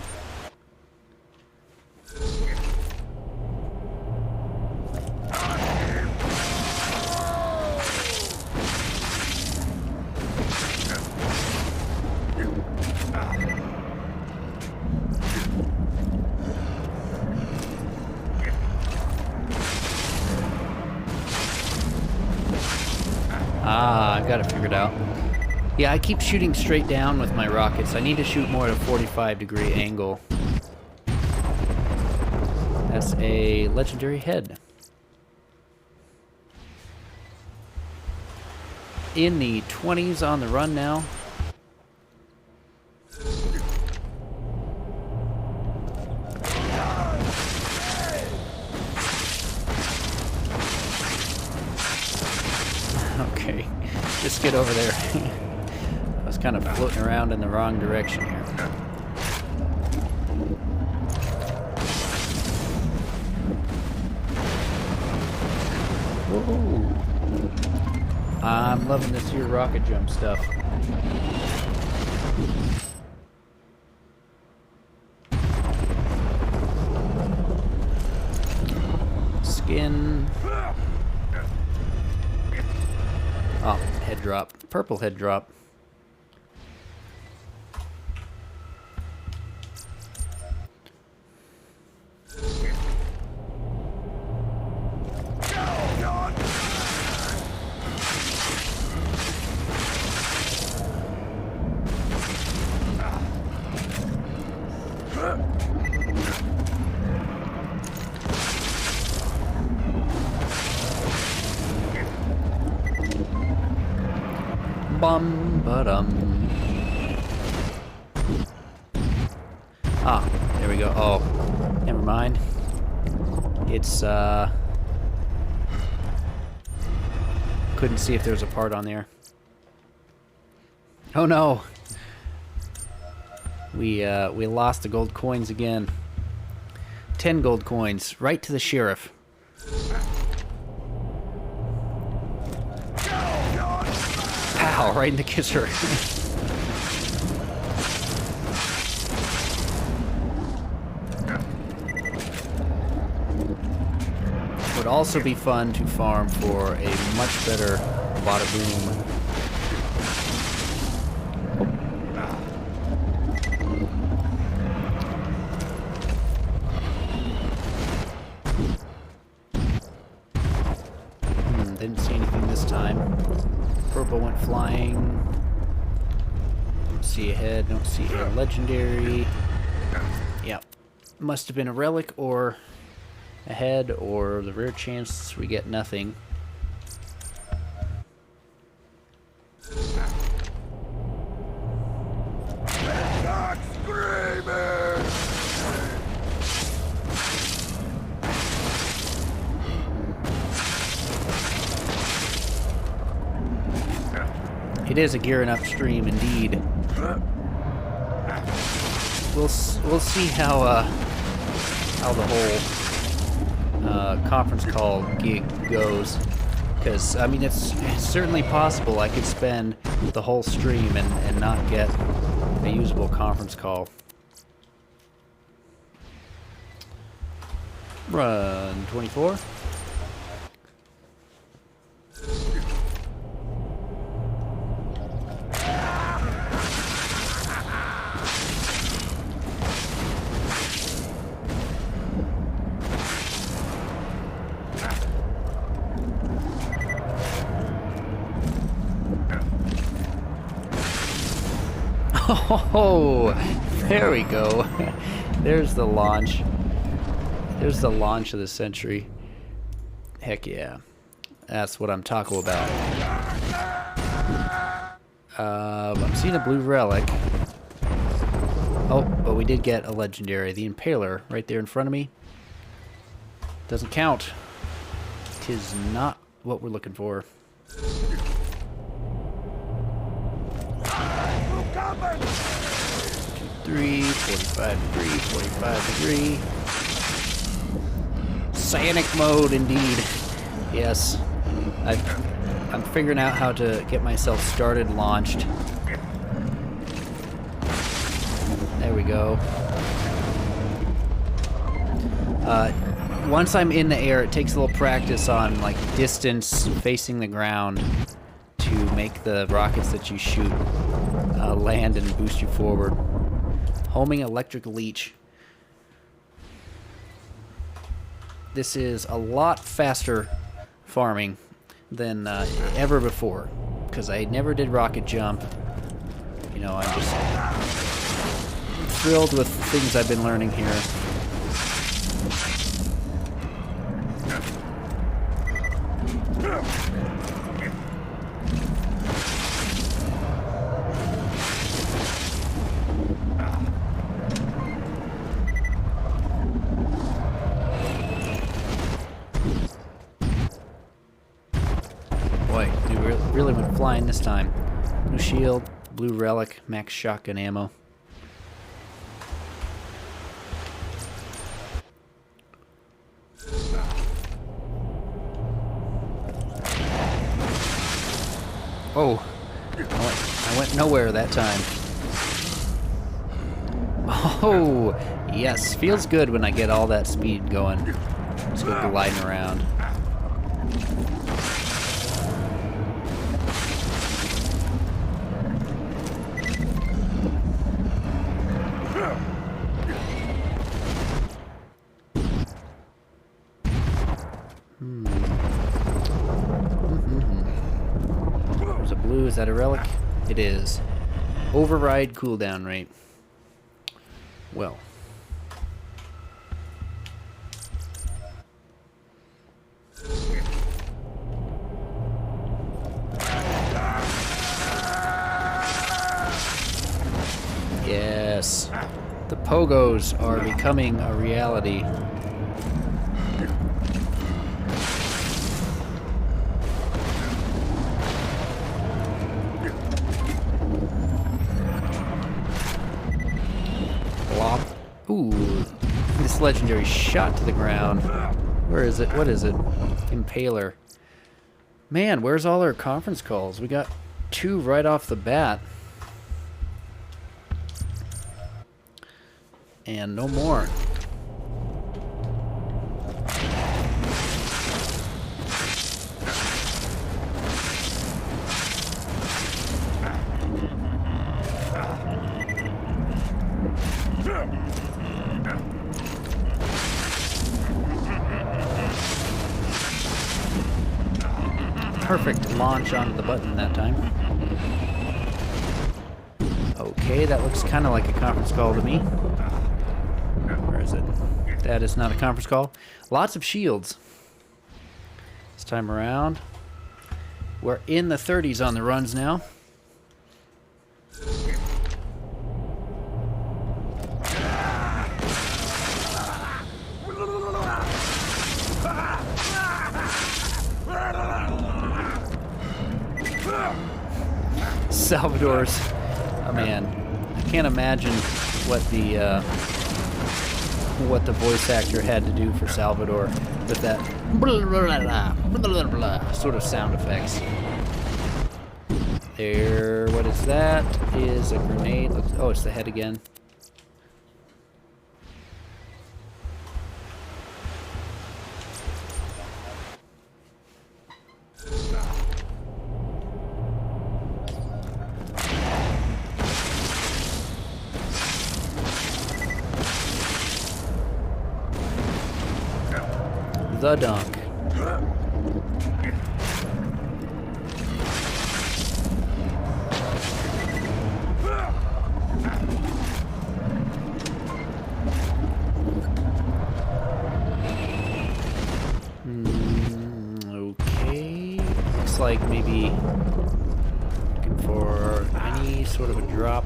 Ah, I've got it figured out. Yeah, I keep shooting straight down with my rockets. I need to shoot more at a 45-degree angle. That's a legendary head. In the 20s on the run now. Okay, just get over there. I was kind of floating around in the wrong direction here. Whoa. I'm loving this here rocket jump stuff. skin. Oh, head drop. Purple head drop. Bum ba-dum. Ah, there we go. Oh, never mind. It's couldn't see if there was a part on there. Oh no. We lost the gold coins again. 10 gold coins right to the sheriff. Pow, right in the kisser. Would also be fun to farm for a much better bada boom. Didn't see anything this time. Purple went flying. Don't see a head, don't see a legendary. Yep. Must have been a relic or a head, or the rare chance we get nothing. Stop screaming! It is a gearing up stream, indeed. We'll see how the whole conference call gig goes, because I mean it's certainly possible I could spend the whole stream and not get a usable conference call. Run 24. Oh, there we go. There's the launch. There's the launch of the century. Heck yeah. That's what I'm talking about. I'm seeing a blue relic. Oh, but we did get a legendary. The Impaler right there in front of me. Doesn't count. 'Tis not what we're looking for. 3, 45 degree, 45 degree. Cyanic mode, indeed. Yes. I'm figuring out how to get myself started, launched. There we go. Once I'm in the air, it takes a little practice on like distance facing the ground to make the rockets that you shoot land and boost you forward. Homing electric leech. This is a lot faster farming than ever before, because I never did rocket jump. You know, I'm just thrilled with things I've been learning here. Boy, we really went flying this time. Blue shield, blue relic, max shotgun ammo. Oh, I went nowhere that time. Oh, yes, feels good when I get all that speed going. Let's go gliding around. There's a blue. Is that a relic? It is. Override cooldown rate. Well. Yes. The pogos are becoming a reality. Blop. Ooh. This legendary shot to the ground. Where is it? What is it? Impaler. Man, where's all our conference calls? We got 2 right off the bat. And no more. Perfect launch onto the button that time. Okay, that looks kind of like a conference call to me. Where is it? That is not a conference call. Lots of shields. This time around, we're in the 30s on the runs now. Salvador's, oh man, I can't imagine what the voice actor had to do for Salvador with that blah, blah, blah, blah, blah, sort of sound effects. There, what is that? Is a grenade. Oh, it's the head again. The dunk. Okay. Looks like maybe looking for any sort of a drop.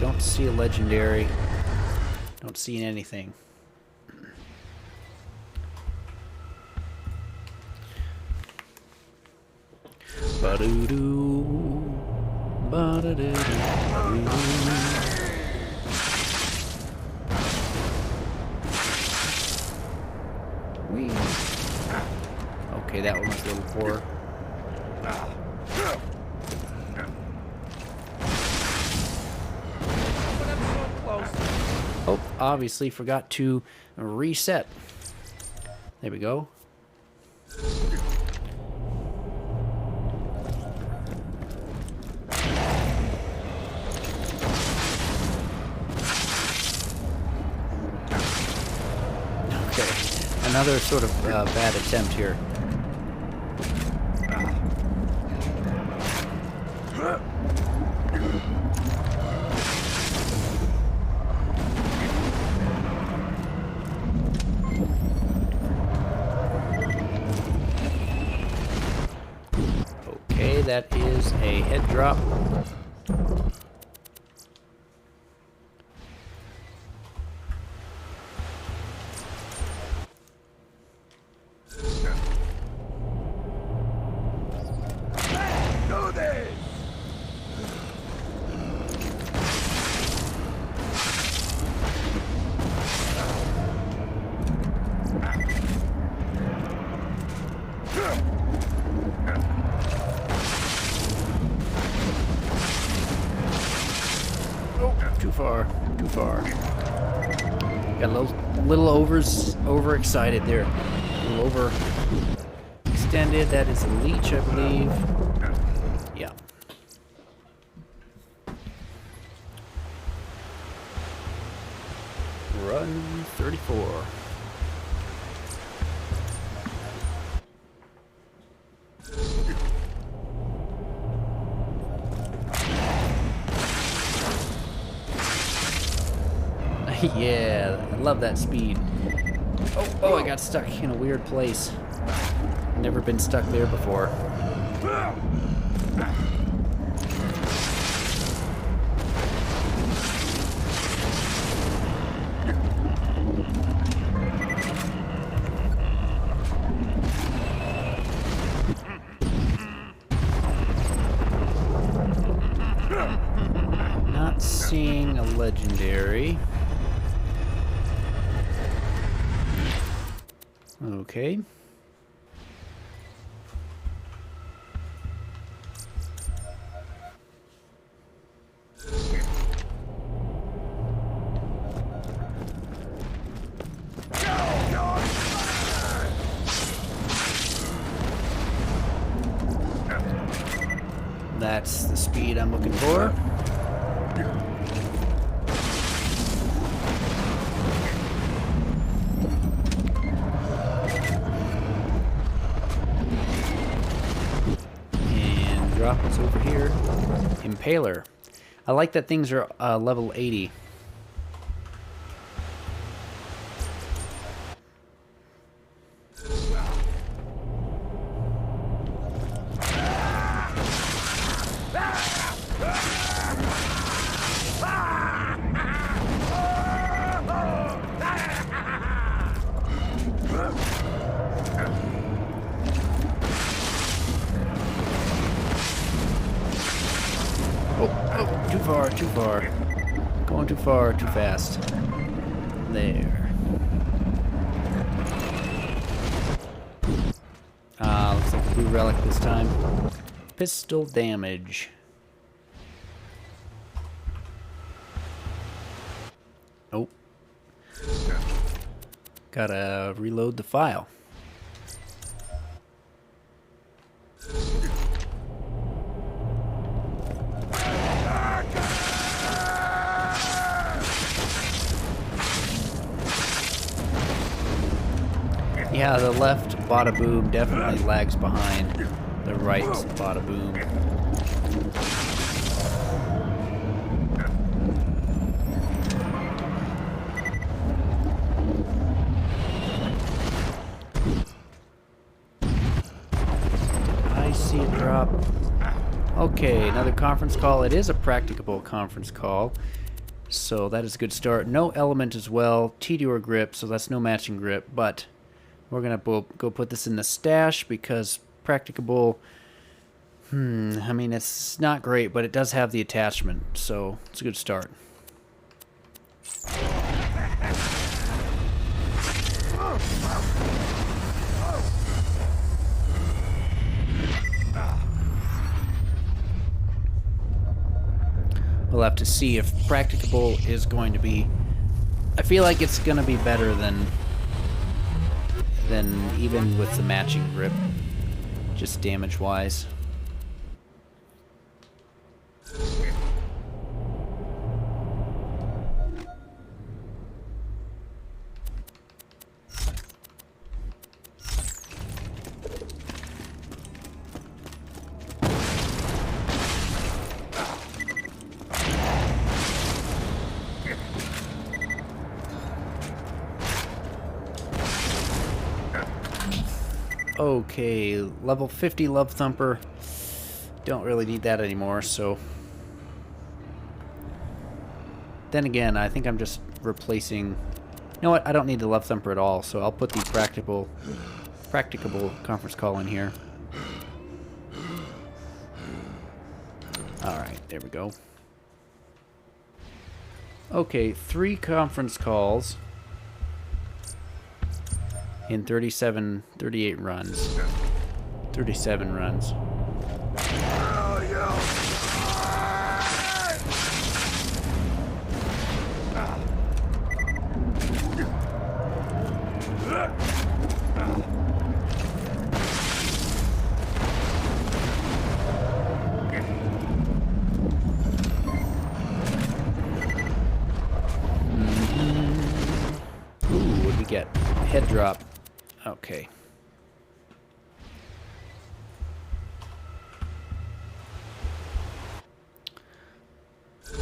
Don't see a legendary. Don't see anything. Ba-do-doo, ba-da-do-doo. Whee. Okay, that one was a little poor. Oh, obviously forgot to reset. There we go. Another sort of bad attempt here. Okay, that is a head drop. Oh, too far, too far. Got a little overexcited there. A little overextended. That is a leech, I believe. Yeah. Run 34. Yeah, I love that speed. Oh, I got stuck in a weird place. Never been stuck there before. Not seeing a legendary. Okay. That's the speed I'm looking for. And drop what's over here. Impaler. I like that things are level 80. Oh, too far. Going too far, too fast. There. Looks like a blue relic this time. Pistol damage. Oh. Gotta reload the file. Yeah, the left bada boom definitely lags behind the right bada boom. I see a drop. Okay, another conference call. It is a practicable conference call, so that is a good start. No element as well. TD or grip, so that's no matching grip, but we're going to go put this in the stash because practicable, I mean, it's not great, but it does have the attachment, so it's a good start. We'll have to see if practicable is going to be... I feel like it's going to be better than even with the matching grip, just damage-wise. Okay, level 50 Love Thumper. Don't really need that anymore, so... Then again, I think I'm just replacing... You know what? I don't need the Love Thumper at all, so I'll put the practicable conference call in here. Alright, there we go. Okay, 3 conference calls in 38 runs. 37 runs. we get? Head drop. Okay.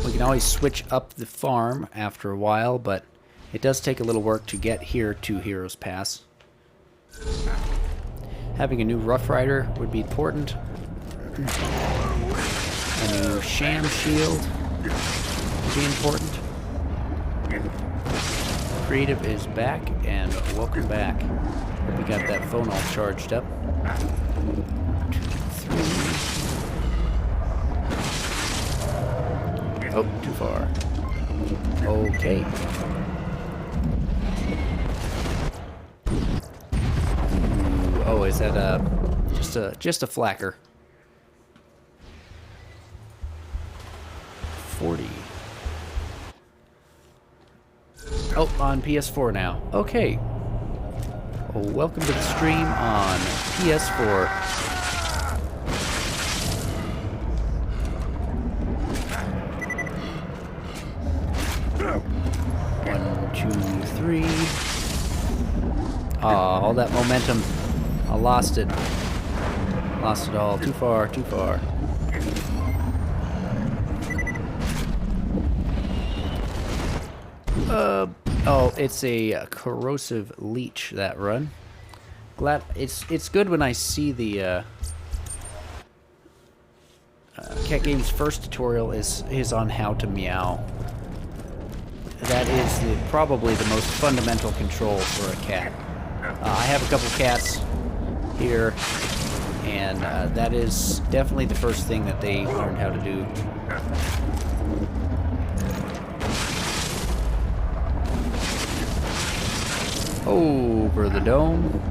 We can always switch up the farm after a while, but it does take a little work to get here to Heroes Pass. Having a new Rough Rider would be important. A new Sham Shield would be important. Creative is back, and welcome back. Hope we got that phone all charged up. 2, 3. Oh, too far. Okay. Ooh, oh, is that just a flacker? 40. Oh, on PS4 now. Okay. Well, welcome to the stream on PS4. All that momentum. I lost it. Lost it all. Too far, too far. Oh, it's a corrosive leech, that run. Glad it's good when I see the Cat Game's first tutorial is on how to meow. That is probably the most fundamental control for a cat. I have a couple cats here, and that is definitely the first thing that they learned how to do. Over the dome.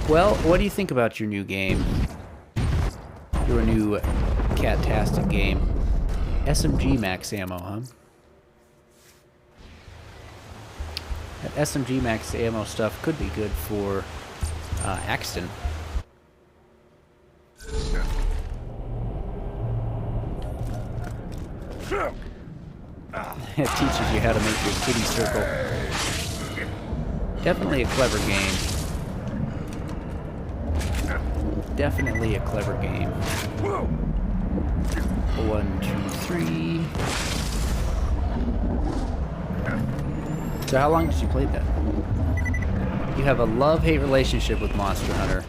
Well, what do you think about your new game? Your new cat-tastic game. SMG max ammo, huh? That SMG max ammo stuff could be good for Axton. It teaches you how to make your kitty circle. Definitely a clever game. Definitely a clever game. 1, 2, 3. So how long did you play that? You have a love-hate relationship with Monster Hunter.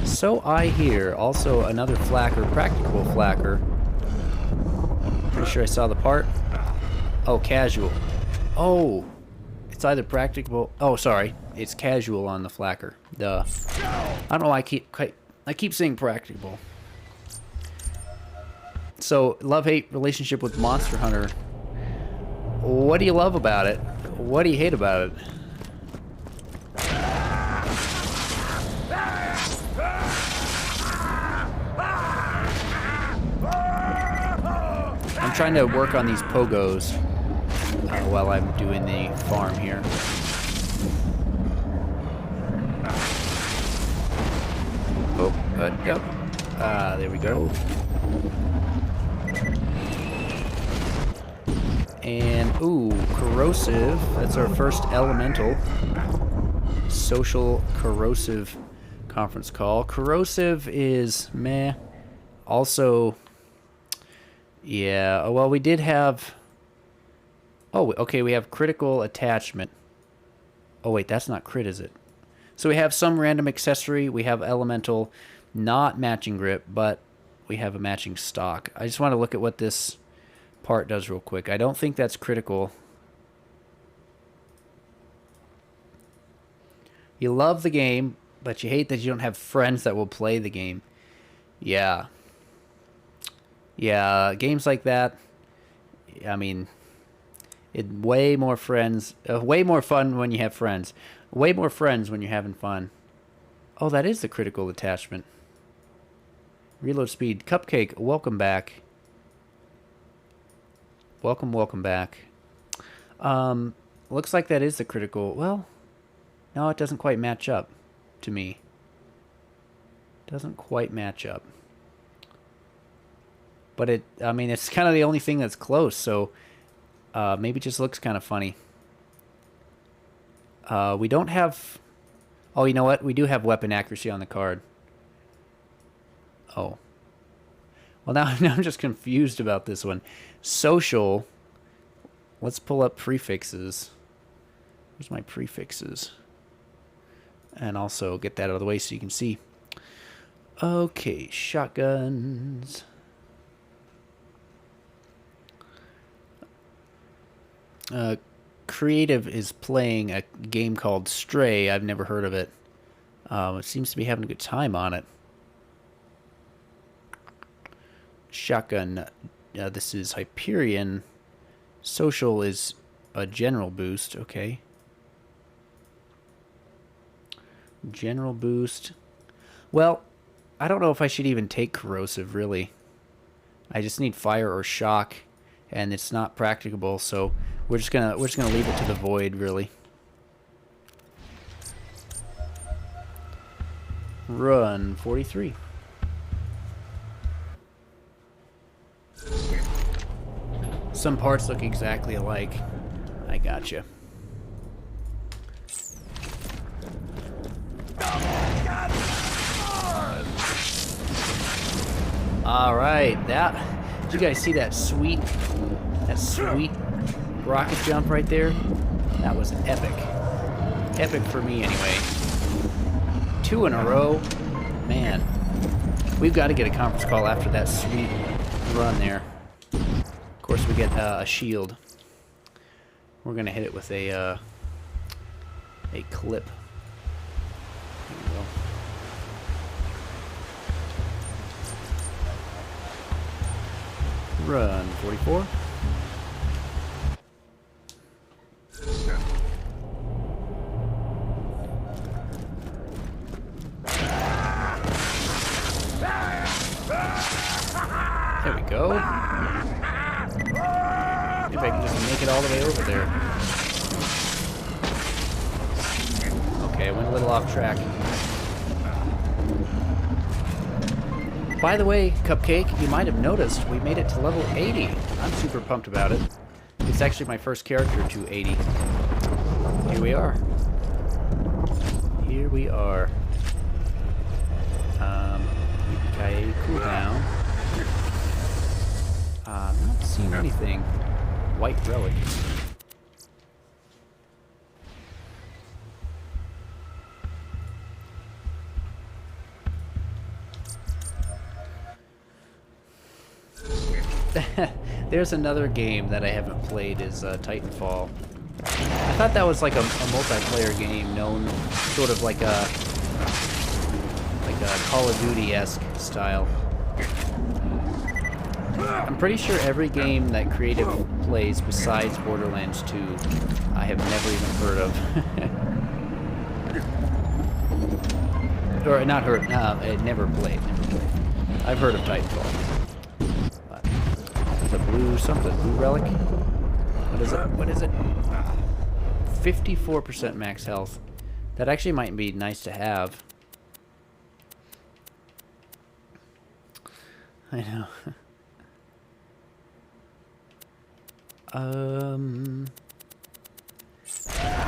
So I hear. Also another flacker, practical flacker. Pretty sure I saw the part. Oh, casual. Oh, it's either practical. Oh, sorry, it's casual on the flacker. Duh. I don't know why I keep saying practical. So, love-hate relationship with Monster Hunter. What do you love about it? What do you hate about it? I'm trying to work on these pogos while I'm doing the farm here. Oh, yep. There we go. And, ooh, corrosive. That's our first elemental. Social corrosive conference call. Corrosive is meh. Also, yeah, well, we did have... Oh, okay, we have critical attachment. Oh, wait, that's not crit, is it? So we have some random accessory. We have elemental, not matching grip, but we have a matching stock. I just want to look at what this part does real quick. I don't think that's critical. You love the game, but you hate that you don't have friends that will play the game. Yeah. Yeah, games like that, I mean, way more fun when you have friends. Way more friends when you're having fun. Oh, that is the critical attachment. Reload speed. Cupcake, welcome back. Welcome back. Looks like that is the critical. Well, no, it doesn't quite match up to me. Doesn't quite match up. But I mean, it's kind of the only thing that's close, so Maybe it just looks kind of funny. We don't have... Oh, you know what? We do have weapon accuracy on the card. Oh. Well, now I'm just confused about this one. Social. Let's pull up prefixes. Where's my prefixes? And also get that out of the way so you can see. Okay, shotguns. Creative is playing a game called Stray. I've never heard of it. It seems to be having a good time on it. Shotgun. This is Hyperion. Social is a general boost. Okay. General boost. Well, I don't know if I should even take corrosive, really. I just need fire or shock, and it's not practicable, so we're just gonna leave it to the void, really. Run 43. Some parts look exactly alike. I gotcha. All right, did you guys see that sweet rocket jump right there? That was epic. Epic for me, anyway. 2 in a row. Man, we've got to get a conference call after that sweet run there. Of course, we get a shield. We're gonna hit it with a clip. There we go. Run 44. There we go. Maybe I can just make it all the way over there. Okay, I went a little off track. By the way, Cupcake, you might have noticed we made it to level 80. I'm super pumped about it. It's actually my first character to 80. Here we are. Here we are. Yippee-ki-yay, cooldown. I'm not seeing anything. White relic. There's another game that I haven't played is Titanfall. I thought that was like a multiplayer game known sort of like a Call of Duty-esque style. I'm pretty sure every game that Creative plays besides Borderlands 2 I have never even heard of. Or not heard, never played. I've heard of Titanfall. But there's a blue something, blue relic. What is it? What is it? 54% max health. That actually might be nice to have. I know. You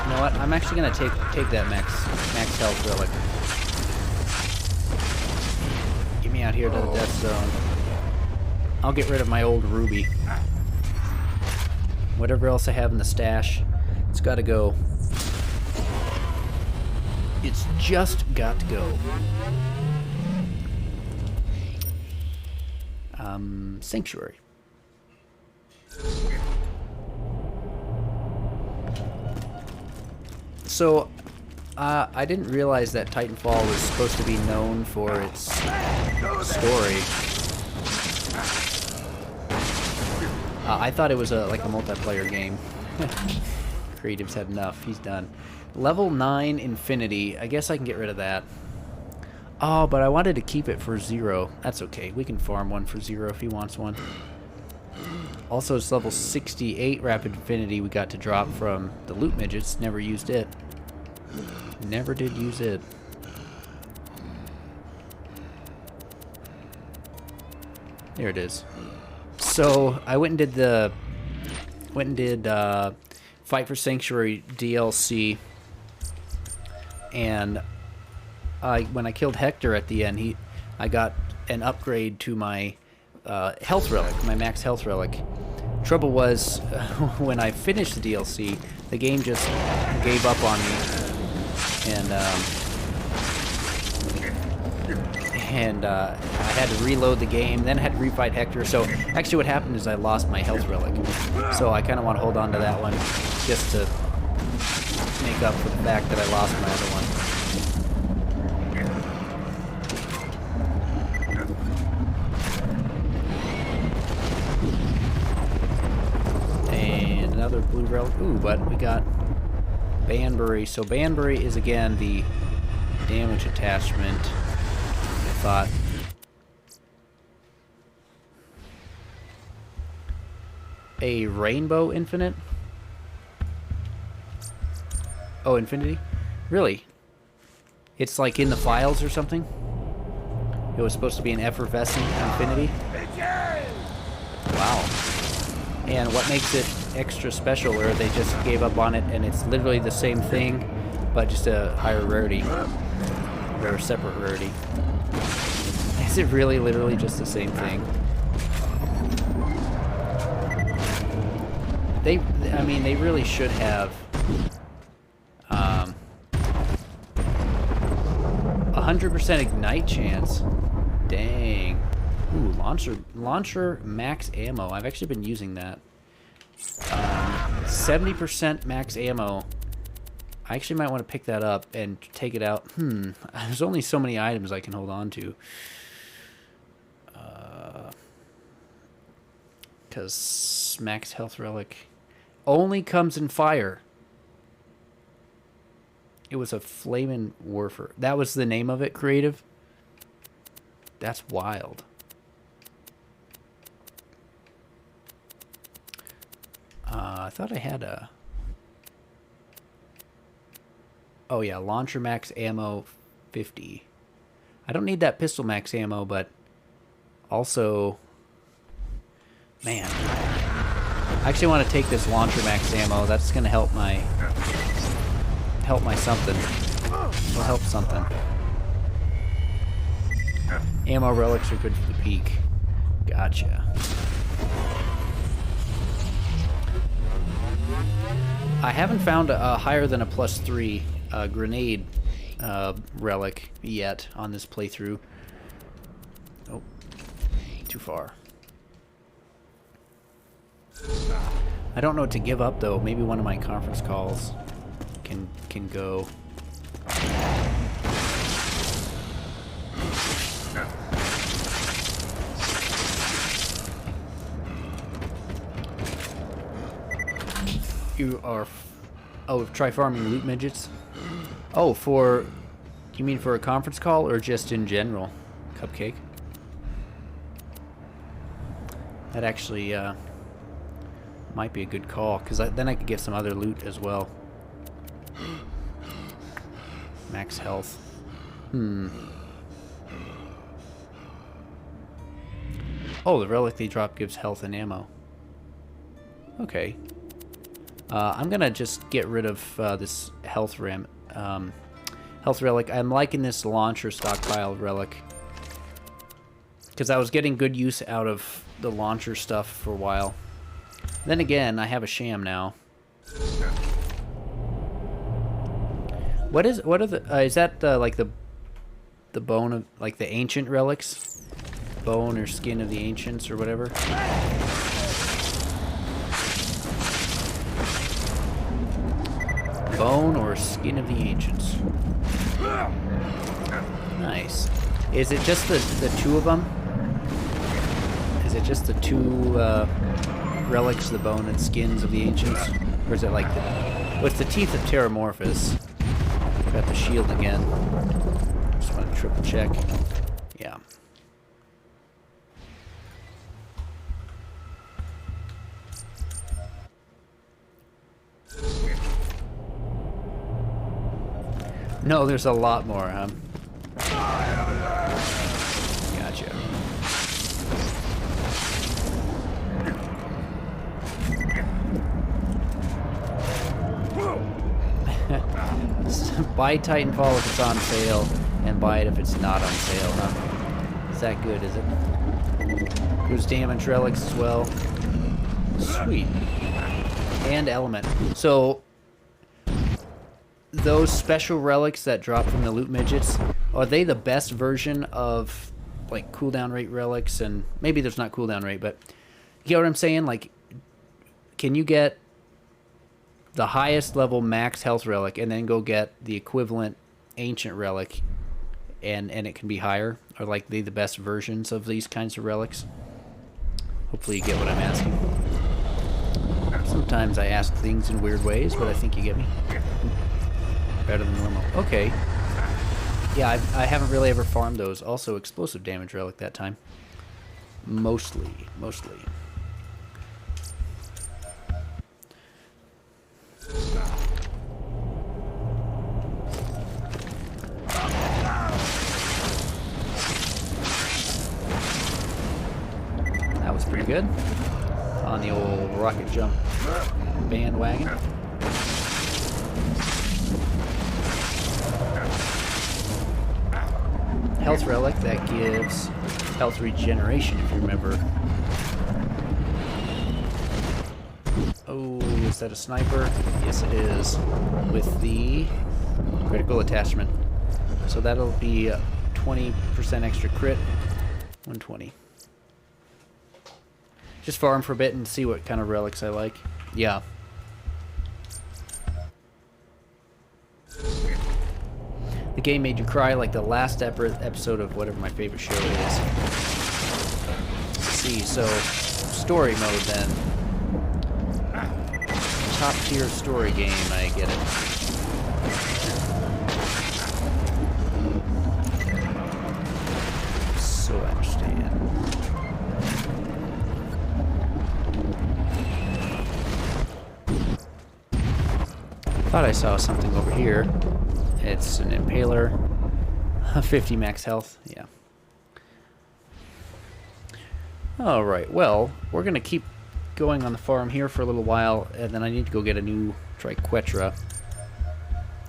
know what? I'm actually gonna take that max health relic. Get me out here to the death zone. I'll get rid of my old ruby. Whatever else I have in the stash, it's got to go. It's just got to go. Sanctuary. So, I didn't realize that Titanfall was supposed to be known for its story. I thought it was like a multiplayer game. Creative's had enough. He's done. Level 9 Infinity. I guess I can get rid of that. Oh, but I wanted to keep it for Zero. That's okay. We can farm one for Zero if he wants one. Also, it's level 68 Rapid Infinity we got to drop from the Loot Midgets. Never used it. Never did use it. There it is. So, I went and did the went and did Fight for Sanctuary DLC, and when I killed Hector at the end, I got an upgrade to my health relic, my max health relic. Trouble was, when I finished the DLC, the game just gave up on me, and I had to reload the game, then I had to refight Hector. So actually what happened is I lost my health relic. So I kind of want to hold on to that one just to make up for the fact that I lost my other one. And another blue relic. Ooh, but we got Banbury. So Banbury is again the damage attachment. I thought. A rainbow infinite? Oh, infinity? Really? It's like in the files or something? It was supposed to be an effervescent infinity? Wow. And what makes it extra special, or they just gave up on it and it's literally the same thing, but just a higher rarity? Or a separate rarity? Is it really literally just the same thing? I mean, they really should have 100% ignite chance. Dang. Ooh, launcher max ammo. I've actually been using that. 70% max ammo. I actually might want to pick that up and take it out. There's only so many items I can hold on to. Because max health relic only comes in fire. It was a flamin' warfer. That was the name of it, creative? That's wild. I thought I had a... Oh yeah, launcher max ammo 50. I don't need that pistol max ammo, but also... Man. I actually want to take this launcher max ammo. That's going to help my something. It'll help something. Ammo relics are good for the peak. Gotcha. I haven't found a higher than a +3 grenade relic yet on this playthrough. Oh, too far. I don't know what to give up though. Maybe one of my conference calls can go. You are... Oh, try farming loot midgets? Oh, for... You mean for a conference call or just in general? Cupcake? That actually might be a good call, because then I could get some other loot as well. Max health. Oh, the relic they drop gives health and ammo. Okay. I'm gonna just get rid of this health relic. I'm liking this launcher stockpile relic, because I was getting good use out of the launcher stuff for a while. Then again, I have a sham now. What are the is that like the bone of, like, the ancient relics? Bone or skin of the ancients or whatever? Bone or skin of the ancients. Nice. Is it just the two of them? Is it just the two relics, the bone and skins of the ancients? Or is it like the... What's the teeth of Terramorphous? Got the shield again. Just want to triple check. Yeah. No, there's a lot more, huh? Gotcha. Buy Titanfall if it's on sale, and buy it if it's not on sale, huh? Is that good, is it? There's damage relics as well. Sweet. And element. So, those special relics that drop from the loot midgets, are they the best version of, like, cooldown rate relics? And maybe there's not cooldown rate, but you get what I'm saying? Like, can you get the highest level max health relic and then go get the equivalent ancient relic and it can be higher? Are like they the best versions of these kinds of relics? Hopefully you get what I'm asking. Sometimes I ask things in weird ways, but I think you get me. Better than normal. Okay. Yeah, I haven't really ever farmed those. Also explosive damage relic that time. Mostly. That was pretty good. On the old rocket jump bandwagon. Health relic that gives health regeneration, if you remember. Oh, is that a sniper? Yes, it is. With the critical attachment. So that'll be 20% extra crit. 120. Just farm for a bit and see what kind of relics I like. Yeah. The game made you cry like the last episode of whatever my favorite show is. Let's see, so story mode then. Top tier story game, I get it. So I understand. Thought I saw something over here. It's an impaler. 50 max health. Yeah. Alright, well, we're going to keep going on the farm here for a little while, and then I need to go get a new Triquetra.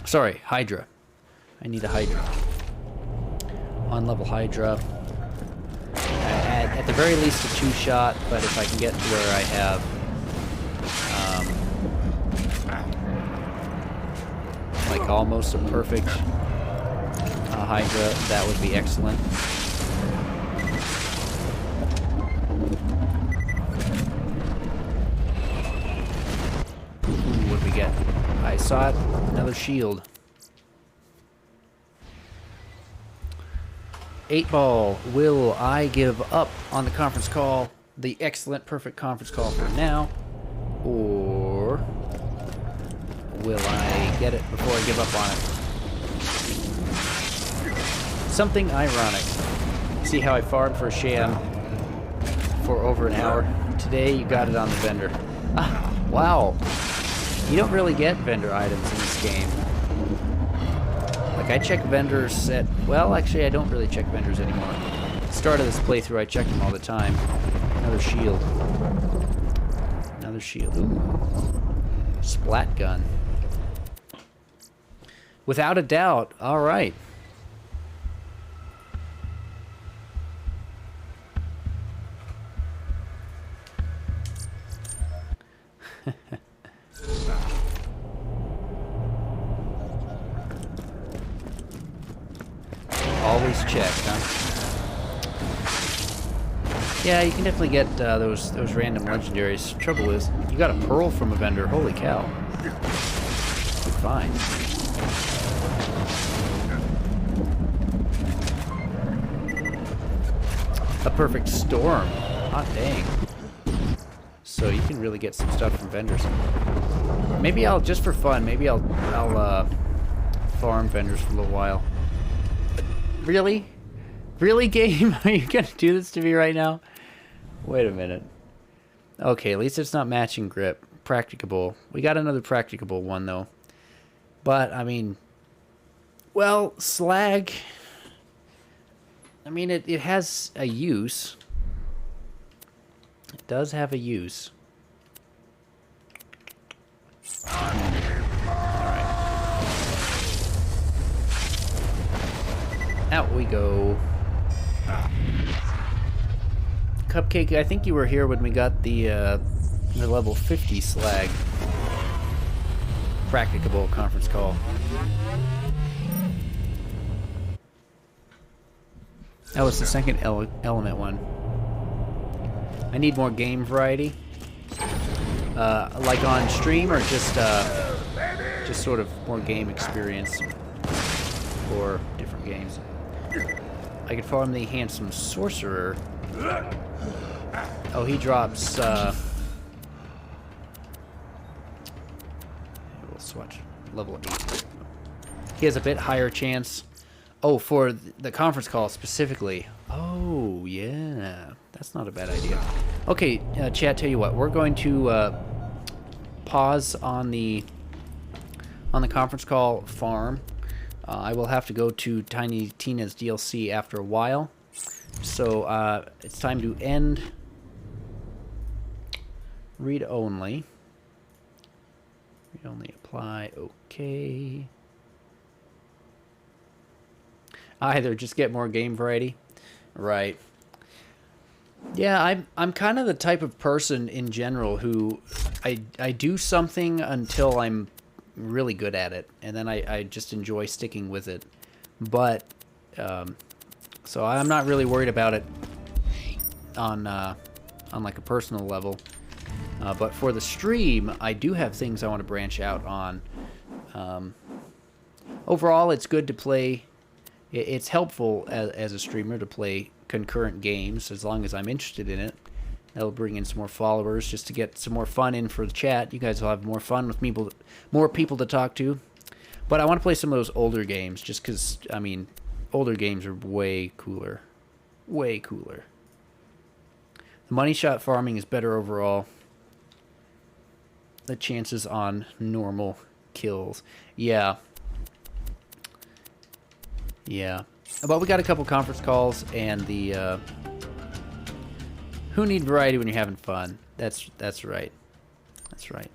Sorry, Hydra. I need a Hydra. On-level Hydra. At the very least a 2-shot, but if I can get to where I have like almost a perfect Hydra, that would be excellent. Ooh, what do we get? I saw it. Another shield. 8-ball. Will I give up on the conference call? The excellent, perfect conference call for now? Or will I get it before I give up on it? Something ironic. See how I farmed for a sham for over an hour? Today you got it on the vendor. Ah, wow. You don't really get vendor items in this game. Like, I check vendors at... Well, actually, I don't really check vendors anymore. Start of this playthrough, I checked them all the time. Another shield. Another shield. Ooh. Splat gun. Without a doubt. All right. Always check, huh? Yeah, you can definitely get those random legendaries. Trouble is, you got a pearl from a vendor. Holy cow! Good find. A perfect storm. Hot dang. So you can really get some stuff from vendors. Maybe I'll, just for fun, maybe I'll farm vendors for a little while. Really? Really, game? Are you gonna do this to me right now? Wait a minute. Okay, at least it's not matching grip. Practicable. We got another practicable one, though. But, I mean... Well, slag... I mean, it has a use. It does have a use. Alright. Out we go. Cupcake, I think you were here when we got the level 50 slag. Practicable conference call. That was the second element one. I need more game variety. Like on stream, or just sort of more game experience for different games. I could farm the handsome sorcerer. Oh, he drops. We'll swatch level 8. He has a bit higher chance. Oh, for the conference call specifically. Oh, yeah. That's not a bad idea. Okay, chat, tell you what. We're going to pause on the conference call farm. I will have to go to Tiny Tina's DLC after a while. So, it's time to end read only. Read only apply. Okay. Either just get more game variety. Right. Yeah, I'm kind of the type of person in general who I do something until I'm really good at it, and then I just enjoy sticking with it. But so I'm not really worried about it on like a personal level. But for the stream, I do have things I want to branch out on. Overall, it's good to play. It's helpful as a streamer to play concurrent games as long as I'm interested in it. That'll bring in some more followers just to get some more fun in for the chat. You guys will have more fun with more people to talk to. But I want to play some of those older games just because, I mean, older games are way cooler. Way cooler. The money shot farming is better overall. The chances on normal kills. Yeah. Yeah. But we got a couple conference calls, and the who need variety when you're having fun? That's right. That's right.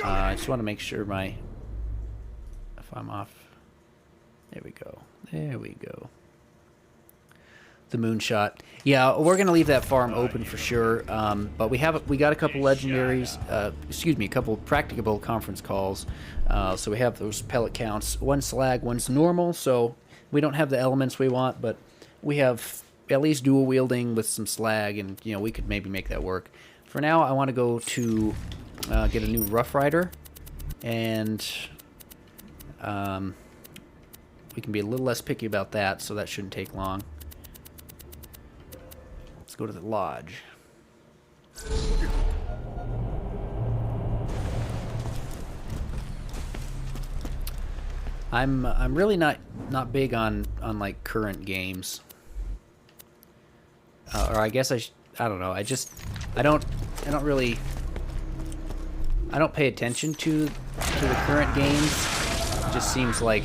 I just want to make sure if I'm off. There we go. There we go. The moonshot. Yeah, we're gonna leave that farm open for sure. But we got a couple legendaries. Excuse me, a couple practicable conference calls. So we have those pellet counts. One's slag, one's normal. So we don't have the elements we want, but we have at least dual wielding with some slag, and we could maybe make that work. For now, I want to go to get a new Rough Rider, and we can be a little less picky about that. So that shouldn't take long. Let's go to the lodge. I'm really not big on like current games. Or I guess I don't know. I don't pay attention to the current games. It just seems like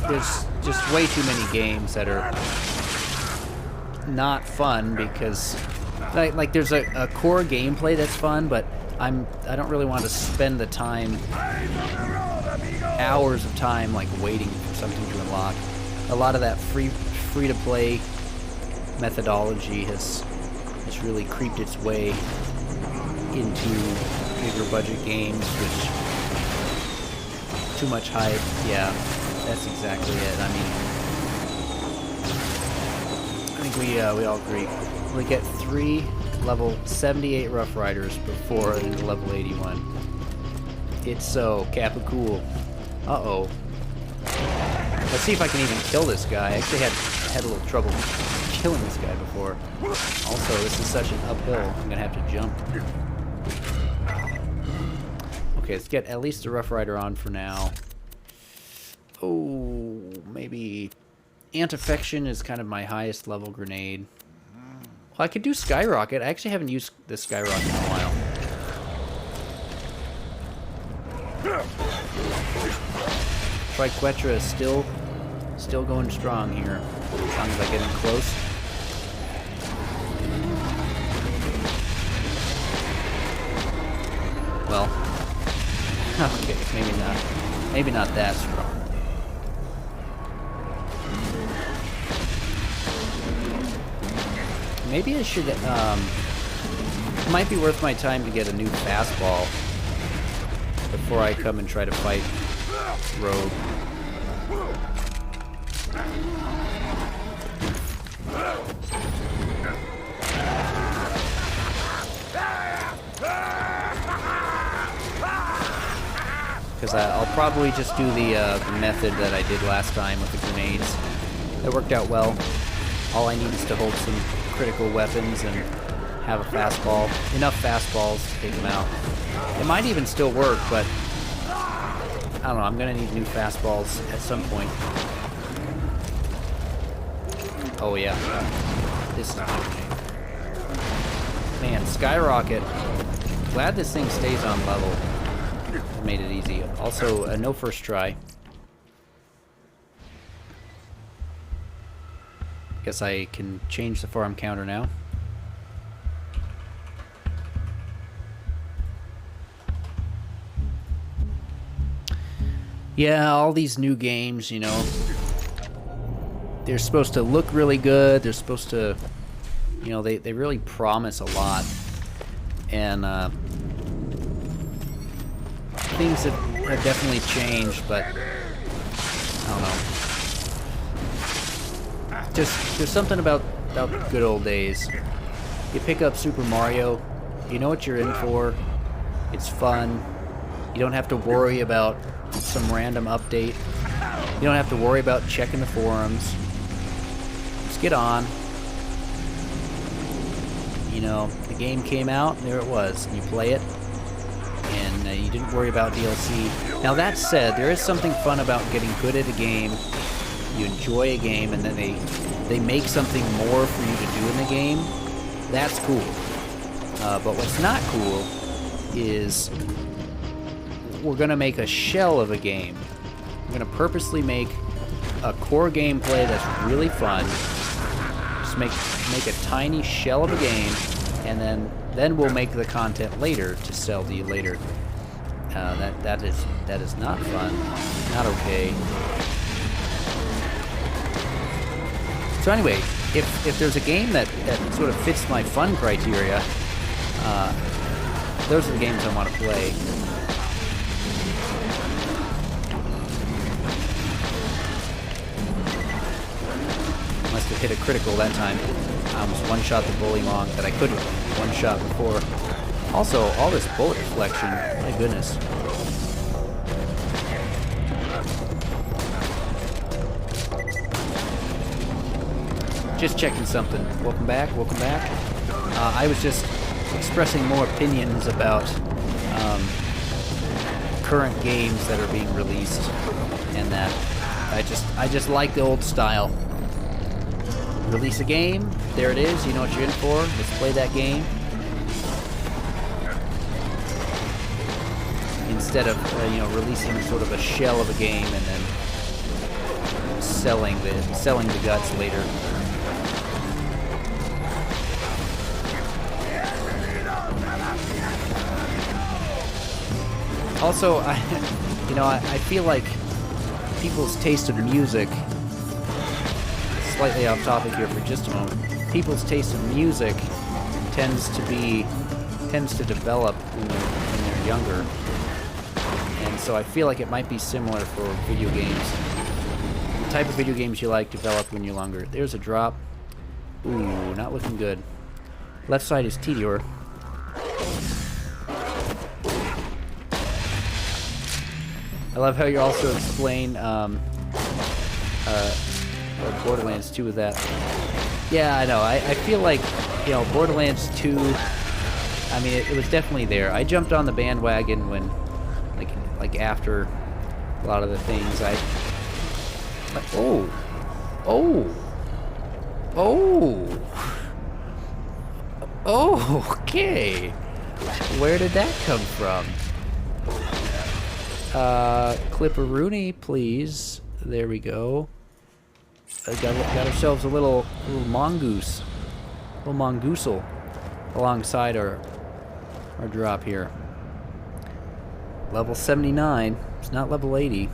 there's just way too many games that are not fun because like there's a core gameplay that's fun, but I don't really want to spend the time, hours of time, like waiting for something to unlock. A lot of that free to play methodology has really creeped its way into bigger budget games, which too much hype. Yeah, that's exactly it. I mean, I think we all agree. We get 3 level 78 Rough Riders before into level 81. It's so Kappa cool. Uh-oh. Let's see if I can even kill this guy. I actually had a little trouble killing this guy before. Also, this is such an uphill. I'm gonna have to jump. Okay, let's get at least a Rough Rider on for now. Oh, maybe Anti-Infection is kind of my highest level grenade. Well, I could do Skyrocket. I actually haven't used the Skyrocket in a while. Triquetra is still going strong here. As long as I get in close. Well, okay, maybe not that strong. maybe I should, it might be worth my time to get a new fastball before I come and try to fight Rogue. Because I'll probably just do the method that I did last time with the grenades. That worked out well. All I need is to hold some critical weapons and have a fastball. Enough fastballs to take them out. It might even still work, but I don't know. I'm going to need new fastballs at some point. Oh, yeah. This is man, Skyrocket. Glad this thing stays on level. It made it easy. Also, no first try. Guess I can change the farm counter now. Yeah, all these new games, you know, they're supposed to look really good. They're supposed to, you know, they really promise a lot. And things have definitely changed, but I don't know. Just there's something about good old days. You pick up Super Mario, you know what you're in for. It's fun. You don't have to worry about some random update. You don't have to worry about checking the forums. Just get on. You know, the game came out, and there it was. And you play it, and you didn't worry about DLC. Now that said, there is something fun about getting good at a game. You enjoy a game, and then they make something more for you to do in the game. That's cool. But what's not cool is we're gonna make a shell of a game. We're gonna purposely make a core gameplay that's really fun. Just make a tiny shell of a game, and then we'll make the content later to sell to you later. That is not fun. Not okay. So anyway, if there's a game that sort of fits my fun criteria, those are the games I want to play. Must have hit a critical that time. I almost one-shot the bully monk that I couldn't one-shot before. Also, all this bullet deflection, my goodness. Just checking something. Welcome back, welcome back. I was just expressing more opinions about current games that are being released, and that I just like the old style. Release a game, there it is, you know what you're in for, let's play that game. Instead of releasing sort of a shell of a game and then selling the guts later. Also, I feel like people's taste of music, slightly off topic here for just a moment, people's taste of music tends to develop when they're younger. And so I feel like it might be similar for video games. The type of video games you like develop when you're younger. There's a drop. Ooh, not looking good. Left side is Tedior. I love how you also explain Borderlands 2 with that. Yeah, I know. I feel like, Borderlands 2, I mean, it was definitely there. I jumped on the bandwagon when, like after a lot of the things okay. Where did that come from? Clipperoonie, please. There we go. Got ourselves a little mongoose. A little mongoosel alongside our drop here. Level 79. It's not level 80.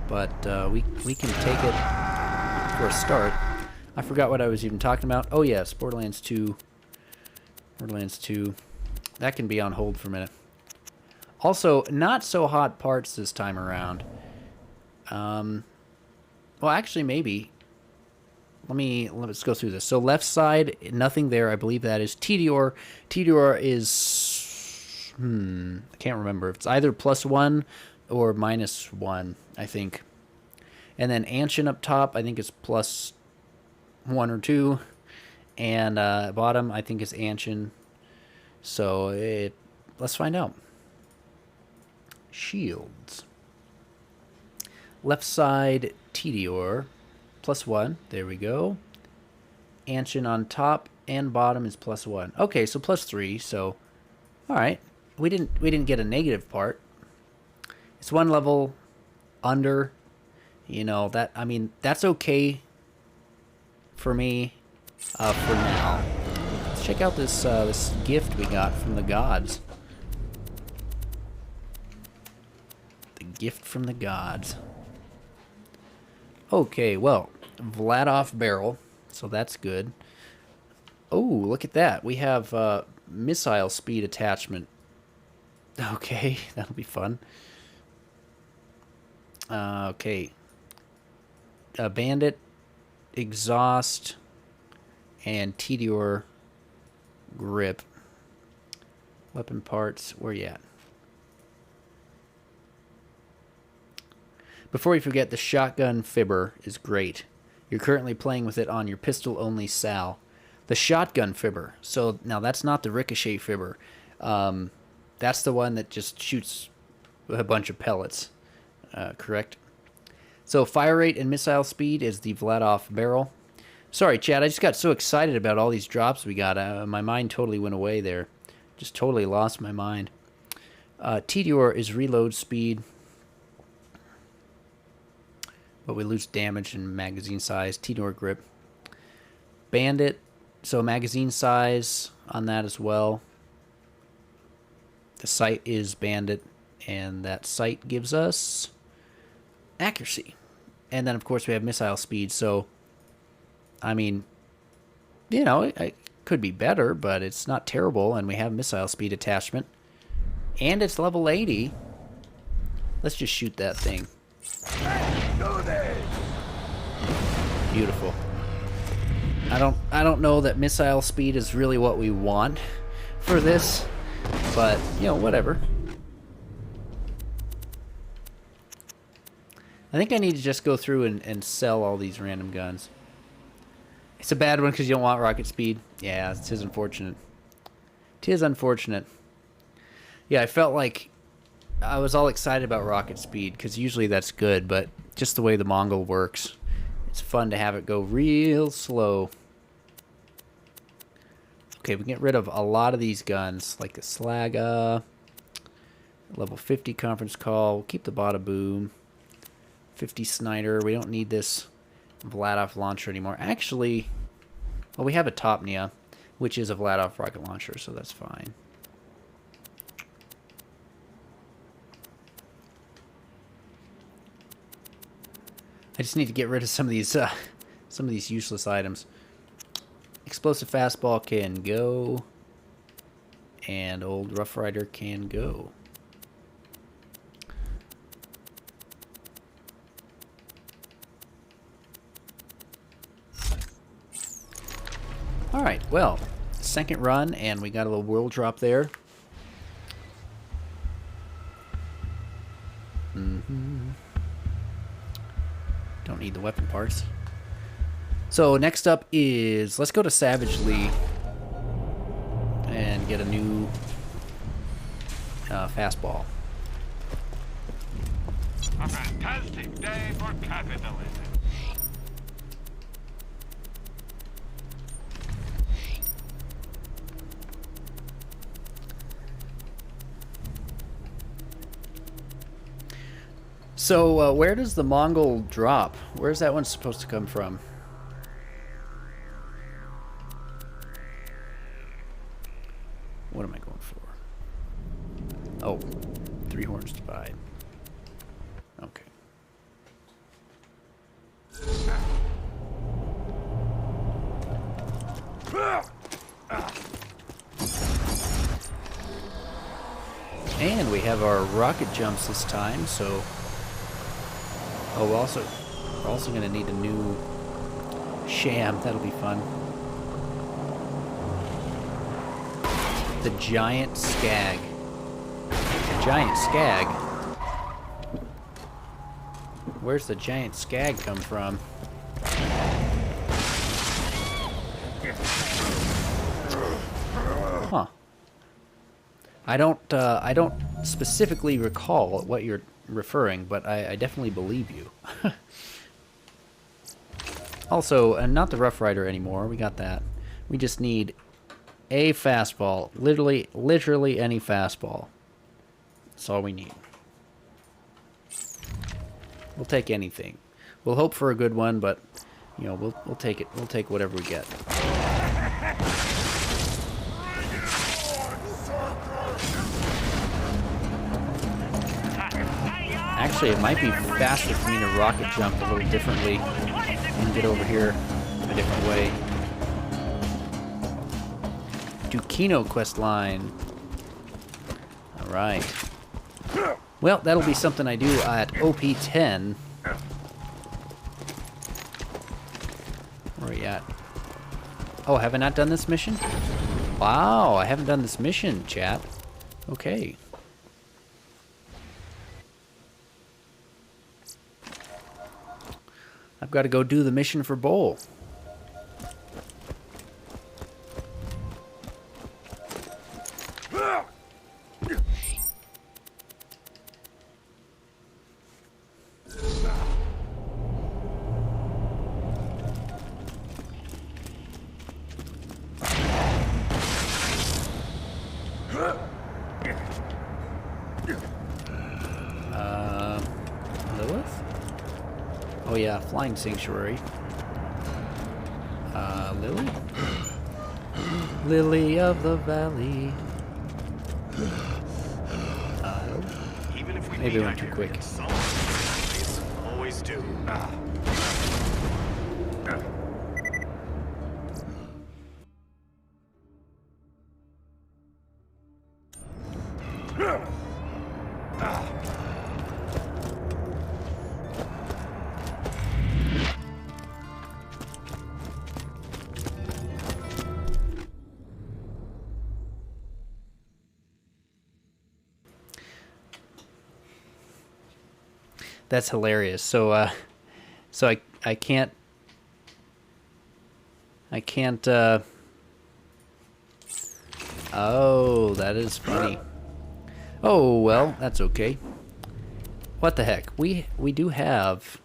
But we can take it for a start. I forgot what I was even talking about. Oh yes, Borderlands 2. Borderlands 2. That can be on hold for a minute. Also, not so hot parts this time around. Well, actually, maybe. Let's go through this. So left side, nothing there. I believe that is Tediore. Tediore is, I can't remember. It's either +1 or -1, I think. And then Anshin up top, I think it's +1 or 2. And bottom, I think is Anshin. So let's find out. Shields. Left side, Tediore. +1. There we go. Anshin on top and bottom is +1. Okay, so +3. So, all right. We didn't get a negative part. It's one level under. You know that. I mean, that's okay for me for now. Let's check out this this gift we got from the gods. The gift from the gods. Okay, well, Vladoff barrel, so that's good. Oh, look at that. We have missile speed attachment. Okay, that'll be fun. Okay. Bandit, exhaust, and Tediore grip. Weapon parts, where you at? Before you forget, the shotgun fibber is great. You're currently playing with it on your pistol-only Sal. The shotgun fibber. So now that's not the ricochet fibber. That's the one that just shoots a bunch of pellets. Correct? So fire rate and missile speed is the Vladoff barrel. Sorry, Chad. I just got so excited about all these drops we got. My mind totally went away there. Just totally lost my mind. Tediore is reload speed. But we lose damage and magazine size. Tediore grip. Bandit, so magazine size on that as well. The sight is Bandit, and that sight gives us accuracy. And then, of course, we have missile speed. So, I mean, you know, it could be better, but it's not terrible. And we have missile speed attachment. And it's level 80. Let's just shoot that thing. Beautiful. I don't know that missile speed is really what we want for this, but you know, whatever. I think I need to just go through and sell all these random guns. It's a bad one because you don't want rocket speed. Yeah, it is unfortunate. It is unfortunate. Yeah, I felt like I was all excited about rocket speed because usually that's good, but just the way the Mongol works, it's fun to have it go real slow. Okay, we can get rid of a lot of these guns, like the Slaga, level 50 conference call. We'll keep the Bada Boom, 50 Snyder. We don't need this Vladoff launcher anymore. Actually, well, we have a Topnia, which is a Vladoff rocket launcher, so that's fine. I just need to get rid of some of these useless items. Explosive fastball can go, and old Rough Rider can go. All right, well, second run, and we got a little world drop there. Don't need the weapon parts. So next up is, let's go to Savagely and get a new fastball. A fantastic day for capitalism. So where does the Mongol drop? Where's that one supposed to come from? What am I going for? Oh, 3 horns to buy. Okay. And we have our rocket jumps this time, so... Oh, we're also going to need a new sham. That'll be fun. The giant skag. Giant skag? Where's the giant skag come from? Huh. I don't specifically recall what you're referring, but I definitely believe you. Also, not the Rough Rider anymore. We got that. We just need a fastball. Literally any fastball. That's all we need. We'll take anything. We'll hope for a good one, but you know, we'll take it. We'll take whatever we get. Actually, it might be faster for me to rocket jump a little differently and get over here a different way. Dukino quest line. Alright. Well, that'll be something I do at OP10. Where are you at? Oh, have I not done this mission? Wow, I haven't done this mission, chat. Okay. I've got to go do the mission for Bowl. Lilith? Oh yeah, Flying Sanctuary. Lily? Lily of the Valley. Maybe I went too quick. Always do. That's hilarious. So I can't. Oh, that is funny. Oh well, that's okay. What the heck? We do have.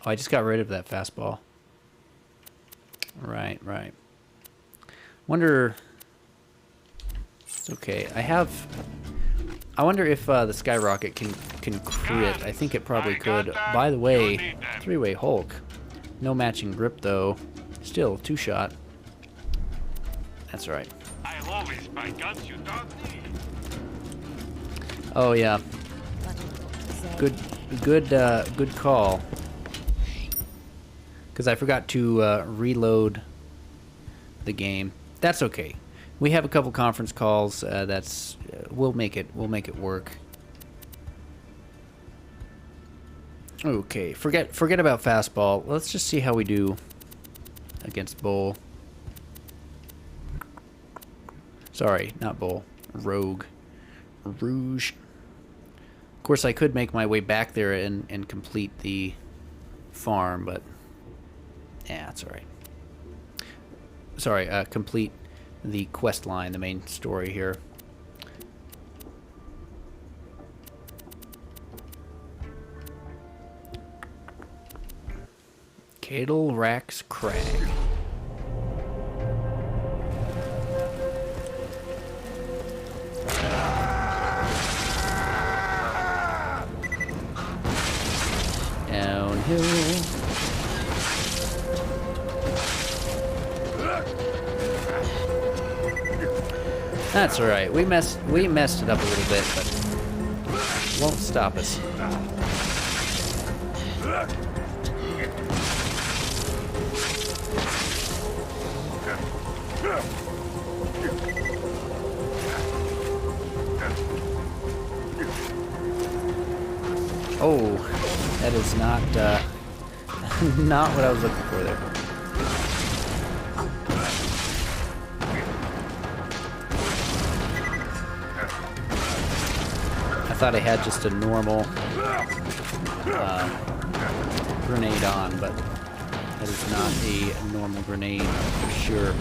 Oh, I just got rid of that fastball. Right. Wonder. It's okay. I wonder if the Skyrocket can crit. I think it probably could. By the way, three-way Hulk. No matching grip though. Still, two-shot. That's right. I always buy guns you don't need. Oh yeah. Good call. Because I forgot to reload the game. That's okay. We have a couple conference calls. That's we'll make it work. Okay, forget about fastball. Let's just see how we do against Bull. Sorry, not Bull. Rogue. Rouge. Of course, I could make my way back there and complete the farm, but yeah, that's all right. Sorry, complete the quest line, the main story here. Cadle Rax Crag. Downhill. That's all right. We messed it up a little bit, but won't stop us. Oh, that is not not what I was looking for there. I thought I had just a normal grenade on, but that is not a normal grenade for sure.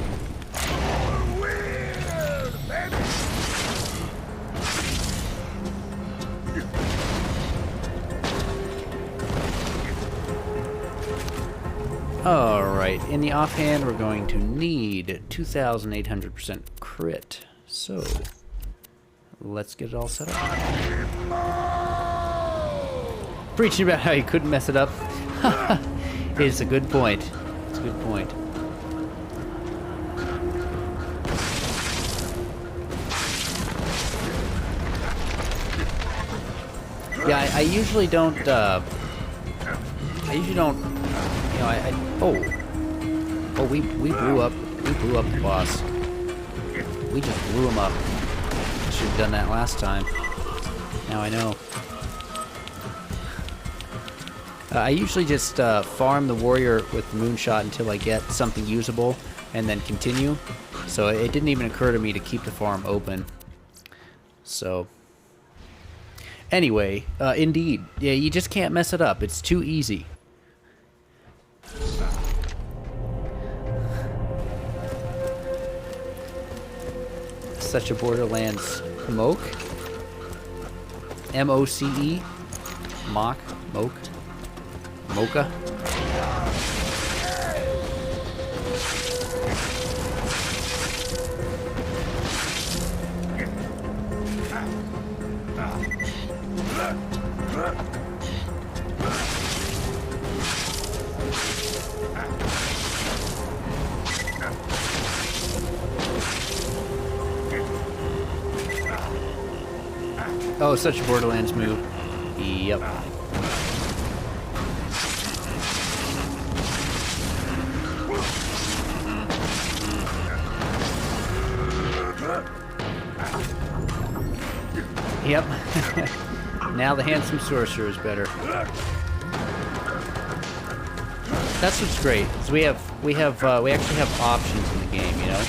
Alright, in the offhand, we're going to need 2,800% crit. So, let's get it all set up. Preaching about how you couldn't mess it up. It's a good point. It's a good point. Yeah, I usually don't, you know, oh, we blew up the boss. We just blew him up. Should have done that last time. Now I know. I usually just farm the warrior with the moonshot until I get something usable, and then continue. So it didn't even occur to me to keep the farm open. So anyway, indeed, yeah, you just can't mess it up. It's too easy. Such a Borderlands moke. M-O-C-E. Mock. Moke. Mocha. Oh, such a Borderlands move. Yep. Yep. Now the handsome sorcerer is better. That's what's great. Is we actually have options in the game, you know.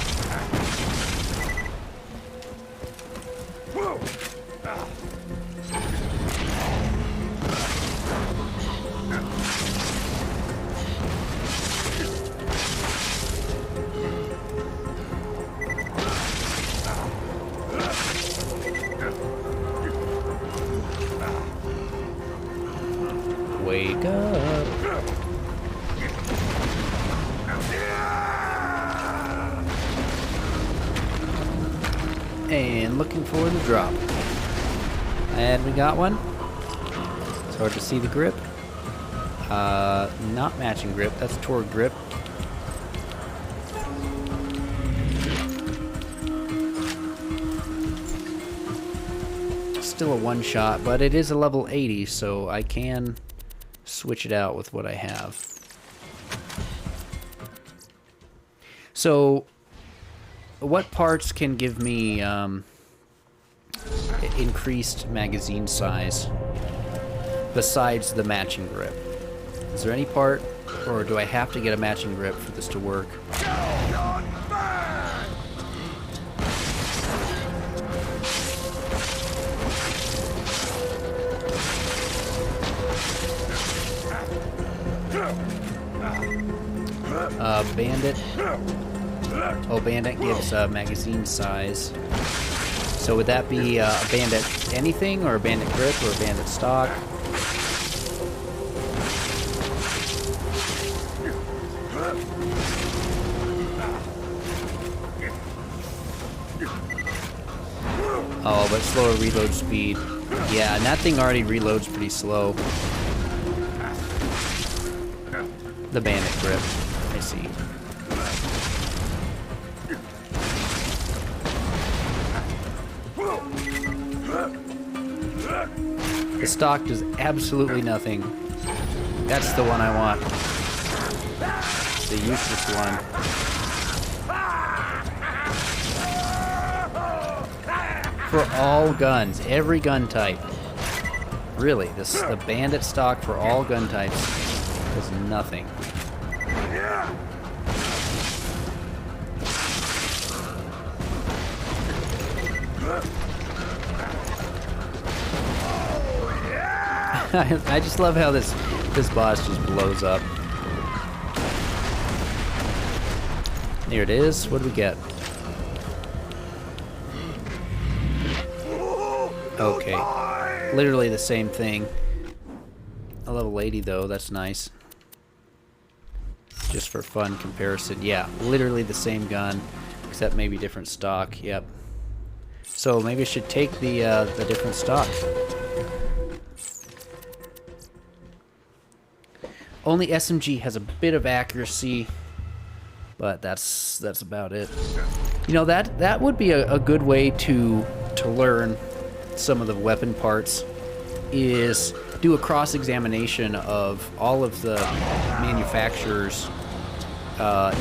Wake up. And looking for the drop. And we got one. It's hard to see the grip. Not matching grip. That's toward grip. Still a one shot, but it is a level 80, so I can switch it out with what I have. So, what parts can give me increased magazine size besides the matching grip? Is there any part, or do I have to get a matching grip for this to work? Bandit. Oh, Bandit gives magazine size. So would that be a Bandit anything, or a Bandit grip, or a Bandit stock? Oh, but slower reload speed. Yeah, and that thing already reloads pretty slow. The Bandit grip. I see. The stock does absolutely nothing. That's the one I want. The useless one. For all guns, every gun type. Really, the bandit stock for all gun types is nothing. I just love how this boss just blows up. Here it is. What do we get? Okay. Literally the same thing. A level 80 though, that's nice. Just for fun comparison. Yeah, literally the same gun, except maybe different stock. Yep. So maybe I should take the different stock. Only SMG has a bit of accuracy, but that's about it. You know, that would be a good way to learn some of the weapon parts, is do a cross-examination of all of the manufacturers'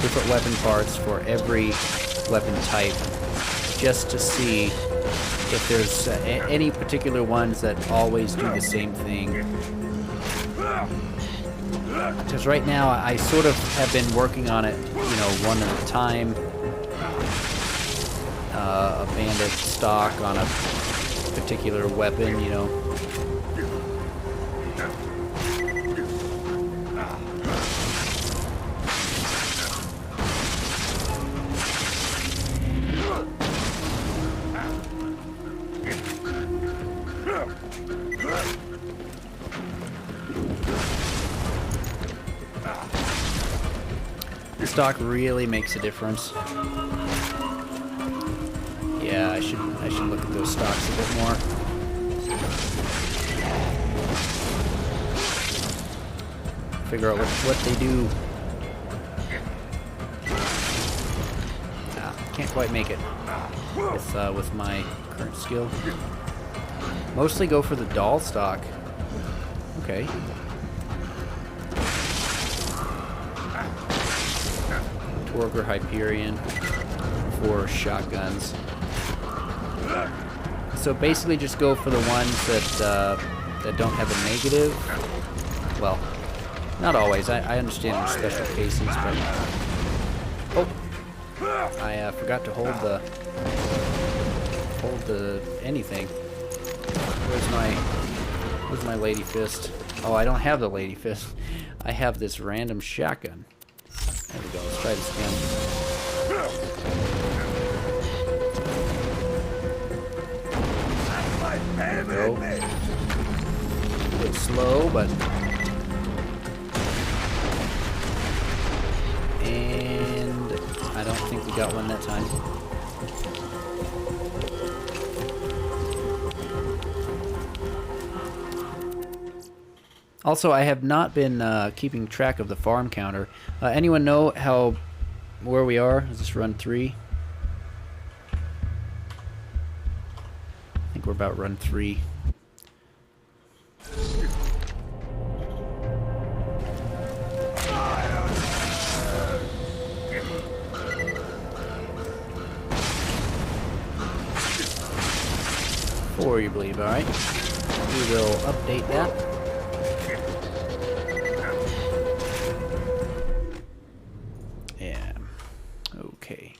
different weapon parts for every weapon type, just to see if there's any particular ones that always do the same thing. Because right now I sort of have been working on it, you know, one at a time. A bandit stock on a particular weapon, you know. The stock really makes a difference. Yeah, I should look at those stocks a bit more. Figure out what they do. Can't quite make it with my current skill. Mostly go for the doll stock. Okay. Torg Hyperion for shotguns. So basically just go for the ones that don't have a negative. Well, not always. I understand there's special cases, but... Oh! I forgot to hold the anything. Where's my lady fist? Oh, I don't have the lady fist. I have this random shotgun. There we go. Let's try this again. There we go. A bit slow, but... And I don't think we got one that time. Also, I have not been keeping track of the farm counter. Anyone know where we are? Is this run 3? I think we're about run 3. Four, you believe? All right. We will update that. Okay.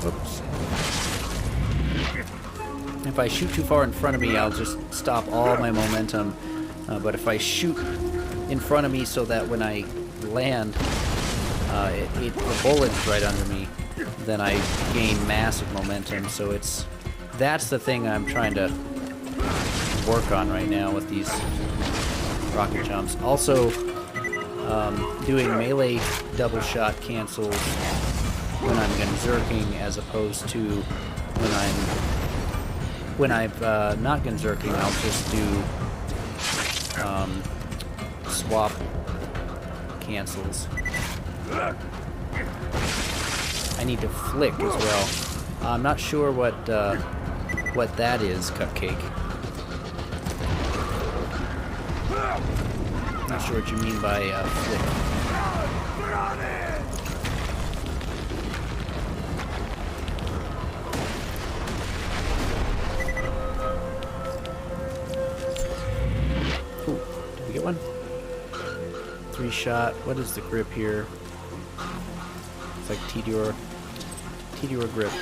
Oops. If I shoot too far in front of me, I'll just stop all my momentum. But if I shoot in front of me so that when I land, the bullet's right under me, then I gain massive momentum. So that's the thing I'm trying to work on right now with these rocket jumps. Also, doing melee double shot cancels when I'm gunzerking, as opposed to when I'm not gunzerking. I'll just do swap cancels. I need to flick as well. I'm not sure what what that is, Cupcake. Not sure what you mean by flick. Ooh, did we get one? 3-shot. What is the grip here? It's like Tediore grip.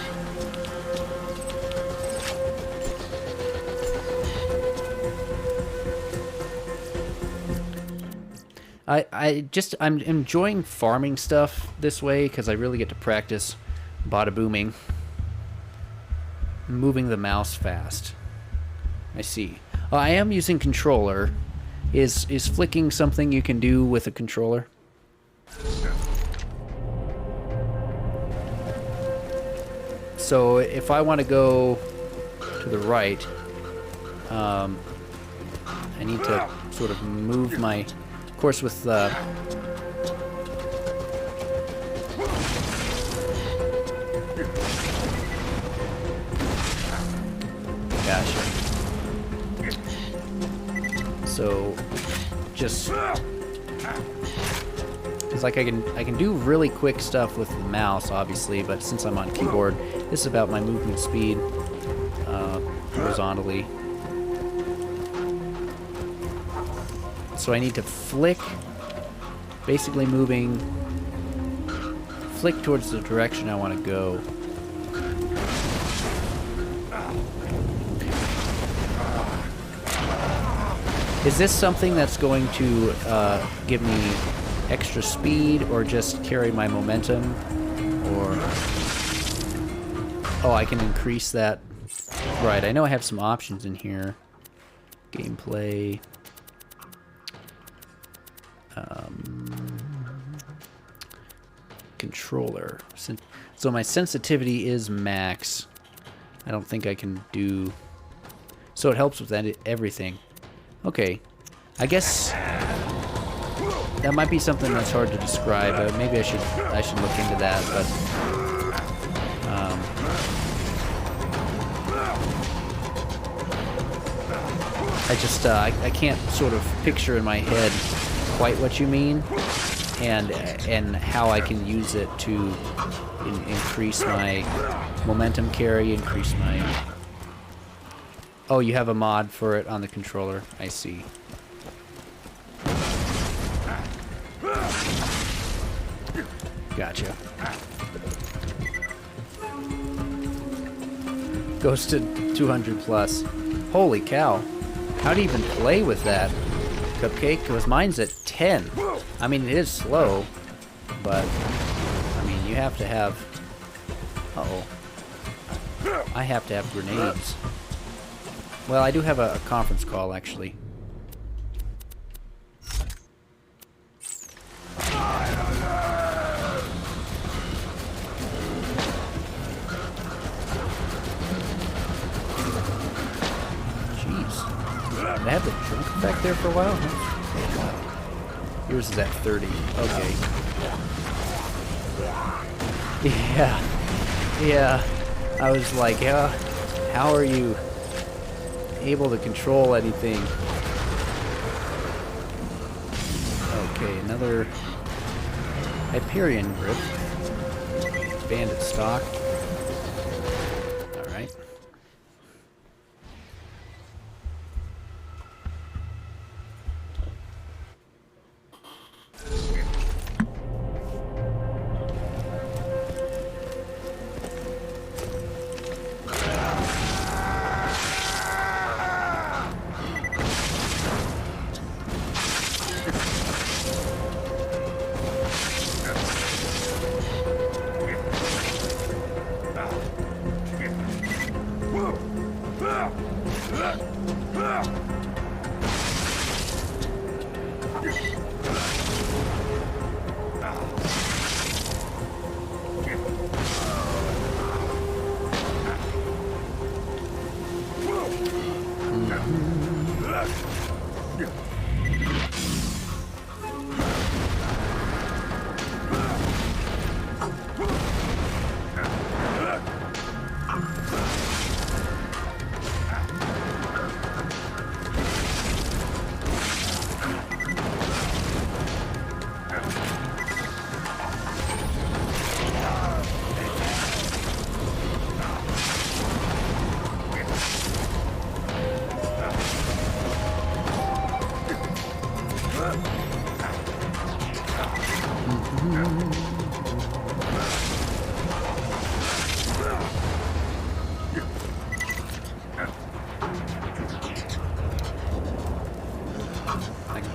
I'm enjoying farming stuff this way because I really get to practice bada booming. Moving the mouse fast. I see. I am using controller. Is flicking something you can do with a controller? So if I want to go to the right, I need to sort of move my, of course with gotcha. So just it's like I can do really quick stuff with the mouse, obviously, but since I'm on keyboard, this is about my movement speed horizontally. So I need to flick, basically flick towards the direction I want to go. Is this something that's going to give me extra speed or just carry my momentum? Or... oh, I can increase that. Right, I know I have some options in here. Gameplay. Controller. So my sensitivity is max. I don't think I can do... so it helps with that, everything. Okay, I guess that might be something that's hard to describe. Maybe I should look into that. But I just I can't sort of picture in my head quite what you mean, and how I can use it to increase my momentum carry, increase my... oh, you have a mod for it on the controller. I see. Gotcha. Goes to 200 plus. Holy cow. How do you even play with that, Cupcake? Because mine's at 10. I mean, it is slow, but, I mean, you have to have... uh-oh. I have to have grenades. Well, I do have a conference call, actually. Jeez. Did I have the drunk effect there for a while? Yours is at 30. Okay. Yeah. I was like, how are you able to control anything? Okay, another Hyperion grip. Bandit stock. Alright.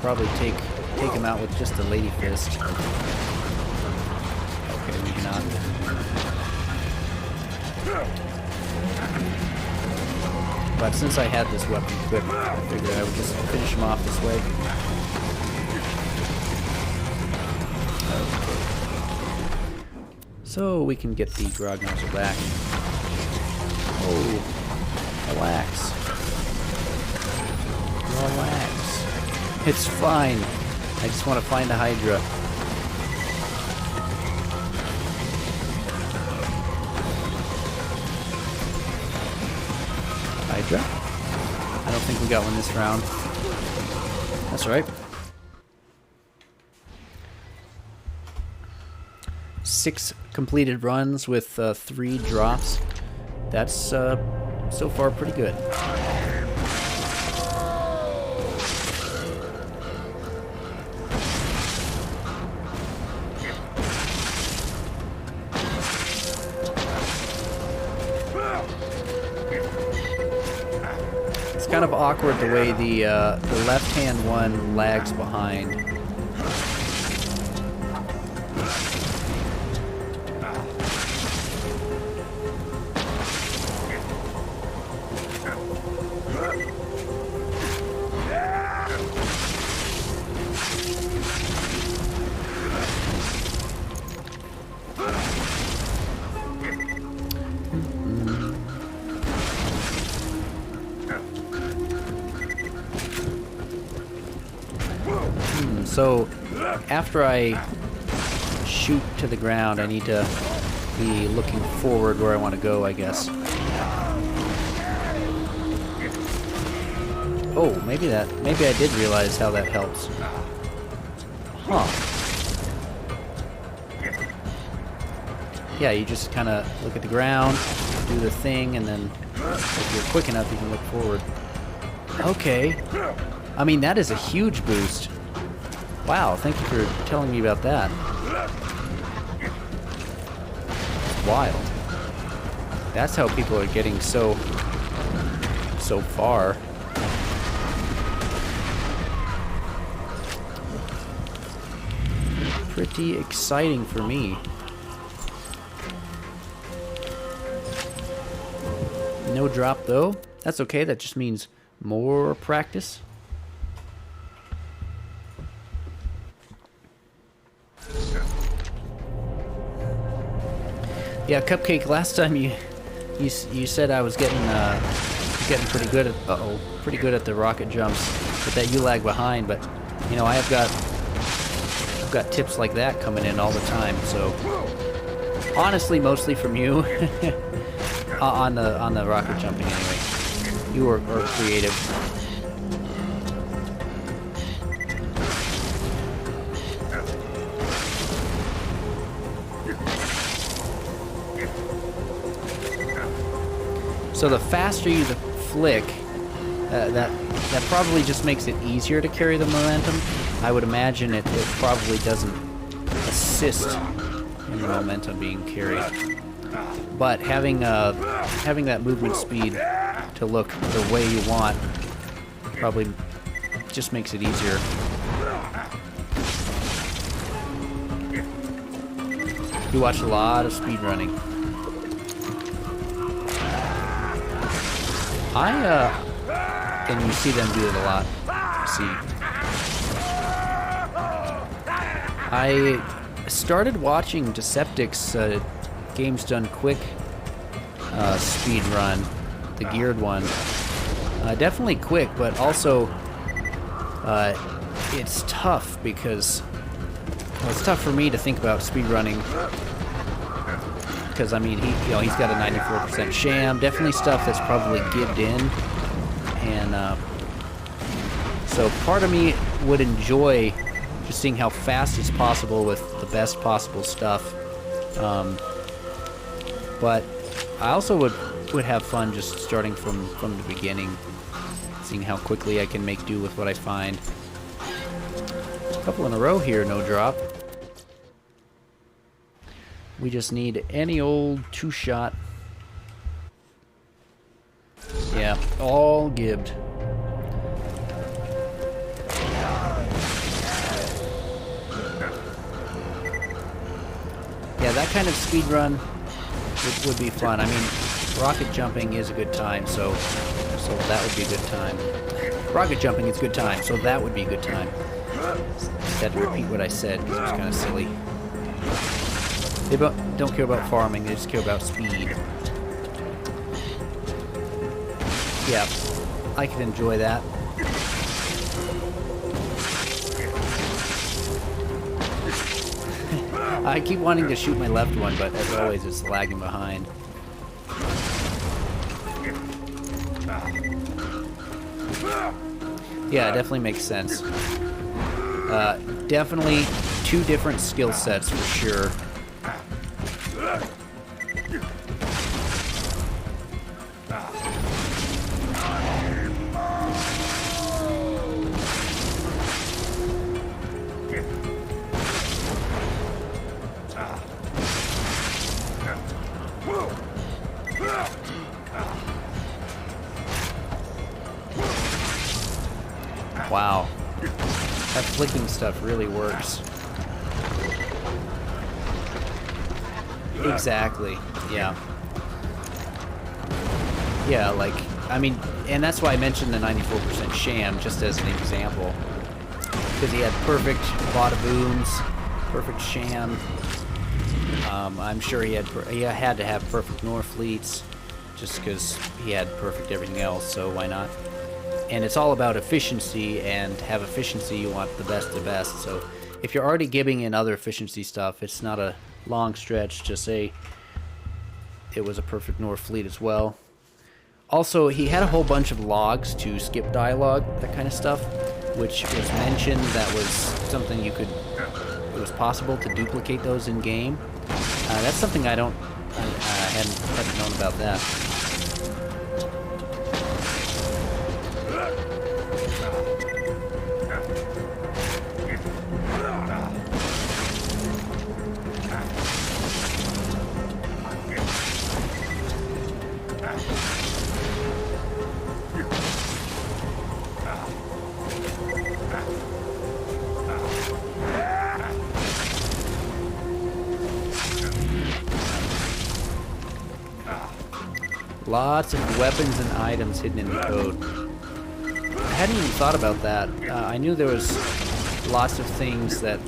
probably take him out with just a lady fist. Okay, maybe not. But since I had this weapon equipped, I figured I would just finish him off this way. Okay. So we can get the grog nozzle back. Oh, relax. Relax. It's fine. I just want to find the Hydra. Hydra? I don't think we got one this round. That's right. 6 completed runs with 3 drops. That's so far pretty good. It's kind of awkward the way the left-hand one lags behind. So, after I shoot to the ground, I need to be looking forward where I want to go, I guess. Oh, maybe I did realize how that helps. Huh. Yeah, you just kind of look at the ground, do the thing, and then if you're quick enough, you can look forward. Okay. I mean, that is a huge boost. Wow, thank you for telling me about that. It's wild. That's how people are getting so far. Pretty exciting for me. No drop though. That's okay, that just means more practice. Yeah, Cupcake, last time you said I was getting pretty good at pretty good at the rocket jumps, but that you lag behind, but you know, I've got tips like that coming in all the time, so honestly mostly from you on the rocket jumping anyway. You are creative. So the faster you flick, that probably just makes it easier to carry the momentum. I would imagine it probably doesn't assist in the momentum being carried. But having that movement speed to look the way you want probably just makes it easier. You watch a lot of speed running. And you see them do it a lot. I started watching Deceptic's Games Done Quick speed run, the geared one. Definitely quick, but also it's tough because it's tough for me to think about speed running. Because I mean, he's got a 94% sham, definitely stuff that's probably gibbed in, and so part of me would enjoy just seeing how fast it's possible with the best possible stuff, but I also would have fun just starting from the beginning, seeing how quickly I can make do with what I find. A couple in a row here, no drop. We just need any old 2-shot. Yeah, all gibbed. Yeah, that kind of speed run would be fun. I mean, rocket jumping is a good time, so that would be a good time. Rocket jumping is a good time, so that would be a good time. Just had to repeat what I said because it was kind of silly. They don't care about farming, they just care about speed. Yeah, I can enjoy that. I keep wanting to shoot my left one, but as always, it's lagging behind. Yeah, it definitely makes sense. Definitely two different skill sets for sure. Wow. That flicking stuff really works. Exactly. Yeah. Yeah, like, I mean, and that's why I mentioned the 94% sham, just as an example. Because he had perfect bada booms, perfect sham. I'm sure he had to have perfect Norfleets, just because he had perfect everything else, so why not? And it's all about efficiency, and to have efficiency, you want the best of the best. So if you're already giving in other efficiency stuff, it's not a long stretch to say it was a perfect Norfleet as well. Also, he had a whole bunch of logs to skip dialogue, that kind of stuff, which was mentioned. That was something it was possible to duplicate those in game. That's something I hadn't known about that. Lots of weapons and items hidden in the code. I hadn't even thought about that. I knew there was lots of things that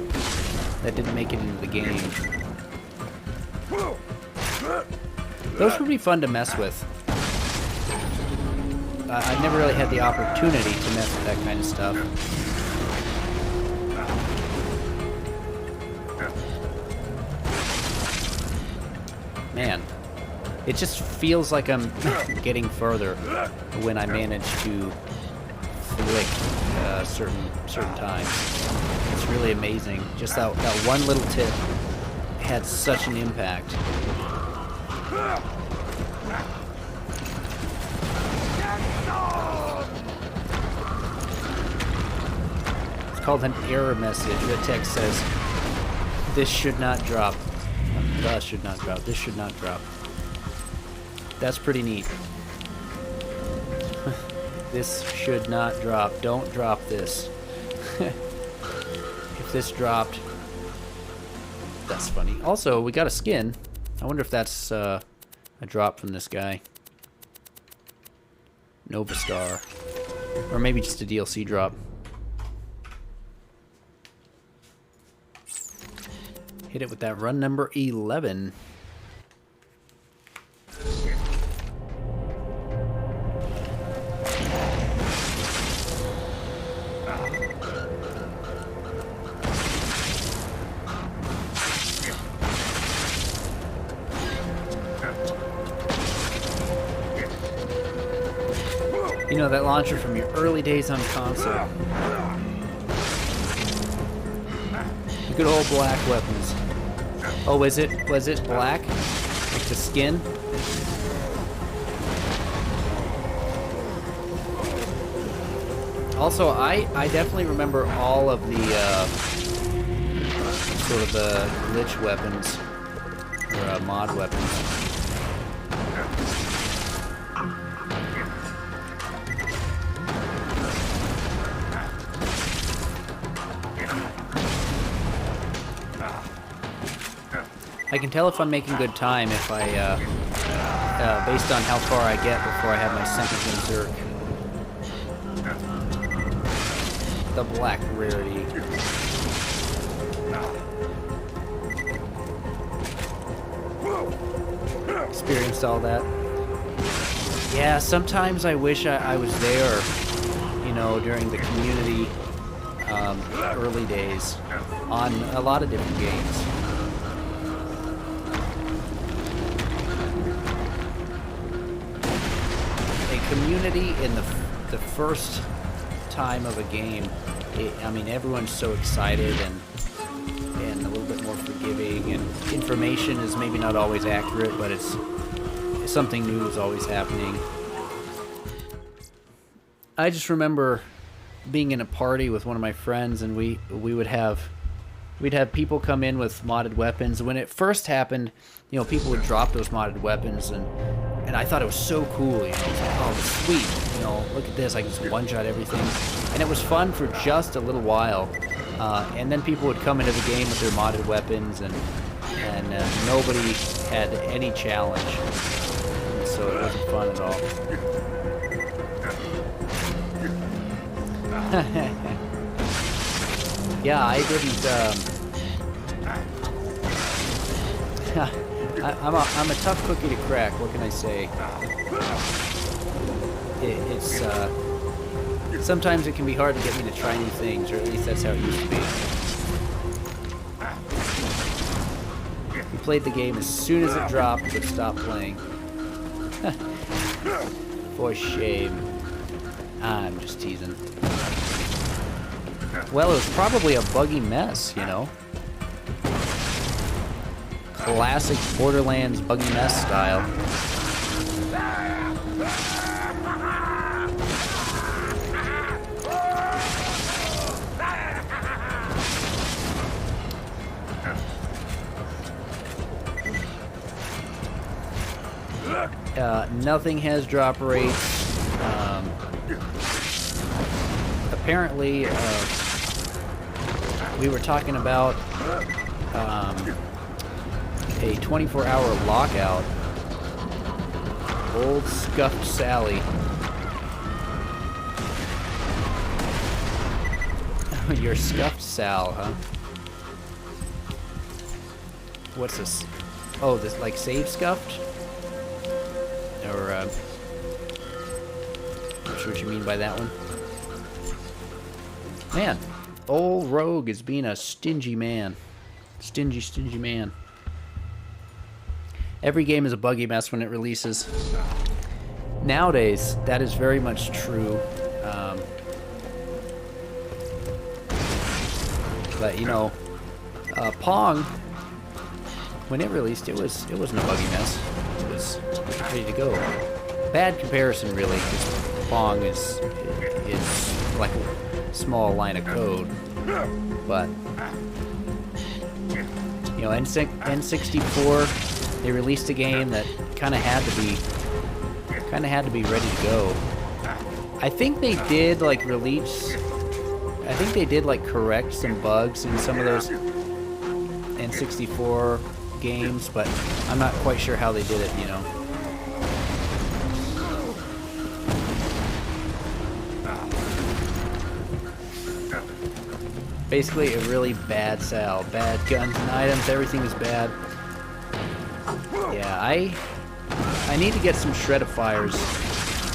didn't make it into the game. Those would be fun to mess with. I've never really had the opportunity to mess with that kind of stuff. Man. It just feels like I'm getting further when I manage to flick certain times. It's really amazing. Just that one little tip had such an impact. It's called an error message. The text says, "This should not drop." This should not drop. This should not drop. That's pretty neat. This should not drop. Don't drop this. If this dropped... That's funny. Also, we got a skin. I wonder if that's a drop from this guy. Nova Star. Or maybe just a DLC drop. Hit it with that run number 11. You know, that launcher from your early days on console. The good old black weapons. Oh, was it black? Like the skin? Also, I definitely remember all of the sort of the glitch weapons or mod weapons. I I can tell if I'm making good time if I, based on how far I get before I have my second berserk. The black rarity. Experienced all that. Yeah, sometimes I wish I was there, you know, during the community early days on a lot of different games. A community in the first time of a game, I mean, everyone's so excited and a little bit more forgiving, and information is maybe not always accurate, but it's something new is always happening. I just remember being in a party with one of my friends, and we'd have people come in with modded weapons. When it first happened, you know, people would drop those modded weapons, and I thought it was so cool. You know, it was like, oh, sweet. You know, look at this. I can just one-shot everything, and it was fun for just a little while. And then people would come into the game with their modded weapons, and nobody had any challenge, and so it wasn't fun at all. Yeah, I didn't. I'm a tough cookie to crack. What can I say? It's sometimes it can be hard to get me to try new things, or at least that's how it used to be. We played the game as soon as it dropped, but stopped playing. For shame. I'm just teasing. Well, it was probably a buggy mess, you know. Classic Borderlands buggy mess style. Nothing has drop rates. Apparently, we were talking about a 24-hour lockout. Old Scuffed Sally. You're Scuffed Sal, huh? What's this? Oh, this like save scuffed? Or not sure what you mean by that one. Man, old Rogue is being a stingy man. Stingy man. Every game is a buggy mess when it releases. Nowadays, that is very much true. But you know, Pong, when it released, it wasn't a buggy mess. It was ready to go. Bad comparison, really, because Pong is like a small line of code. But you know, N64, they released a game that kind of had to be ready to go. I think they did like correct some bugs in some of those N64 games, but I'm not quite sure how they did it, you know. Basically a really bad Sal. Bad guns and items, everything is bad. Yeah, I need to get some shred-a-fires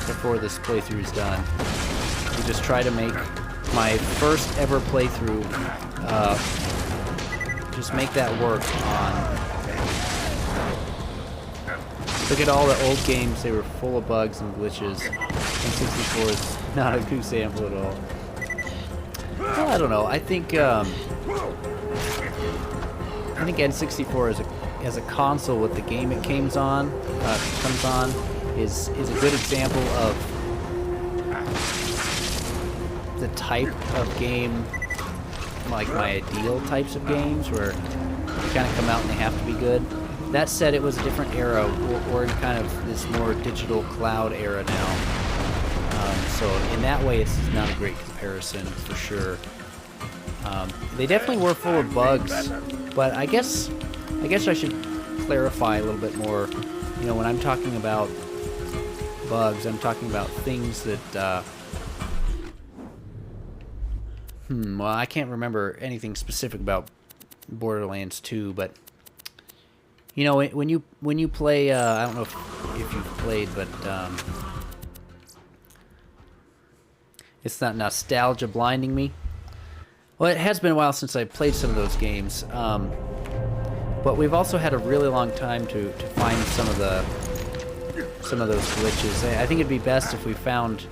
before this playthrough is done. To just try to make my first ever playthrough, just make that work on... Look at all the old games, they were full of bugs and glitches. N64 is not a good example at all. Well, I don't know, I think N64 as a console with the game it comes on, is a good example of the type of game, like my ideal types of games, where they kind of come out and they have to be good. That said, it was a different era. We're in kind of this more digital cloud era now. So in that way, it's not a great comparison for sure. They definitely were full of bugs, but I guess I should clarify a little bit more. You know, when I'm talking about bugs, I'm talking about things that, well, I can't remember anything specific about Borderlands 2, but, you know, when you play, I don't know if you've played, but, it's not nostalgia blinding me. Well, it has been a while since I played some of those games, but we've also had a really long time to find some of those glitches. I think it'd be best if we found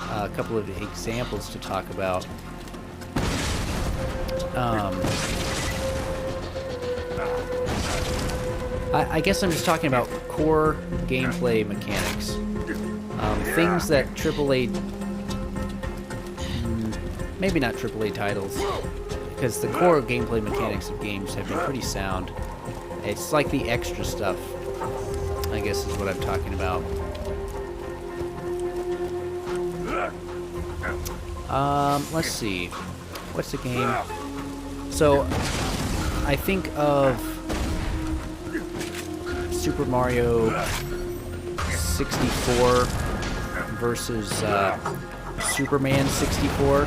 a couple of examples to talk about. I guess I'm just talking about core gameplay mechanics, things that AAA. Maybe not AAA titles, because the core gameplay mechanics of games have been pretty sound. It's like the extra stuff, I guess is what I'm talking about. Let's see. What's the game? So, I think of Super Mario 64 versus Superman 64.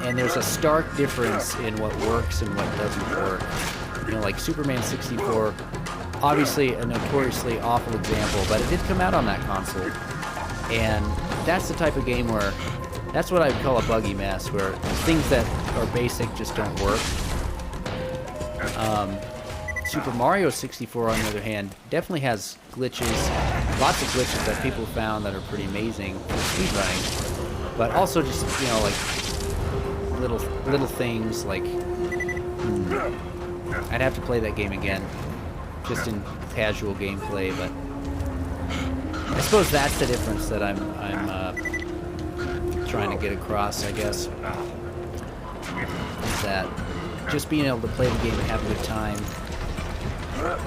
And there's a stark difference in what works and what doesn't work. You know, like Superman 64, obviously a notoriously awful example, but it did come out on that console. And that's the type of game where, that's what I would call a buggy mess, where things that are basic just don't work. Super Mario 64, on the other hand, definitely has glitches, lots of glitches that people found that are pretty amazing for speedrunning. But also just, you know, like, little things like I'd have to play that game again just in casual gameplay, but I suppose that's the difference that I'm trying to get across, I guess, is that just being able to play the game and have a good time.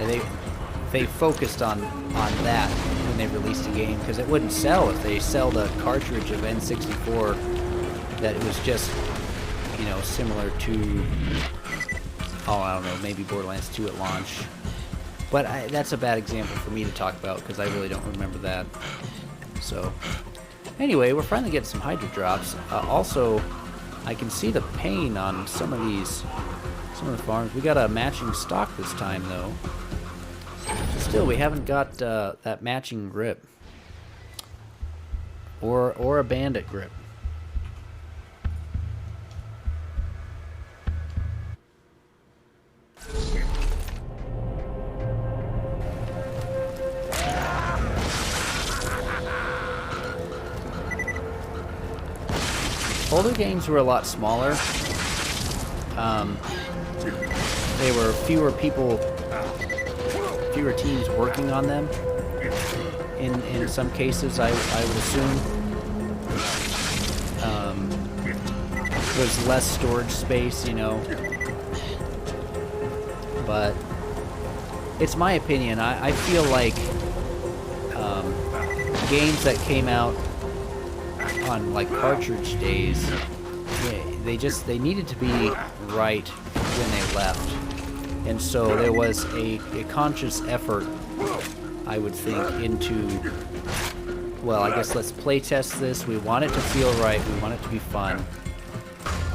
And they focused on that when they released the game, because it wouldn't sell if they sell the cartridge of N64 that it was just, you know, similar to, oh, I don't know, maybe Borderlands 2 at launch. But that's a bad example for me to talk about, because I really don't remember that. So, anyway, we're finally getting some Hydra drops. Also, I can see the pain on some of the farms. We got a matching stock this time, though. Still, we haven't got that matching grip. Or a bandit grip. Older games were a lot smaller. There were fewer teams working on them. In some cases, I would assume. There's less storage space, you know. But it's my opinion. I feel like games that came out on like cartridge days, they needed to be right when they left, and so there was a conscious effort, I would think, into, well, I guess let's play test this. We want it to feel right. We want it to be fun,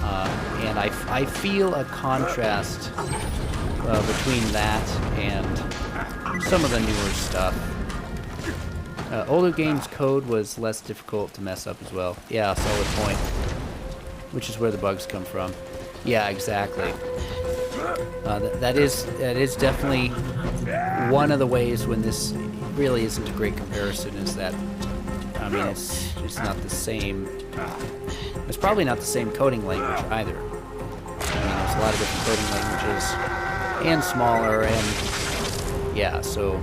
and I feel a contrast between that and some of the newer stuff. Older games' code was less difficult to mess up as well. Yeah, solid point. Which is where the bugs come from. Yeah, exactly. That is definitely one of the ways when this really isn't a great comparison, is that, I mean, it's not the same. It's probably not the same coding language either. I mean, there's a lot of different coding languages, and smaller, and yeah, so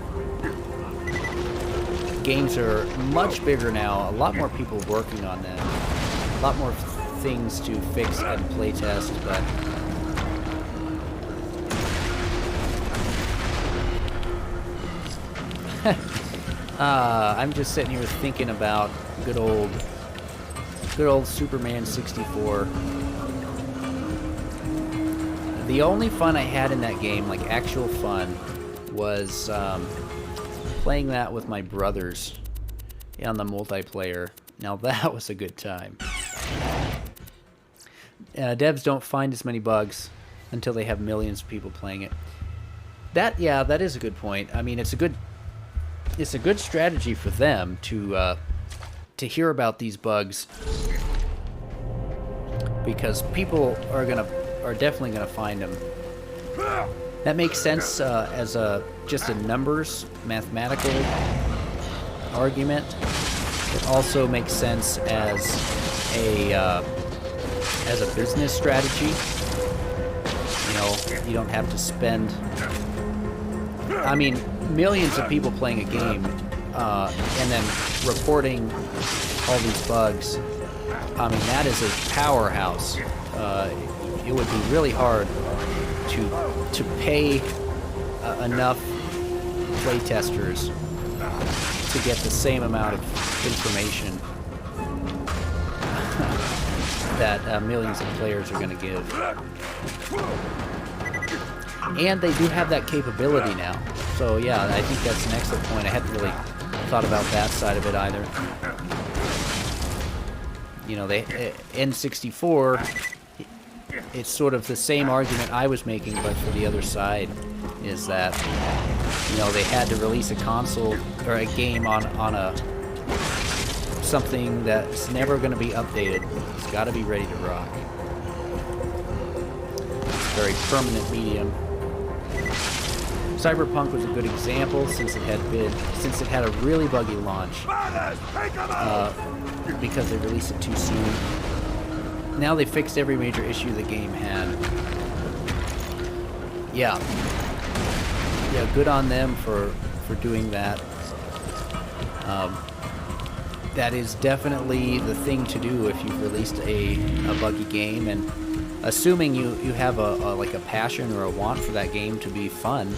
games are much bigger now, a lot more people working on them, a lot more things to fix and playtest, but I'm just sitting here thinking about good old Superman 64. The only fun I had in that game, like actual fun, was playing that with my brothers on the multiplayer. Now that was a good time. Devs don't find as many bugs until they have millions of people playing it. That is a good point. I mean, it's a good strategy for them to hear about these bugs, because people are definitely gonna find them. That makes sense as just a numbers mathematical argument. It also makes sense as a business strategy. You know, you don't have to spend. I mean, millions of people playing a game and then reporting all these bugs. I mean, that is a powerhouse. It would be really hard to pay enough playtesters to get the same amount of information that millions of players are going to give. And they do have that capability now. So yeah, I think that's an excellent point. I hadn't really thought about that side of it either. You know, N64, it's sort of the same argument I was making, but for the other side, is that, you know, they had to release a console or a game on a something that's never going to be updated. It's got to be ready to rock. It's a very permanent medium. Cyberpunk was a good example since it had a really buggy launch because they released it too soon. Now they fixed every major issue the game had. Yeah, good on them for doing that. That is definitely the thing to do if you've released a buggy game, and assuming you have a passion or a want for that game to be fun.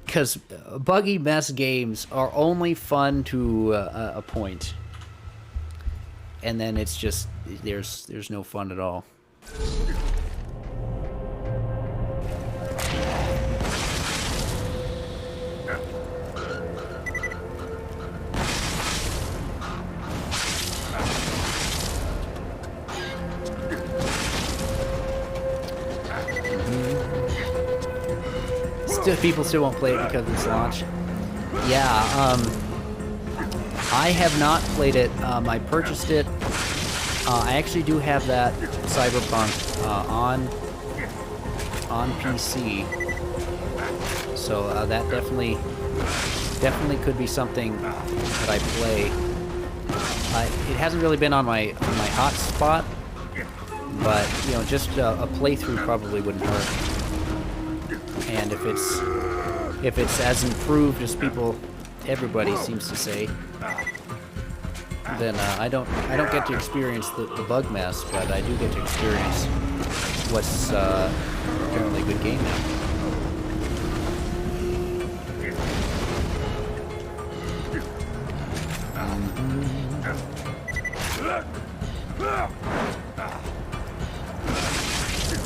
Because buggy mess games are only fun to a point, and then it's just there's no fun at all. People still won't play it because of its launch. Yeah, I have not played it. I purchased it. I actually do have that Cyberpunk on PC, so that definitely could be something that I play. It hasn't really been on my hot spot, but you know, just a playthrough probably wouldn't hurt. And if it's as improved as everybody seems to say, then I don't get to experience the bug mess, but I do get to experience what's apparently a good game now.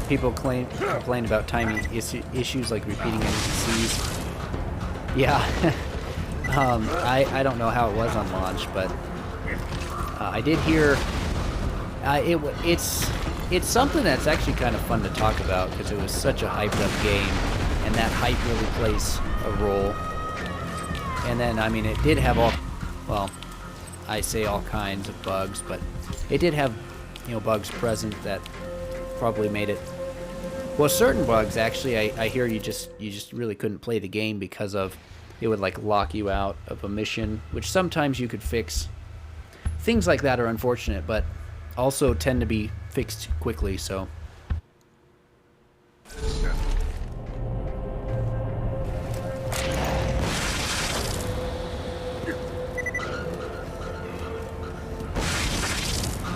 People complain about timing issues like repeating NPCs. Yeah, I don't know how it was on launch, but I did hear it's something that's actually kind of fun to talk about because it was such a hyped up game, and that hype really plays a role. And then, I mean, it did have I say all kinds of bugs, but it did have, you know, bugs present that probably made it. Well, certain bugs actually, I hear you just really couldn't play the game because of it would like lock you out of a mission, which sometimes you could fix. Things like that are unfortunate, but also tend to be fixed quickly. So.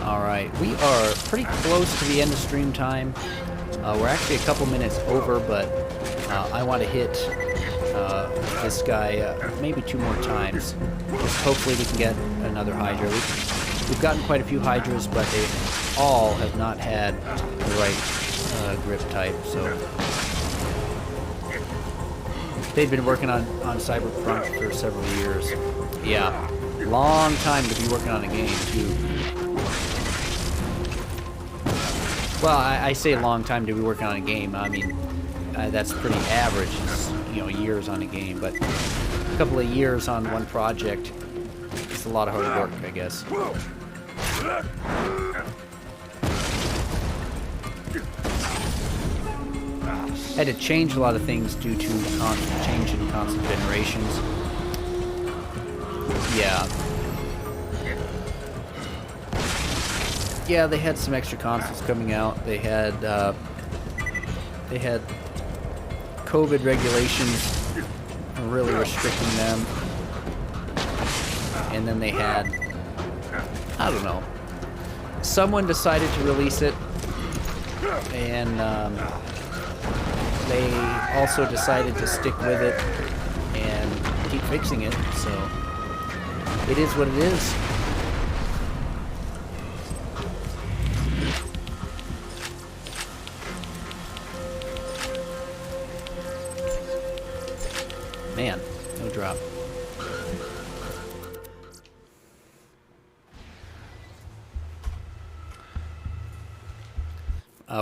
All right, we are pretty close to the end of stream time. We're actually a couple minutes over, but I want to hit this guy maybe 2 more times. Just hopefully we can get another Hydra. We've gotten quite a few Hydras, but they all have not had the right grip type, so... They've been working on Cyberpunk for several years. Yeah, long time to be working on a game too. Well, I say long time to be working on a game. I mean, that's pretty average. It's, you know, years on a game, but a couple of years on one project, it's a lot of hard work, I guess. Had to change a lot of things due to the constant change in console generations. Yeah. Yeah, they had some extra consoles coming out. They had COVID regulations really restricting them. And then they had, I don't know, someone decided to release it, and they also decided to stick with it and keep fixing it, so it is what it is. Man, no drop.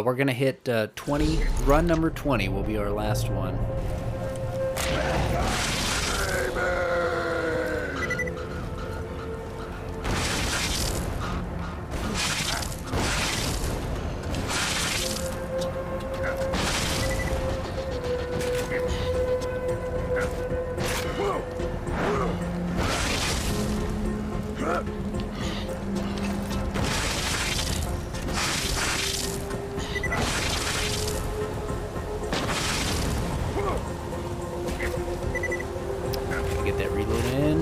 We're gonna hit 20. Run number 20 will be our last one. Get that reload in.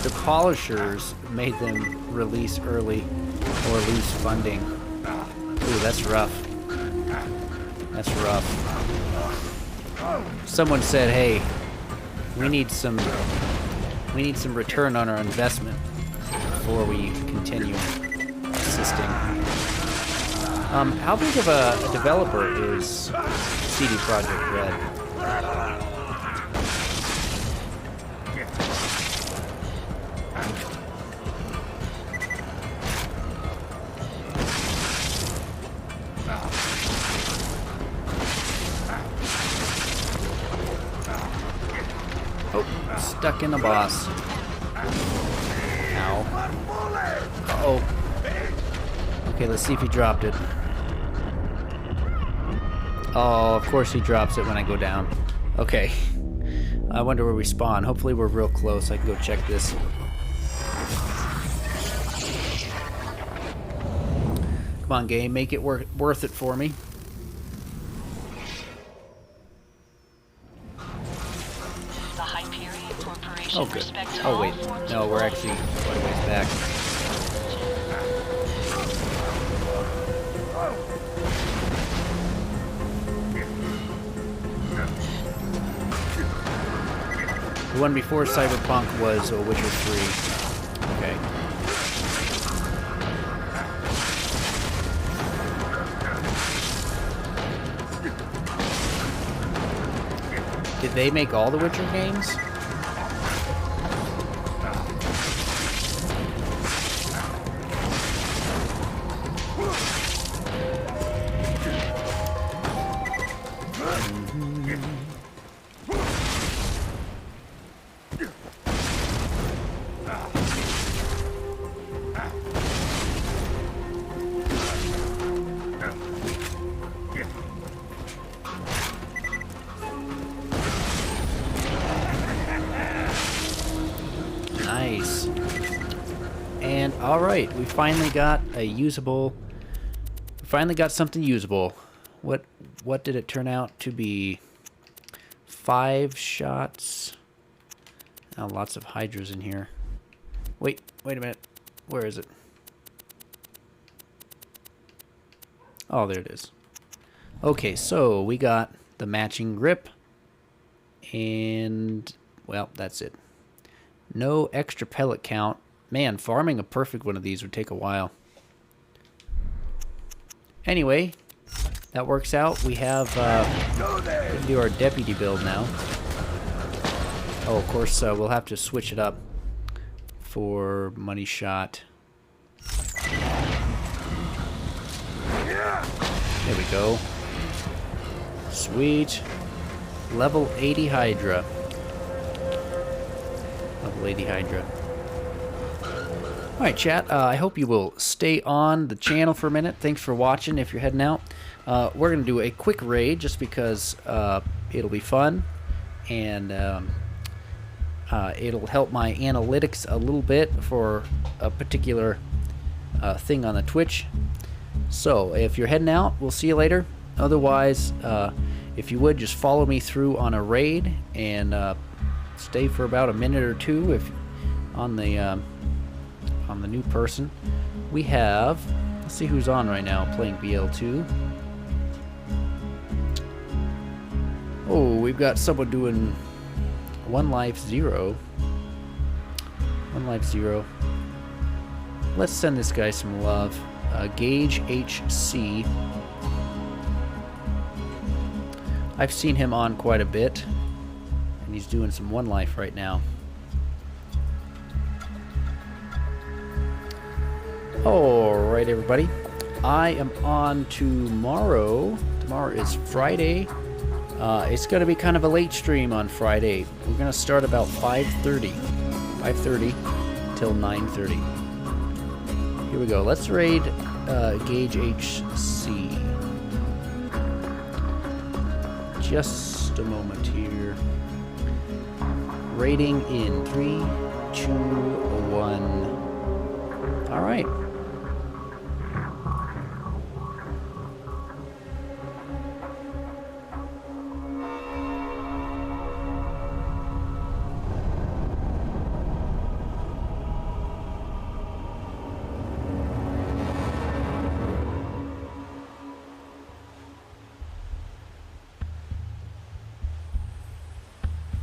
The polishers made them release early or lose funding. Ooh, that's rough. That's rough. Someone said, "Hey, we need some return on our investment before we continue assisting." How big of a developer is CD Projekt Red? Oh, stuck in the boss. Ow. Uh-oh. Okay, let's see if he dropped it. Oh, of course he drops it when I go down. Okay. I wonder where we spawn. Hopefully we're real close. I can go check this. Come on, game. Make it worth it for me. The Hyperion Corporation Oh, good. respects Oh, all wait. forms No, of we're life. actually quite a ways back. The one before Cyberpunk was Witcher 3. Okay. Did they make all the Witcher games? Nice. And alright, we finally got a usable... Finally got something usable. What did it turn out to be? 5 shots. Oh, lots of hydras in here. Wait a minute. Where is it? Oh, there it is. Okay, so we got the matching grip. And, well, that's it. No extra pellet count. Man, farming a perfect one of these would take a while. Anyway, that works out. We have we can do our deputy build now. Oh, of course, we'll have to switch it up for money shot. There we go. Sweet. Level 80 Hydra. Level 80 Hydra. Alright, chat. I hope you will stay on the channel for a minute. Thanks for watching if you're heading out. We're going to do a quick raid just because it'll be fun. And it'll help my analytics a little bit for a particular thing on the Twitch. So, if you're heading out, we'll see you later. Otherwise, if you would, just follow me through on a raid and stay for about a minute or two if on the new person. We have, let's see who's on right now playing BL2. Oh, we've got someone doing 1 Life 0. 1 Life 0. Let's send this guy some love. Gauge HC. I've seen him on quite a bit, and he's doing some 1 Life right now. Alright, everybody. I am on tomorrow. Tomorrow is Friday. It's going to be kind of a late stream on Friday. We're going to start about 5:30. 5:30 till 9:30. Here we go. Let's raid Gauge HC. Just a moment here. Raiding in 3, 2, 1. All right.